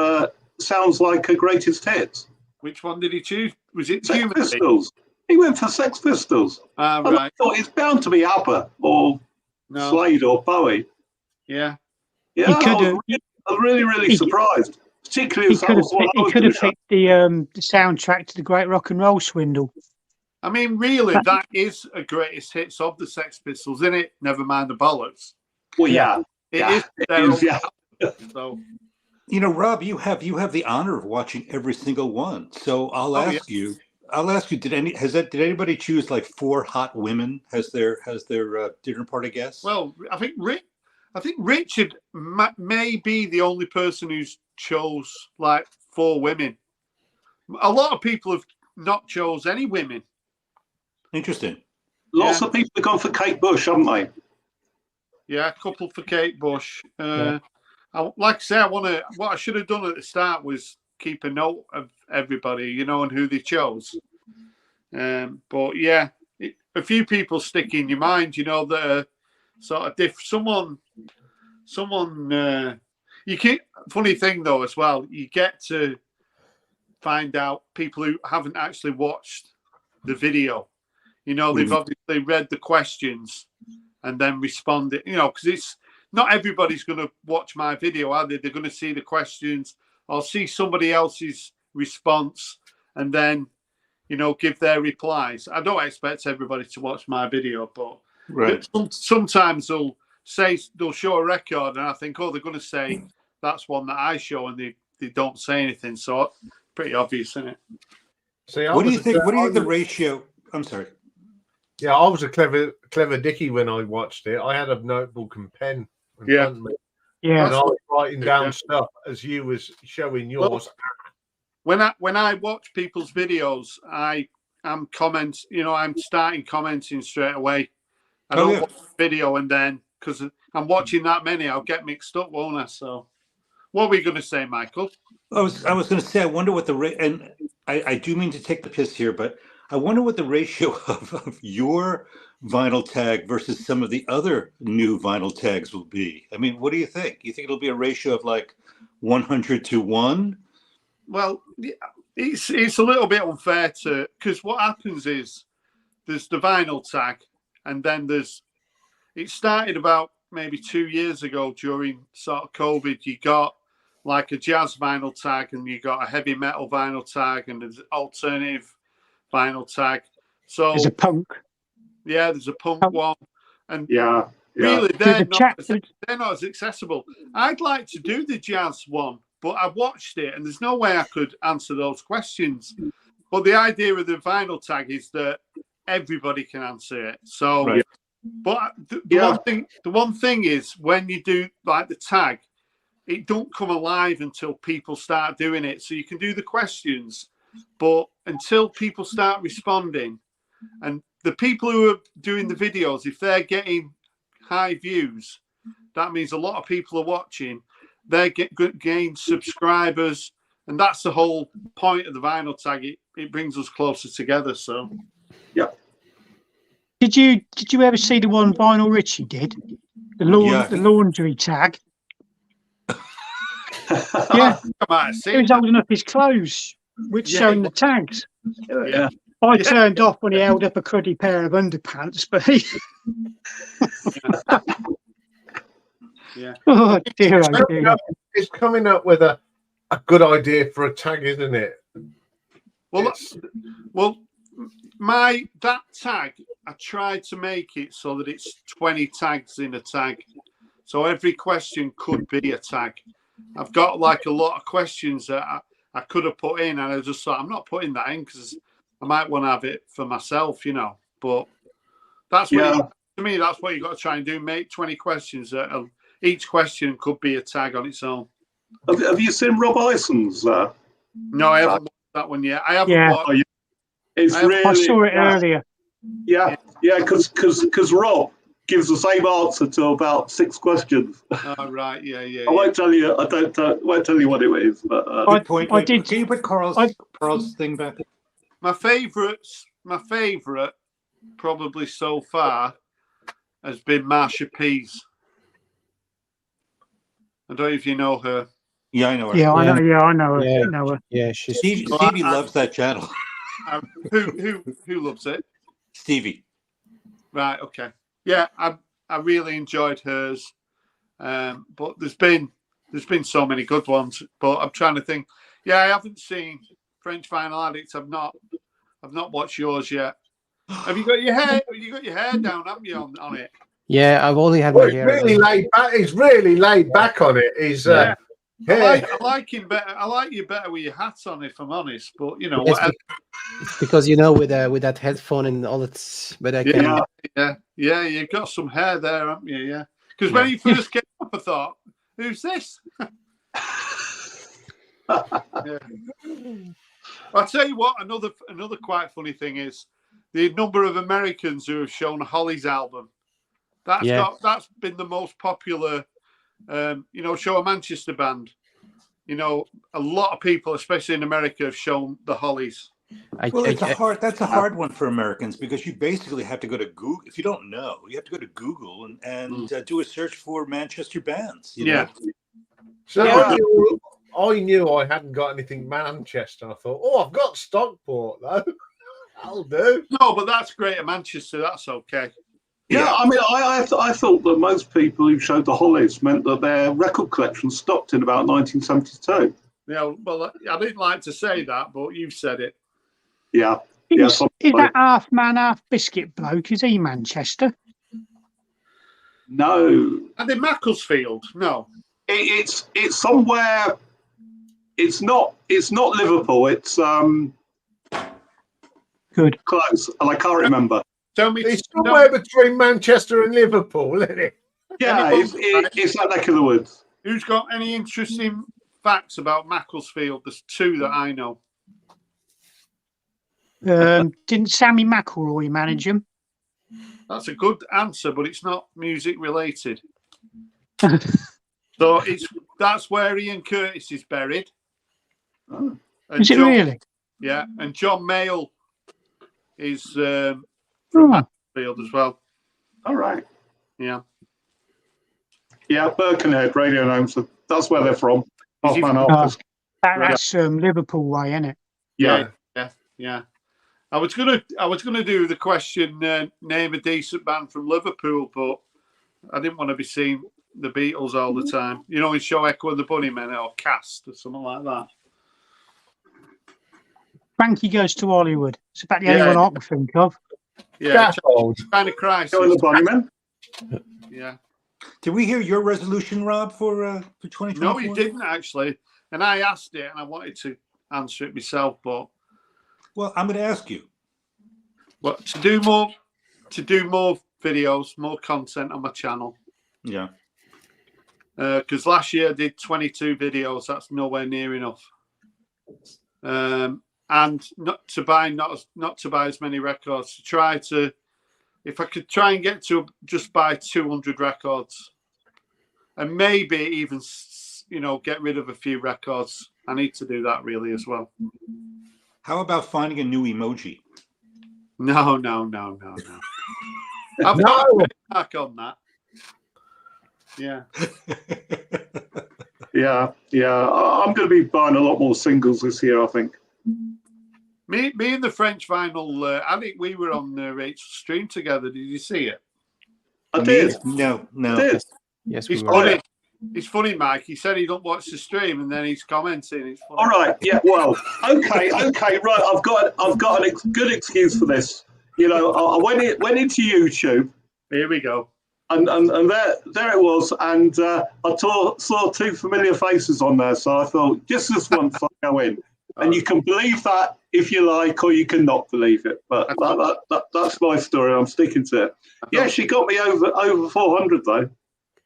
sounds like a greatest hits. Which one did he choose? Was it Sex Human? Pistols. He went for Sex Pistols. Ah, And I right. thought it's bound to be ABBA or No. Slade or Bowie. Yeah. Yeah, He could I have. was really surprised. Particularly He as that could have. was what I was He could gonna have show. picked the soundtrack to the Great Rock and Roll Swindle. I mean, really, that is a greatest hits of the Sex Pistols, isn't it? Never mind the bollocks. Well, yeah. It Yeah, is it their is, own yeah. album, so. You know, Rob, you have the honor of watching every single one. So I'll ask you. Did anybody choose like 4 hot women as their dinner party guests? Well, I think Richard may be the only person who's chose like 4 women. A lot of people have not chose any women. Interesting. Lots of people have gone for Kate Bush, haven't they? Yeah, a couple for Kate Bush. Like I say, what I should have done at the start was keep a note of everybody, you know, and who they chose. But yeah, a few people stick in your mind, you know, that are sort of someone. You can. Funny thing though, as well, you get to find out people who haven't actually watched the video. You know, they've obviously read the questions and then responded. You know, because it's not everybody's going to watch my video, are they? They're going to see the questions or see somebody else's response and then, you know, give their replies. I don't expect everybody to watch my video, but sometimes they'll show a record and I think, oh, they're going to say that's one that I show, and they don't say anything. So pretty obvious, isn't it? See, What do you think the ratio? I'm sorry. Yeah, I was a clever Dickie when I watched it. I had a notebook and pen in front of me. Yeah. And I was writing down stuff as you was showing yours. Well, when I watch people's videos, I'm starting commenting straight away. I don't watch the video and then, because I'm watching that many, I'll get mixed up, won't I? So, what are we going to say, Michael? I was going to say, I wonder what and I do mean to take the piss here, but I wonder what the ratio of your vinyl tag versus some of the other new vinyl tags will be. I mean, what do you think? You think it'll be a ratio of like 100 to 1? Well, it's a little bit unfair because what happens is there's the vinyl tag, and then it started about maybe 2 years ago during sort of COVID. You got like a jazz vinyl tag, and you got a heavy metal vinyl tag, and there's alternative vinyl tag. So There's a punk. Yeah, there's a punk one, and really they're not as accessible. I'd like to do the jazz one, but I watched it and there's no way I could answer those questions. But the idea of the vinyl tag is that everybody can answer it. So, but the one thing is when you do like the tag, it don't come alive until people start doing it. So you can do the questions, but until people start responding, and the people who are doing the videos, if they're getting high views, that means a lot of people are watching. They gain subscribers, and that's the whole point of the vinyl tag. It brings us closer together. So, Did you ever see the one Vinyl Richie did? the laundry tag. Yeah, I might have he seen was that. holding up his clothes, which Yeah, showing he the tags. Yeah. I Yeah. turned off when he held up a cruddy pair of underpants, but he. Yeah. Oh dear, oh dear. It's coming up with a good idea for a tag, isn't it? Well, It's- that tag, I tried to make it so that it's 20 tags in a tag. So every question could be a tag. I've got like a lot of questions that I could have put in, and I just thought, I'm not putting that in because I might want to have it for myself, you know. But that's what to me, that's what you got to try and do. Make 20 questions. Each question could be a tag on its own. Have you seen Rob Ison's? No, I haven't watched that one yet. I haven't Yeah. watched. It's I really. I saw it earlier. Yeah, because Rob gives the same answer to about 6 questions. Oh, right, yeah. I won't tell you. I won't tell you what it is. But Good point. I did- Can you put Carl's thing back? My favourite, probably so far, has been Marsha Pease. I don't know if you know her. Yeah, I know her. Yeah, I know. Yeah, I know her. Yeah. Know her. Yeah, she's Stevie loves that channel. Who loves it? Stevie. Right. Okay. Yeah, I really enjoyed hers, but there's been so many good ones. But I'm trying to think. Yeah, I haven't seen French Vinyl Addict. I've not watched yours yet. Have you got your hair? You got your hair down, haven't you, on it? yeah. I've only had Well, my it's hair. really laid back. He's really laid back on it. He's Yeah. yeah. I like him better. I like you better with your hat on, if I'm honest. But you know, Yes, whatever. It's because with that headphone and all that. But I can. Yeah. You've got some hair there, haven't you? Yeah. Because when you first came up, I thought, "Who's this?" Yeah. I'll tell you what. Another quite funny thing is the number of Americans who have shown Holly's album. That's been the most popular. Show a Manchester band. You know, a lot of people, especially in America, have shown the Hollies. That's a hard one for Americans because you basically have to go to Google. If you don't know, you have to go to Google and do a search for Manchester bands. You know? So Yeah. I knew I hadn't got anything Manchester. I thought, oh, I've got Stockport though. That'll do. No, but that's Greater Manchester. That's okay. yeah, I mean, I thought that most people who showed the Hollies meant that their record collection stopped in about 1972. Yeah, well, I didn't like to say that, but you've said it. Yeah. Is that half man, half biscuit bloke? Is he Manchester? No, And in Macclesfield? No. it's somewhere. It's not Liverpool. It's Good. close, and I can't remember. Tell me. It's somewhere between Manchester and Liverpool, isn't it? Yeah, it's that neck of the woods. Who's got any interesting facts about Macclesfield? There's 2 that I know. Didn't Sammy McElroy manage him? That's a good answer, but it's not music related. So that's where Ian Curtis is buried. Oh. And Is it really? Yeah, and John Mayall is from Oh. Macclesfield as well. All right. Yeah. Yeah, Birkenhead, Radio Gnome. So that's where they're from. Is he- That's Liverpool way, isn't it? Yeah. Yeah. I was gonna do the question, name a decent band from Liverpool, but I didn't want to be seeing the Beatles all the time. You know, in Show Echo and the Bunnymen or Cast or something like that. Frankie Goes to Hollywood. It's about the only one I can think of. Yeah, Scaffold. kind of crisis. Go in the Bunnymen. Yeah. Did we hear your resolution, Rob, for 2024? No, you didn't actually. And I asked it, and I wanted to answer it myself, but Well, I'm going to ask you. to do more videos, more content on my channel. Yeah. Because last year I did 22 videos. That's nowhere near enough. And not to buy as many records. To try to, if I could try and get to just buy 200 records, and maybe even get rid of a few records. I need to do that really as well. How about finding a new emoji? No. I've got a trademark on that. Yeah. Yeah. I'm going to be buying a lot more singles this year, I think. Me and the French vinyl addict, we were on Rachel's stream together. Did you see it? I did. No. I did. Yes, we It's were. funny. It's funny, Mike. He said he don't watch the stream, and then he's commenting. It's funny. All right. Yeah. Well. Okay. Right. I've got a good excuse for this. You know, I went into YouTube. Here we go. And there it was, and I saw two familiar faces on there, so I thought, just this once I'll go in. And you can believe that if you like, or you can not believe it. But that's my story. I'm sticking to it. Yeah, she got me over 400 though.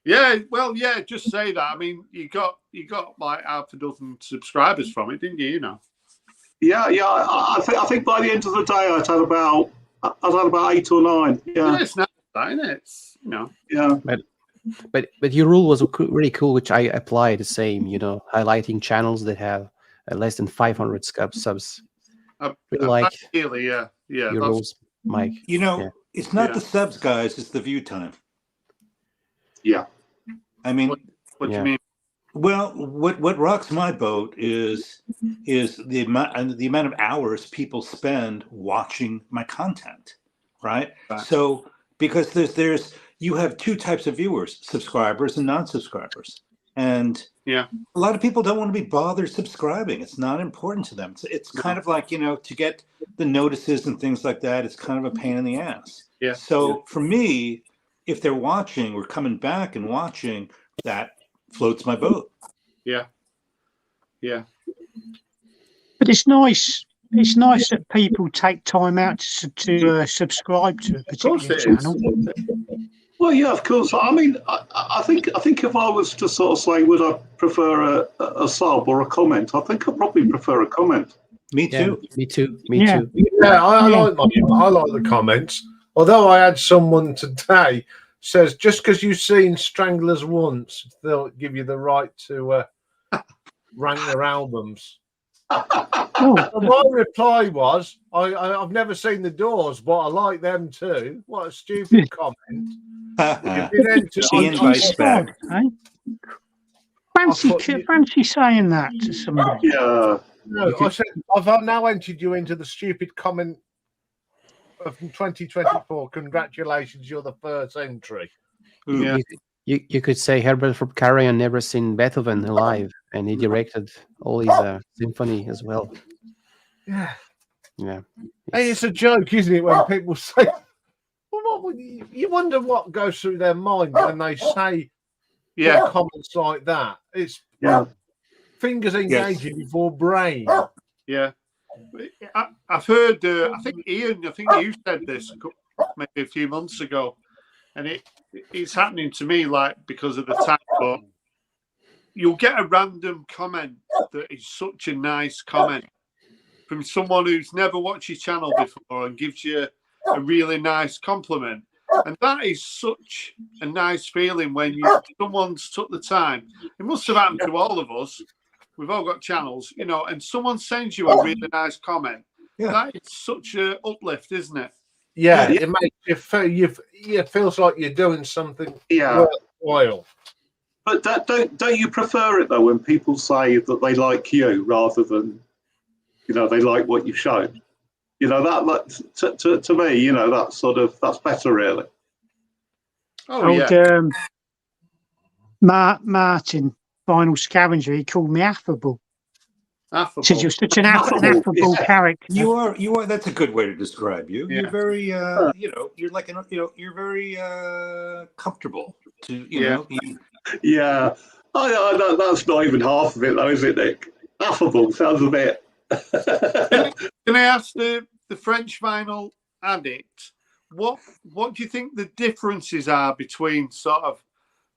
Yeah, well, yeah. Just say that. I mean, you got like half a dozen subscribers from it, didn't you? You know. Yeah. I think by the end of the day, I'd had about 8 or 9. Yeah. It's not that, isn't it? It's, you know. Yeah. But your rule was really cool, which I apply the same. You know, highlighting channels that have less than 500 subs. Like Really, yeah. your rules, Mike. You know, Yeah. it's not the subs, guys. It's the view time. Yeah. I mean, What do you mean? well, what rocks my boat is the amount of hours people spend watching my content, right? So because there's you have two types of viewers, subscribers and non-subscribers. And yeah, a lot of people don't want to be bothered subscribing. It's not important to them. It's kind of like, you know, to get the notices and things like that, it's kind of a pain in the ass. Yeah. So for me, if they're watching or coming back and watching, that floats my boat. Yeah. Yeah. But it's nice. It's nice that people take time out to subscribe to a particular channel. Well, yeah, of course. I mean, I think if I was to sort of say, would I prefer a sub or a comment? I think I probably prefer a comment. Me too. Yeah, me too. Me too. Yeah, I like the comments. Although I had someone today says just because you've seen Stranglers once, they'll give you the right to rank their albums. My reply was, I've never seen the Doors, but I like them too. What a stupid comment. Iain bites back. Fancy saying that to somebody. Yeah. No, I said I've now entered you into the stupid comment of 2024. Congratulations, you're the first entry. Yeah. You could say Herbert from Karajan never seen Beethoven live, and he directed all his symphony as well. Yeah. Yeah. Hey, it's a joke, isn't it, when people say, well, what you wonder what goes through their mind when they say comments like that. It's fingers engaging before brain. Yeah. I've heard, I think Iain, you said this maybe a few months ago, and it's happening to me, like, because of the time, but you'll get a random comment that is such a nice comment from someone who's never watched your channel before and gives you a really nice compliment. And that is such a nice feeling when someone's took the time. It must have happened to all of us. We've all got channels, you know, and someone sends you a really nice comment. Yeah. That is such an uplift, isn't it? Yeah, it makes you feel it feels like you're doing something worthwhile. But don't you prefer it though when people say that they like you rather than, you know, they like what you showed? You know, that to me, you know, that's better really. Martin, Vinyl Scavenger, he called me affable. Affable. Said you're such an affable character. You are. That's a good way to describe you. Yeah. You're very, you know, you're like you're very comfortable to, you know. Yeah, I that's not even half of it, though, is it, Nick? Affable sounds a bit. Can I ask the French vinyl addict, what do you think the differences are between sort of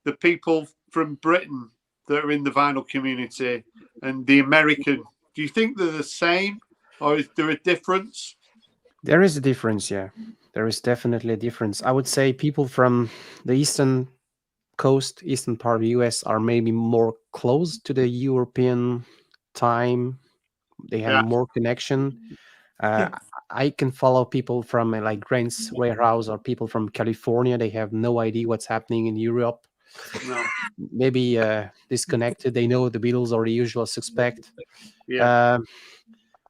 the people from Britain that are in the vinyl community and the American? Do you think they're the same, or is there a difference? There is a difference, yeah. There is definitely a difference. I would say people from the eastern part of the US are maybe more close to the European time. They have more connection. I can follow people from like Grant's Warehouse or people from California. They have no idea what's happening in Europe. No. maybe disconnected. They know the Beatles are the usual suspect. Yeah.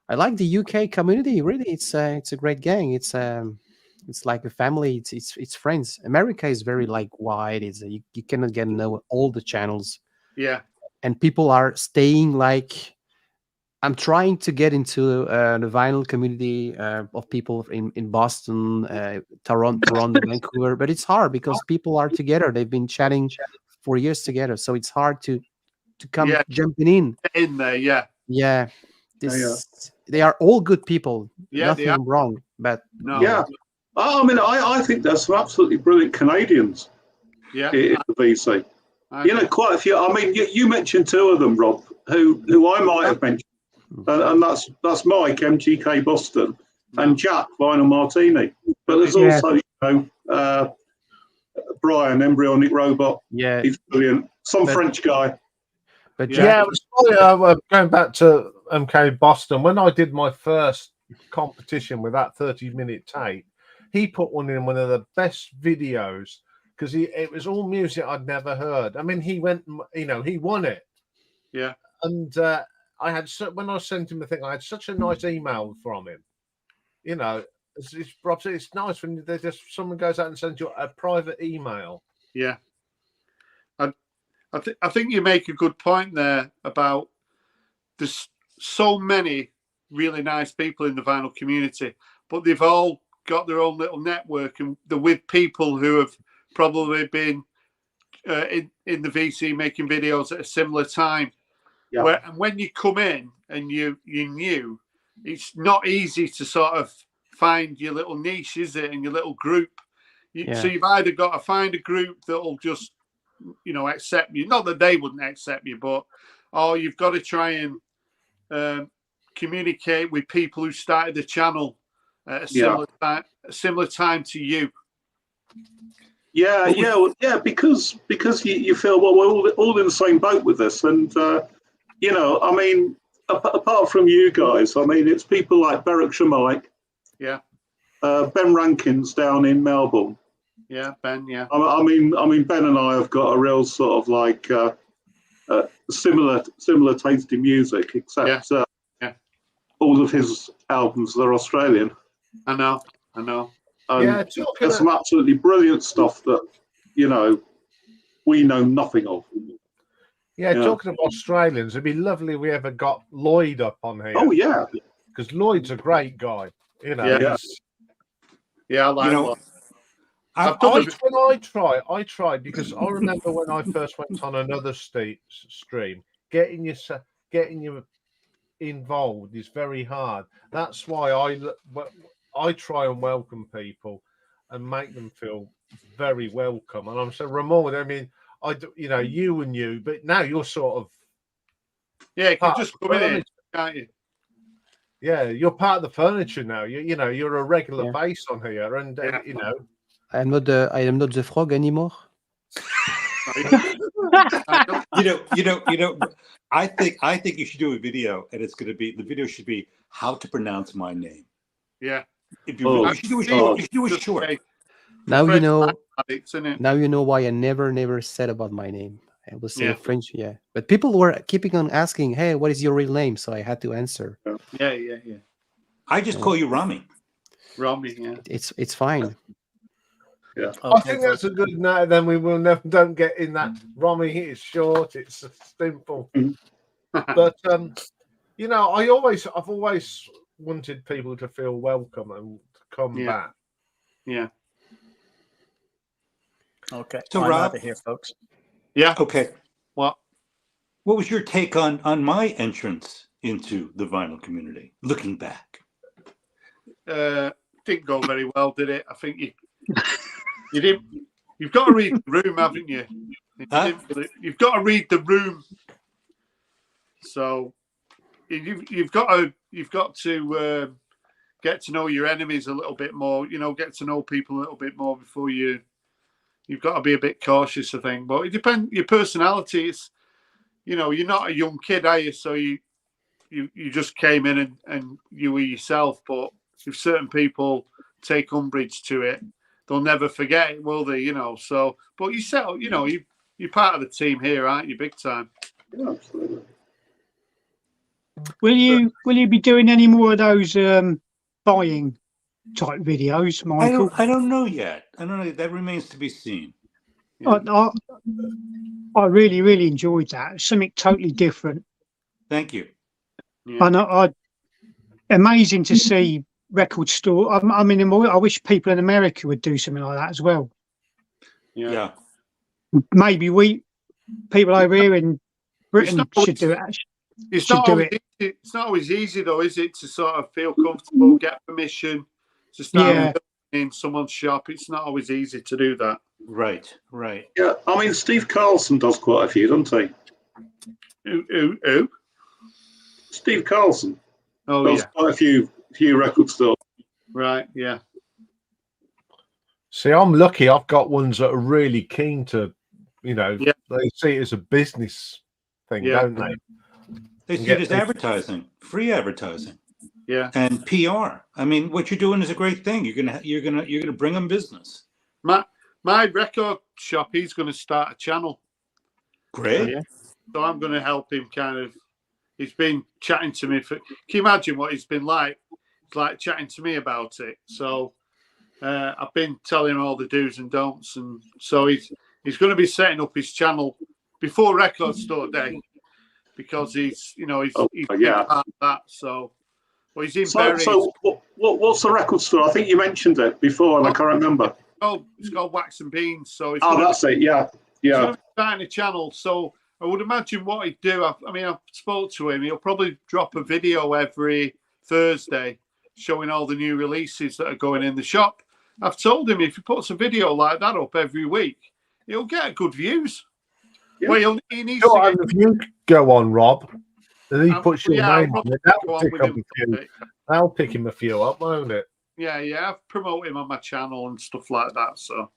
I like the UK community. Really, it's a great gang. It's like a family. It's friends. America is very like wide. You cannot get to know all the channels, Yeah. and people are staying like. I'm trying to get into the vinyl community of people in Boston, Toronto, Vancouver, but it's hard because people are together. They've been chatting for years together, so it's hard to come Yeah. jumping in. In there, yeah. Yeah, they are all good people. Yeah, they Nothing are. wrong, but No. Yeah. I mean, I think there's some absolutely brilliant Canadians Yeah. in the VC. I You know, quite a few. I mean, you mentioned two of them, Rob, who I might have mentioned, and that's Mike, MGK Boston, and Jack, Vinyl Martini. But there's Yeah. also, Brian, Embryonic Robot. yeah, He's brilliant. Some But- French guy. but Yeah. Jack, Yeah, it was funny, going back to MK Boston, when I did my first competition with that 30-minute tape, he put one in one of the best videos because it was all music I'd never heard. I mean, he went, he won it. Yeah. And when I sent him the thing, I had such a nice email from him. You know, it's nice when someone goes out and sends you a private email. Yeah. I think you make a good point there about there's so many really nice people in the vinyl community, but they've all got their own little network, and they're with people who have probably been in the VC making videos at a similar time. Yeah. And when you come in and you're new, it's not easy to sort of find your little niche, is it, and your little group. So you've either got to find a group that'll just, accept you. Not that they wouldn't accept you, but you've got to try and communicate with people who started the channel at a similar time to you. Yeah, because you feel, well, we're all in the same boat with this, and I mean, apart from you guys, I mean, it's people like Berwickshire Mike, Ben Rankins down in Melbourne. Yeah, Ben. Yeah. I mean, Ben and I have got a real sort of like similar taste in music, except all of his albums are Australian. I know. There's some absolutely brilliant stuff that we know nothing of. Yeah, talking of Australians, it'd be lovely if we ever got Lloyd up on here. Oh yeah, because Lloyd's a great guy. I like Lloyd. I tried because I remember when I first went on another stream, getting you involved is very hard. That's why I try and welcome people and make them feel very welcome. And I'm so Ramon. I mean, you, but now you're sort of you can just come in, can't you? Yeah, you're part of the furniture now. You're a regular face on here, and I am not the frog anymore. I think you should do a video, and the video should be how to pronounce my name. Yeah. You should do a short. Now you know. Now you know why I never said about my name. I was saying French, but people were keeping on asking, "Hey, what is your real name?" So I had to answer. Yeah. I just call you Rami. Rami, yeah. It's fine. Yeah, I think that's a good night. Then we will don't get in that. Rami is short. It's simple. But I've always wanted people to feel welcome and come back. Yeah. Okay. So I'm Rob, out of here, folks. Yeah. Okay. What was your take on my entrance into the vinyl community? Looking back, didn't go very well, did it? I think you didn't. You've got to read the room, haven't you? You've got to read the room. So you've got to get to know your enemies a little bit more. Get to know people a little bit more before you've got to be a bit cautious, I think. But it depends. Your personality is, you're not a young kid, are you? So you just came in and you were yourself. But if certain people take umbrage to it, they'll never forget it, will they? So, but you settle, you're part of the team here, aren't you? Big time. Yeah, absolutely. Will you be doing any more of those buying type videos, Michael? I don't know yet. I don't know. That remains to be seen. Yeah. I really enjoyed that. Something totally different. Thank you. Yeah. And amazing to see record store. I mean, I wish people in America would do something like that as well. Yeah. Maybe people over here in Britain should do it. It's not always easy though, is it, to sort of feel comfortable, get permission to start in someone's shop? It's not always easy to do that. Right. Yeah, I mean, Steve Carlson does quite a few, doesn't he? Who? Steve Carlson. Oh, does quite a few record stores. Right, yeah. See, I'm lucky. I've got ones that are really keen to, they see it as a business thing, don't they? They see it as advertising, free advertising. Yeah. And PR. I mean, what you're doing is a great thing. You're gonna bring them business. My record shop, he's going to start a channel. Great. So I'm going to help him kind of. He's been chatting to me. Can you imagine what he's been like? It's like chatting to me about it. So I've been telling him all the do's and don'ts. And so he's going to be setting up his channel before Record Store Day because he's part of that. So, well, he's in Berries. So what's the record store? I think you mentioned it before and I can't remember. Oh, it's called Wax and Beans. So that's it. Yeah. He's starting a channel. So I would imagine what he'd do. I've spoke to him. He'll probably drop a video every Thursday showing all the new releases that are going in the shop. I've told him if he puts a video like that up every week, he'll get good views. Yeah. Well, he needs to get... If you go on, Rob, and he puts your name on it, that'll pick him a few up, won't it? Yeah, I've promoted him on my channel and stuff like that. So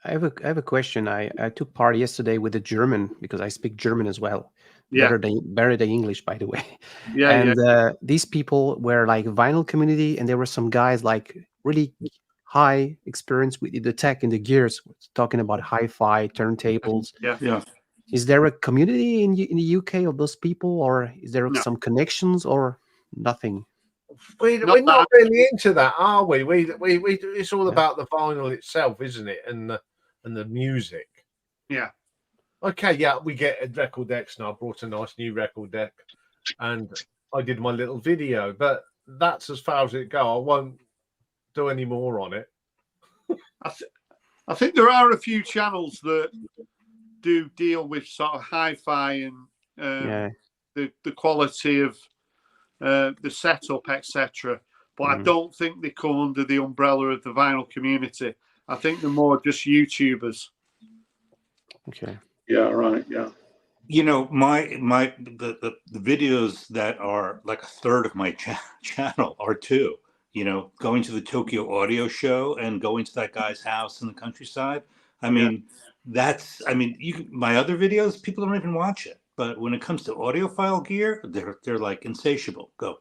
I have a question. I took part yesterday with a German because I speak German as well. Yeah. Better than English, by the way. Yeah. And these people were like vinyl community, and there were some guys like really high experience with the tech and the gears, talking about hi-fi turntables. Yeah. Is there a community in the UK of those people, or is there some connections, or nothing? We're not really into that, are we? We it's all about the vinyl itself, isn't it? And the music. Yeah. Okay, yeah, we get a record decks now. I brought a nice new record deck and I did my little video, but that's as far as it go. I won't do any more on it. I think there are a few channels that do deal with sort of hi-fi and the quality of the setup, etc. But I don't think they come under the umbrella of the vinyl community. I think they're more just YouTubers. Okay. Yeah. Right. Yeah. The videos that are like a third of my channel are two. Going to the Tokyo Audio Show and going to that guy's house in the countryside. I mean, my other videos, people don't even watch it. But when it comes to audiophile gear, they're like insatiable. Go.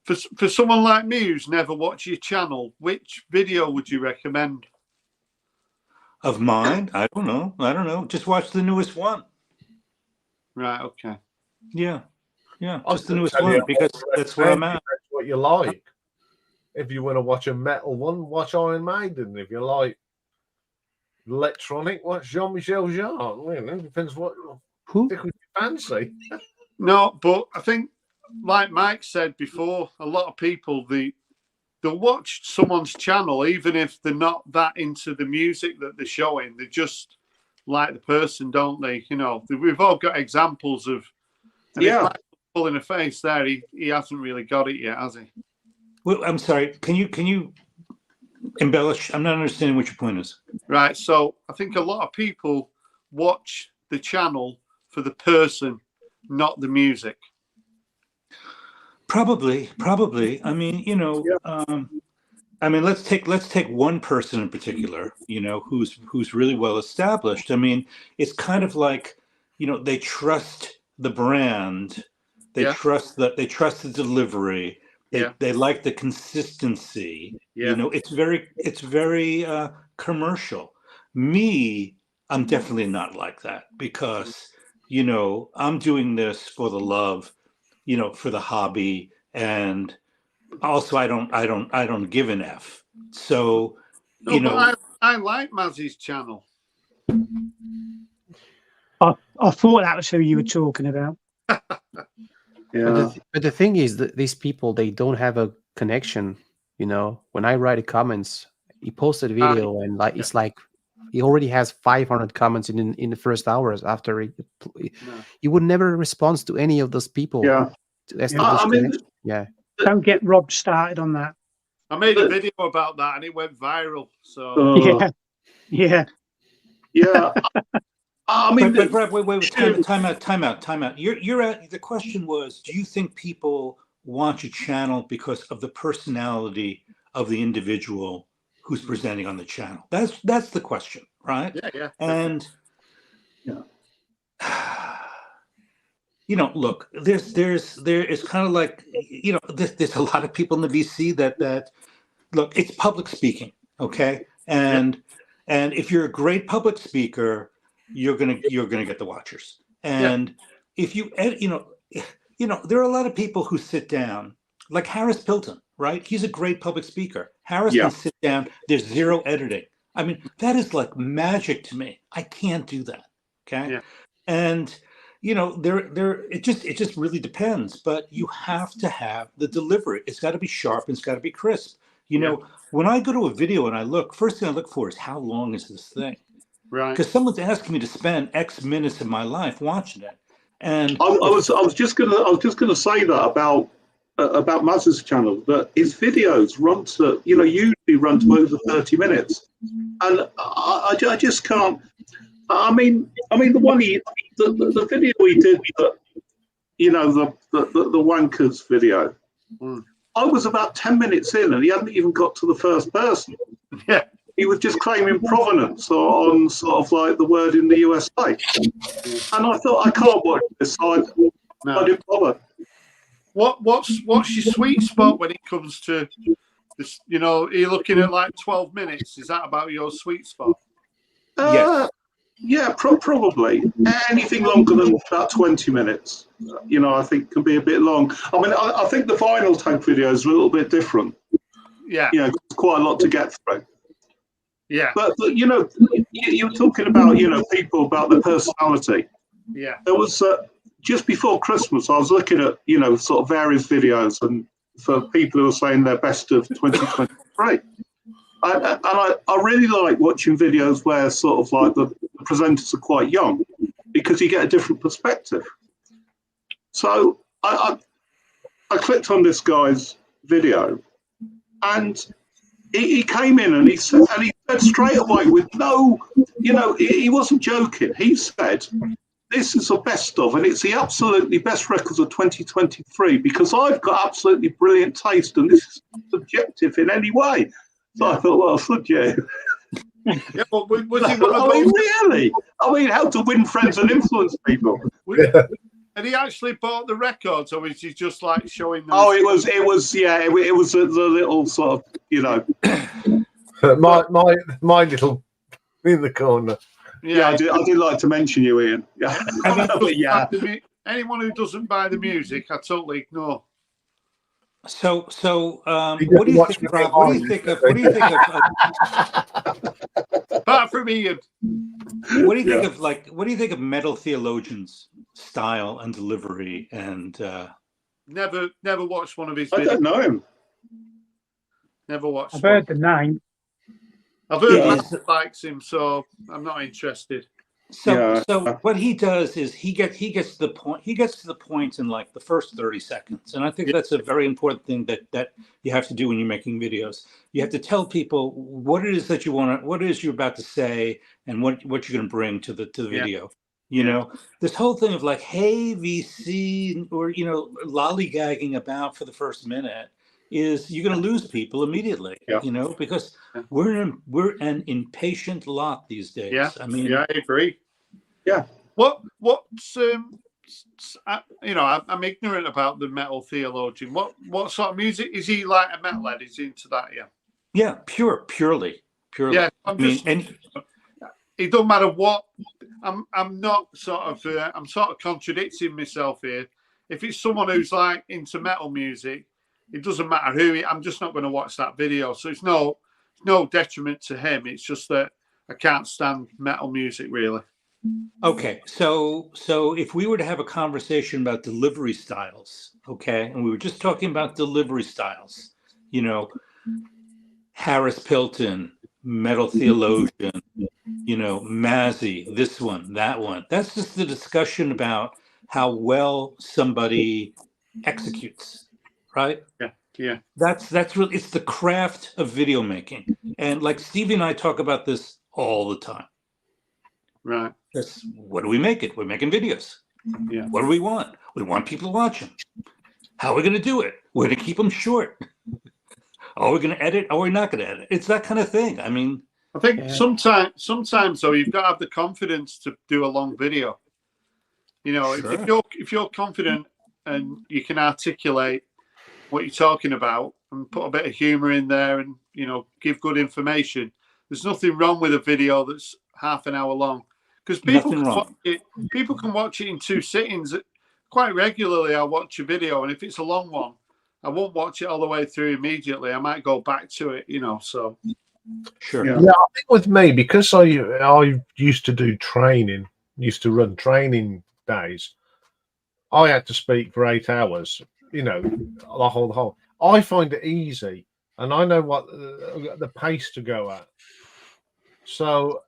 For someone like me who's never watched your channel, which video would you recommend? Of mine? I don't know. Just watch the newest one. Right. Okay. Yeah. Just the newest one because that's where I'm at. That's what you like. If you want to watch a metal one, watch Iron Maiden. If you like electronic, watch Jean-Michel Jarre. It depends what you fancy. No, but I think, like Mike said before, a lot of people they'll watch someone's channel even if they're not that into the music that they're showing. They just like the person, don't they? We've all got examples of. And pulling a face there. He hasn't really got it yet, has he? Well, I'm sorry. Can you embellish? I'm not understanding what your point is. Right. So I think a lot of people watch the channel for the person, not the music. Probably. I mean, let's take one person in particular, who's really well established. I mean, it's kind of like, they trust the brand, they trust the delivery, they like the consistency. It's very commercial. Me, I'm definitely not like that because, you know, I'm doing this for the love, you know, for the hobby, and also I don't give an F. So, No, you but know, I like Mazzy's channel. I thought that was who you were talking about. Yeah. But the thing is that these people, they don't have a connection. You know, when I write the comments, he posted a video and like it's like he already has 500 comments in the first hours after he would never respond to any of those people. Yeah. To establish I mean, connection. Yeah. Don't get Rob started on that. I made a video about that and it went viral. So Yeah, yeah. yeah. I mean, but wait, time out. You're at, the question was, do you think people watch a channel because of the personality of the individual who's presenting on the channel? That's the question, right? yeah. And yeah. you know, look, there is kind of like, you know, there's a lot of people in the VC that look, it's public speaking, okay? And if you're a great public speaker, you're gonna get the watchers. And if you there are a lot of people who sit down, like Harris Pilton, right? He's a great public speaker. Harris can sit down. There's zero editing. I mean, that is like magic to me. I can't do that. Okay. Yeah. And you know, it just really depends. But you have to have the delivery. It's got to be sharp and it's got to be crisp. You know, when I go to a video and I look, first thing I look for is how long is this thing? Right. Because someone's asking me to spend X minutes of my life watching it. And I was just gonna say that about Maz's channel, that his videos run to, you know, usually run to over 30 minutes, and I just can't. I mean the one the video he did, you know, the wankers video. I was about 10 minutes in, and he hadn't even got to the first person. Yeah. He was just claiming provenance on sort of like the word in the USA. And I thought, I can't watch this. So I didn't bother. What's your sweet spot when it comes to this? You know, you're looking at like 12 minutes. Is that about your sweet spot? yes. Yeah, probably. Anything longer than about 20 minutes, you know, I think can be a bit long. I mean, I think the vinyl tank video is a little bit different. Yeah. You know, there's quite a lot to get through. Yeah. But you know, you're talking about, you know, people, about their personality. Yeah. There was just before Christmas, I was looking at, you know, sort of various videos, and for people who are saying their best of 2023. And I really like watching videos where sort of like the presenters are quite young, because you get a different perspective. So I clicked on this guy's video, and he came in and he said straight away, with no, you know, he wasn't joking. He said, "This is the best of, and it's the absolutely best records of 2023 because I've got absolutely brilliant taste, and this is subjective in any way." So I thought, well, fuck you. Yeah, but was he one of I those? mean, really? I mean, how to win friends and influence people? Had he actually bought the records, or was he just like showing them? Oh, it was the little sort of, you know. my little in the corner. Yeah, I did like to mention you, Ian. Yeah, but yeah. Anyone who doesn't buy the music, I totally ignore. So what do you think, Rob? What do you think of Apart from Ian. what do you think of metal theologians' style and delivery? And Never watched one of his I videos. don't know him. Never watched. I've heard the name. I've heard Matt likes him, so I'm not interested. So what he does is he gets to the point. He gets to the point in like the first 30 seconds, and I think that's a very important thing that you have to do when you're making videos. You have to tell people what it is that you want, what it is you're about to say, and what you're going to bring to the video. You know, this whole thing of like, hey, VC, or, you know, lollygagging about for the first minute is you're going to lose people immediately, you know, because we're an impatient lot these days. Yeah, I mean, I agree. Yeah. What's you know, I'm ignorant about the metal theologian. What sort of music is he? Like a metalhead? Is he into that? Yeah. Yeah, purely. Yeah, it don't matter what. I'm not sort of I'm sort of contradicting myself here. If it's someone who's like into metal music, it doesn't matter who. I'm just not going to watch that video. So it's no detriment to him. It's just that I can't stand metal music really. Okay, so if we were to have a conversation about delivery styles, okay, and we were just talking about delivery styles, you know, Harris Pilton, Metal Theologian, you know, Mazzy, this one, that one. That's just the discussion about how well somebody executes, right? Yeah. That's really, it's the craft of video making. And like Stevie and I talk about this all the time. Right. That's what do we make it? We're making videos. Yeah. What do we want? We want people to watch them. How are we going to do it? We're going to keep them short. Are we going to edit? Are we not going to edit? It's that kind of thing. I mean, I think sometimes though you've got to have the confidence to do a long video. You know, Sure. if you're confident and you can articulate what you're talking about and put a bit of humor in there and, you know, give good information, there's nothing wrong with a video that's half an hour long. Because people can watch it in 2 sittings. Quite regularly, I watch a video, and if it's a long one, I won't watch it all the way through immediately. I might go back to it, you know. So, sure. Yeah, I think with me, because I used to do training, used to run training days, I had to speak for 8 hours. You know, the whole. I find it easy, and I know what the pace to go at. So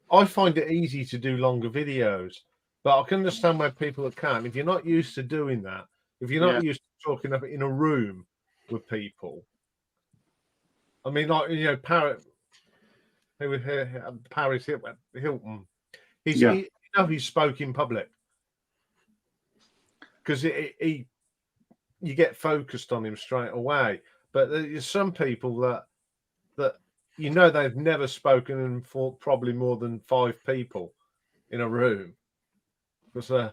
I find it easy to do longer videos, but I can understand where people can't. If you're not used to doing that, if you're not used to talking up in a room with people, I mean, like, you know, Paris Hilton, he spoke in public because you get focused on him straight away. But there's some people that you know they've never spoken in for probably more than 5 people in a room because they're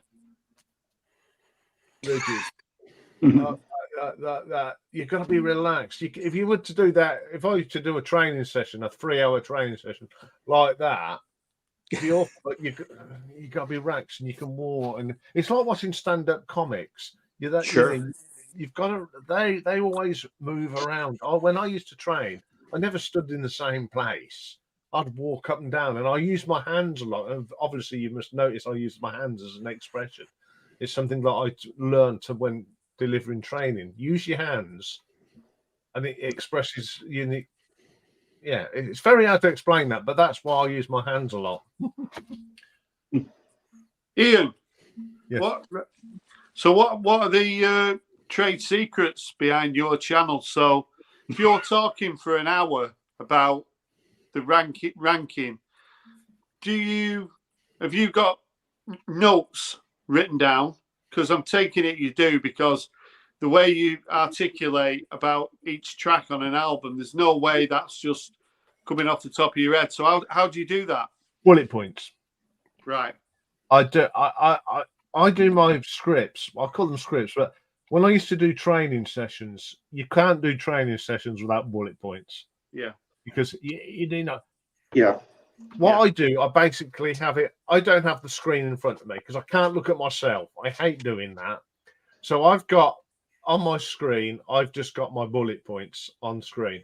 rigid. You've got to be relaxed. If you were to do that, if I were to do a training session, a 3-hour training session like that, you got to be relaxed and you can walk. And it's like watching stand-up comics. Sure. You've got to. They always move around. When I used to train, I never stood in the same place. I'd walk up and down, and I use my hands a lot. And obviously, you must notice I use my hands as an expression. It's something that I learned when delivering training. Use your hands, and it expresses unique. Yeah, it's very hard to explain that, but that's why I use my hands a lot. Iain, yes. What are the trade secrets behind your channel? So, if you're talking for an hour about the ranking, have you got notes written down? Because I'm taking it you do, because the way you articulate about each track on an album, there's no way that's just coming off the top of your head. So how do you do that? Bullet points. Right. I do my scripts. I call them scripts, but when I used to do training sessions, you can't do training sessions without bullet points. Yeah. Because you do know. Yeah. What I do, I basically have it. I don't have the screen in front of me because I can't look at myself. I hate doing that. So I've got on my screen, I've just got my bullet points on screen,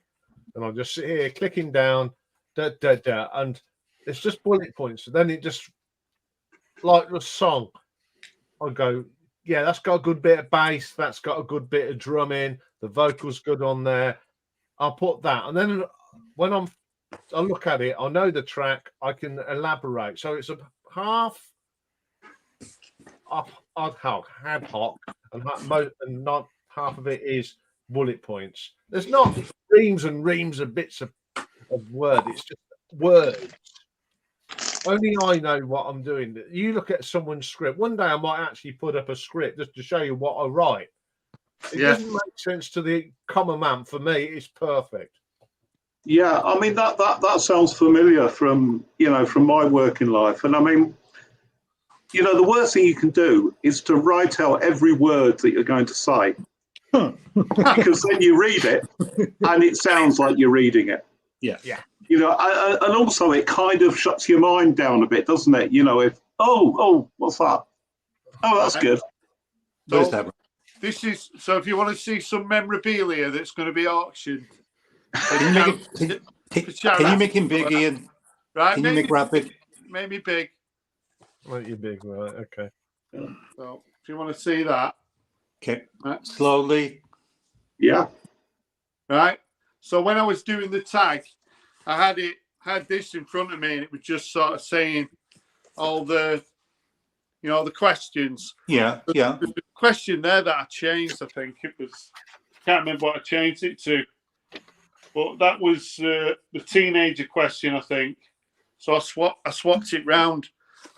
and I'll just sit here clicking down, and it's just bullet points. And then it just like the song. I go, yeah, that's got a good bit of bass. That's got a good bit of drumming. The vocal's good on there. I'll put that, and then when I look at it, I know the track, I can elaborate. So it's a half ad hoc, and not half of it is bullet points. There's not reams and reams of bits of word. It's just words. Only I know what I'm doing. You look at someone's script. One day I might actually put up a script just to show you what I write. It doesn't make sense to the common man. For me, it's perfect. Yeah, I mean that sounds familiar from my working life, and I mean, the worst thing you can do is to write out every word that you're going to say, because then you read it and it sounds like you're reading it. Yeah. You know, and also it kind of shuts your mind down a bit, doesn't it? You know, if what's that? Oh, that's Right. good. What is So that? this is so. If you want to see some memorabilia that's going to be auctioned, Can you make it? Can you make him big, Ian? Right, Can you make Rob big? Maybe big. Well, you're big, right? Okay. So if you want to see that, Okay, right. slowly. Yeah. Right. So when I was doing the tag, I had this in front of me, and it was just sort of saying all the, the questions. Yeah, yeah. There's a question there that I changed. I think it was. Can't remember what I changed it to, but that was the teenager question, I think. So I swapped it round.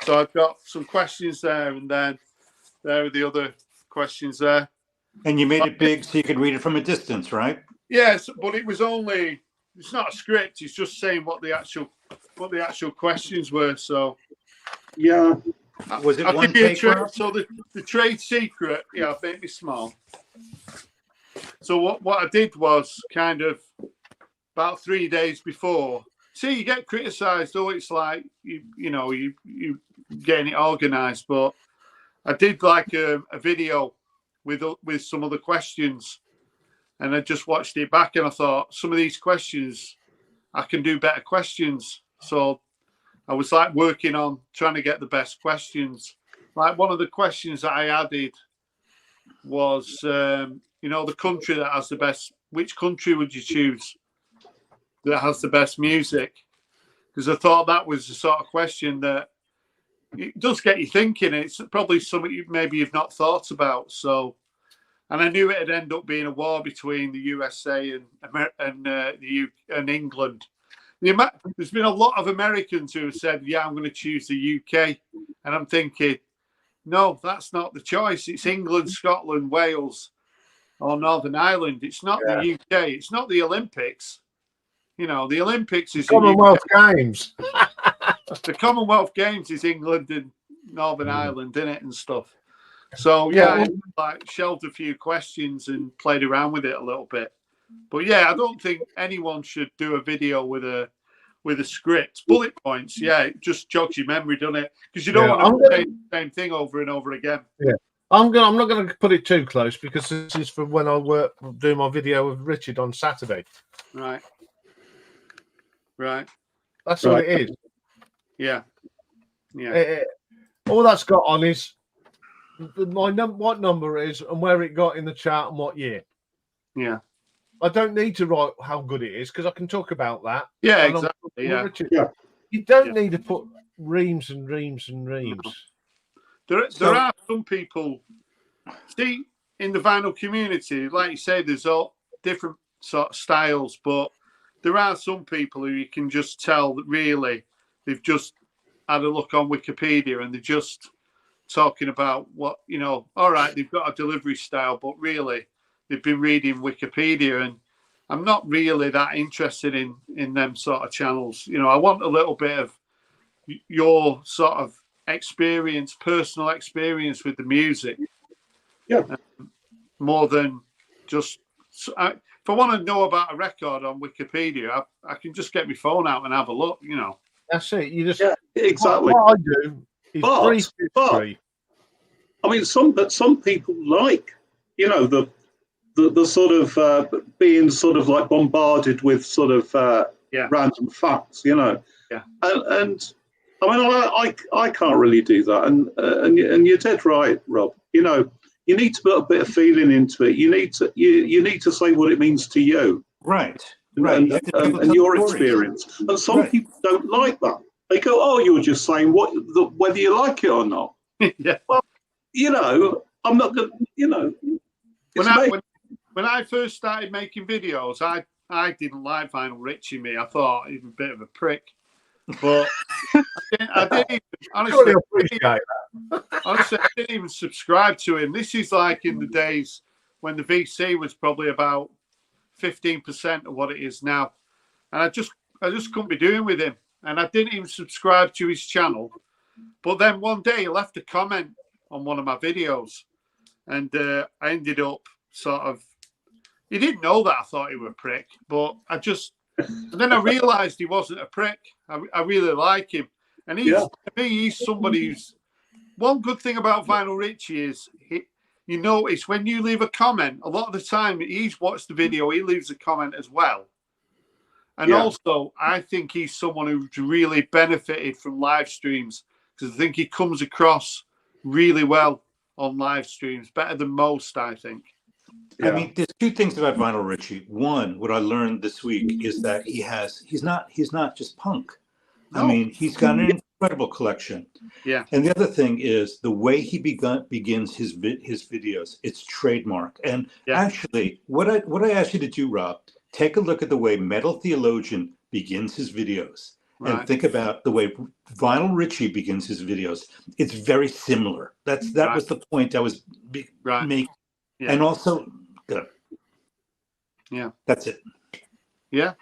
So I've got some questions there, and then there are the other questions there. And you made it big so you could read it from a distance, right? Yes, but it was only. It's not a script. It's just saying what the actual questions were. So Yeah. Was it I'll one give you a take, Rob? So the trade secret. Yeah, I've made it small. So what I did was kind of about 3 days before. See, you get criticised. Oh, it's like you getting it organised. But I did like a video with some of the questions, and I just watched it back, and I thought some of these questions I can do better questions. So I was like working on trying to get the best questions. Like one of the questions that I added was, the country that has the best. Which country would you choose that has the best music? Because I thought that was the sort of question that it does get you thinking. It's probably something maybe you've not thought about. So, and I knew it'd end up being a war between the USA and the UK and England. There's been a lot of Americans who have said, "Yeah, I'm going to choose the UK," and I'm thinking, no, that's not the choice. It's England, Scotland, Wales, or Northern Ireland. It's not the UK. It's not the Olympics. The Olympics is Commonwealth Games. the Commonwealth Games is England and Northern Ireland, in it and stuff. So I shelved a few questions and played around with it a little bit. But yeah, I don't think anyone should do a video with a script, bullet points. Yeah, it just jogs your memory, doesn't it? Because you don't want to say the same thing over and over again. Yeah. I'm not going to put it too close because this is for when I doing my video with Richard on Saturday. Right. That's all it is. Yeah. All that's got on is what number it is and where it got in the chart and what year. Yeah. I don't need to write how good it is because I can talk about that. Yeah, exactly. Yeah. You don't need to put reams and reams and reams. There are some people, see, in the vinyl community, like you say, there's all different sort of styles, but there are some people who you can just tell that really they've just had a look on Wikipedia and they're just talking about what, all right, they've got a delivery style, but really they've been reading Wikipedia, and I'm not really that interested in them sort of channels. I want a little bit of your sort of experience, personal experience with the music. Yeah. More than just, if I want to know about a record on Wikipedia, I can just get my phone out and have a look, That's it. You just exactly. What I do is brief history. I mean, some people like, the sort of being sort of like bombarded with sort of random facts, Yeah. And I mean, I can't really do that, and you're dead right, Rob. You need to put a bit of feeling into it. You need to say what it means to you, Right. and your experience. And some people don't like that. They go, "Oh, you're just saying whether you like it or not." Yeah. Well, I'm not going. When I first started making videos, I didn't like Vinyl Richie. I thought he was a bit of a prick. But I didn't honestly, I didn't even subscribe to him. This is like in the days when the VC was probably about 15% of what it is now, and I just couldn't be doing with him. And I didn't even subscribe to his channel. But then one day he left a comment on one of my videos, and I ended up sort of. He didn't know that I thought he was a prick, but I just And then I realised he wasn't a prick. I really like him, and to me, he's somebody who's. One good thing about Vinyl Richie is you notice when you leave a comment, a lot of the time he's watched the video, he leaves a comment as well. And also, I think he's someone who's really benefited from live streams because I think he comes across really well on live streams, better than most, I think. I mean, there's two things about Vinyl Richie. One, what I learned this week is that he's not just punk. No. I mean, he's got an incredible collection. Yeah. And the other thing is the way he begins his videos. It's trademark. And actually, what I asked you to do, Rob, take a look at the way Metal Theologian begins his videos, and think about the way Vinyl Richie begins his videos. It's very similar. That was the point I was making. Yeah. And also, that's it. Yeah.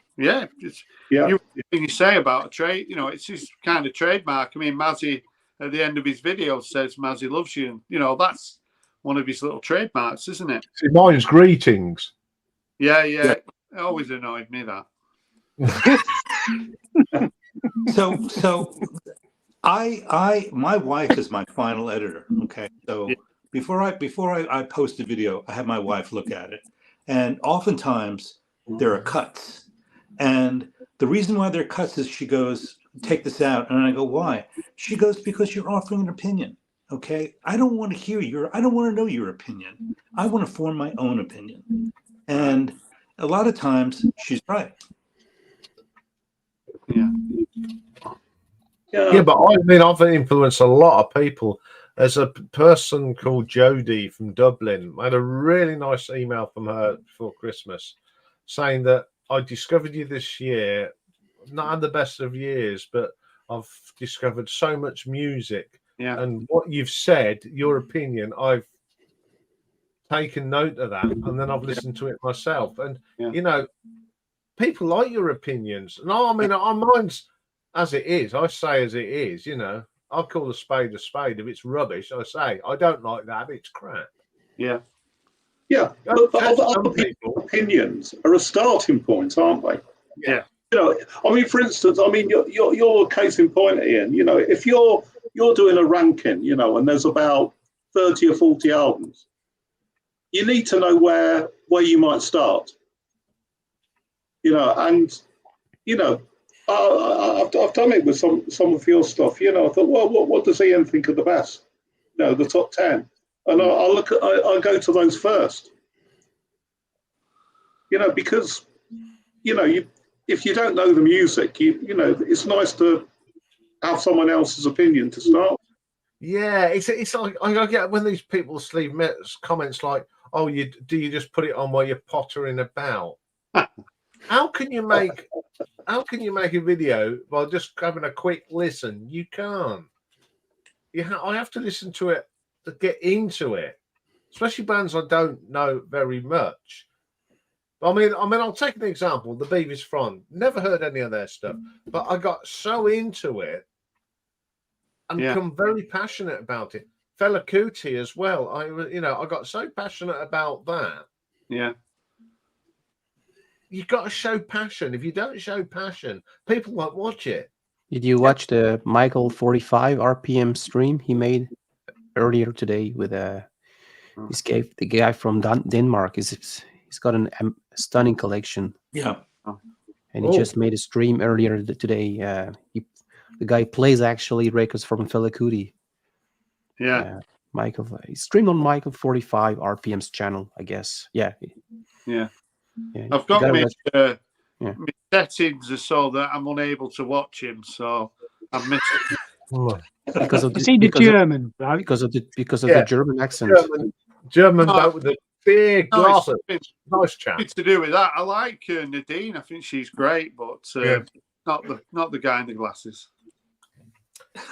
You say about a trade, it's his kind of trademark. I mean, Mazzy at the end of his video says Mazzy loves you, and that's one of his little trademarks, isn't it? See, mine's greetings. Yeah. It always annoyed me that. So my wife is my final editor. Okay, so before I post a video, I have my wife look at it, and oftentimes there are cuts. And the reason why there are cuts is she goes, take this out. And I go, why? She goes, because you're offering an opinion. Okay. I don't want to know your opinion. I want to form my own opinion. And a lot of times she's right. Yeah, but I mean, I've influenced a lot of people. There's a person called Jodie from Dublin. I had a really nice email from her before Christmas saying that I discovered you this year, not had the best of years, but I've discovered so much music. Yeah. And what you've said, your opinion, I've taken note of that, and then I've listened to it myself. And, people like your opinions. And I mean, mine's as it is. I say as it is, I call a spade a spade. If it's rubbish, I say, I don't like that. It's crap. Yeah. Yeah, but other people's opinions are a starting point, aren't they? Yeah. I mean, for instance, you're a case in point, Iain. If you're doing a ranking, and there's about 30 or 40 albums, you need to know where you might start. And I've done it with some of your stuff. I thought, well, what does Iain think of the best? The top 10. And I go to those first, because, if you don't know the music, it's nice to have someone else's opinion to start. Yeah, it's like I get when these people leave comments like, "Oh, do you just put it on while you're pottering about?" How can you make a video by just having a quick listen? You can't. I have to listen to it to get into it, especially bands I don't know very much. I mean, I'll take an example. The Beavis Front. Never heard any of their stuff, but I got so into it and become very passionate about it. Fela Kuti as well. I got so passionate about that. Yeah. You've got to show passion. If you don't show passion, people won't watch it. Did you watch the Michael 45 RPM stream he made earlier today with the guy from Denmark? He's got a stunning collection. Yeah. And he just made a stream earlier today. The guy plays actually records from Fela Kuti. Yeah. Michael, he streamed on Michael 45 RPM's channel, I guess. Yeah. I've got my settings so that I'm unable to watch him, so I've missed it. Because of the German, right? Because of the German accent. German boat with the big glasses. Nice chap. It's to do with that. I like Nadine. I think she's great, but not the guy in the glasses.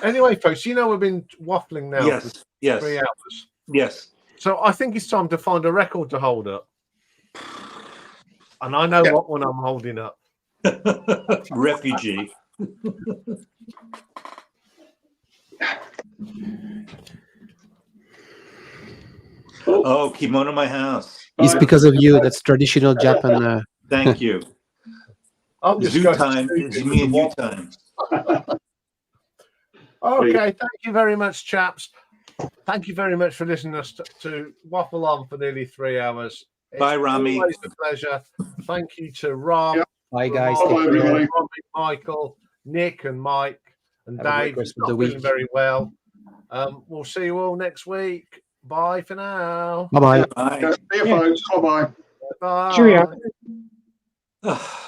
Anyway, folks, we've been waffling now for 3 hours. Yes. So I think it's time to find a record to hold up. And I know what one I'm holding up. Refugee. Oh, Kimono My House. It's because of you. That's traditional Japan. Thank you. I'm just Zoo going time to is me and you time. Okay, thank you very much, chaps. Thank you very much for listening to us to waffle on for nearly 3 hours. It's Bye, Rami. always a pleasure. Thank you to Rob, Yep. Bye, guys. Ramon, Take care. everybody. Robbie, Michael, Nick, and Mike, and Have a great Dave. rest Who's of the not feeling week. very well. We'll see you all next week. Bye for now. Bye bye. Bye. See you, Yeah. folks. Bye bye. Bye. Cheerio. Ugh.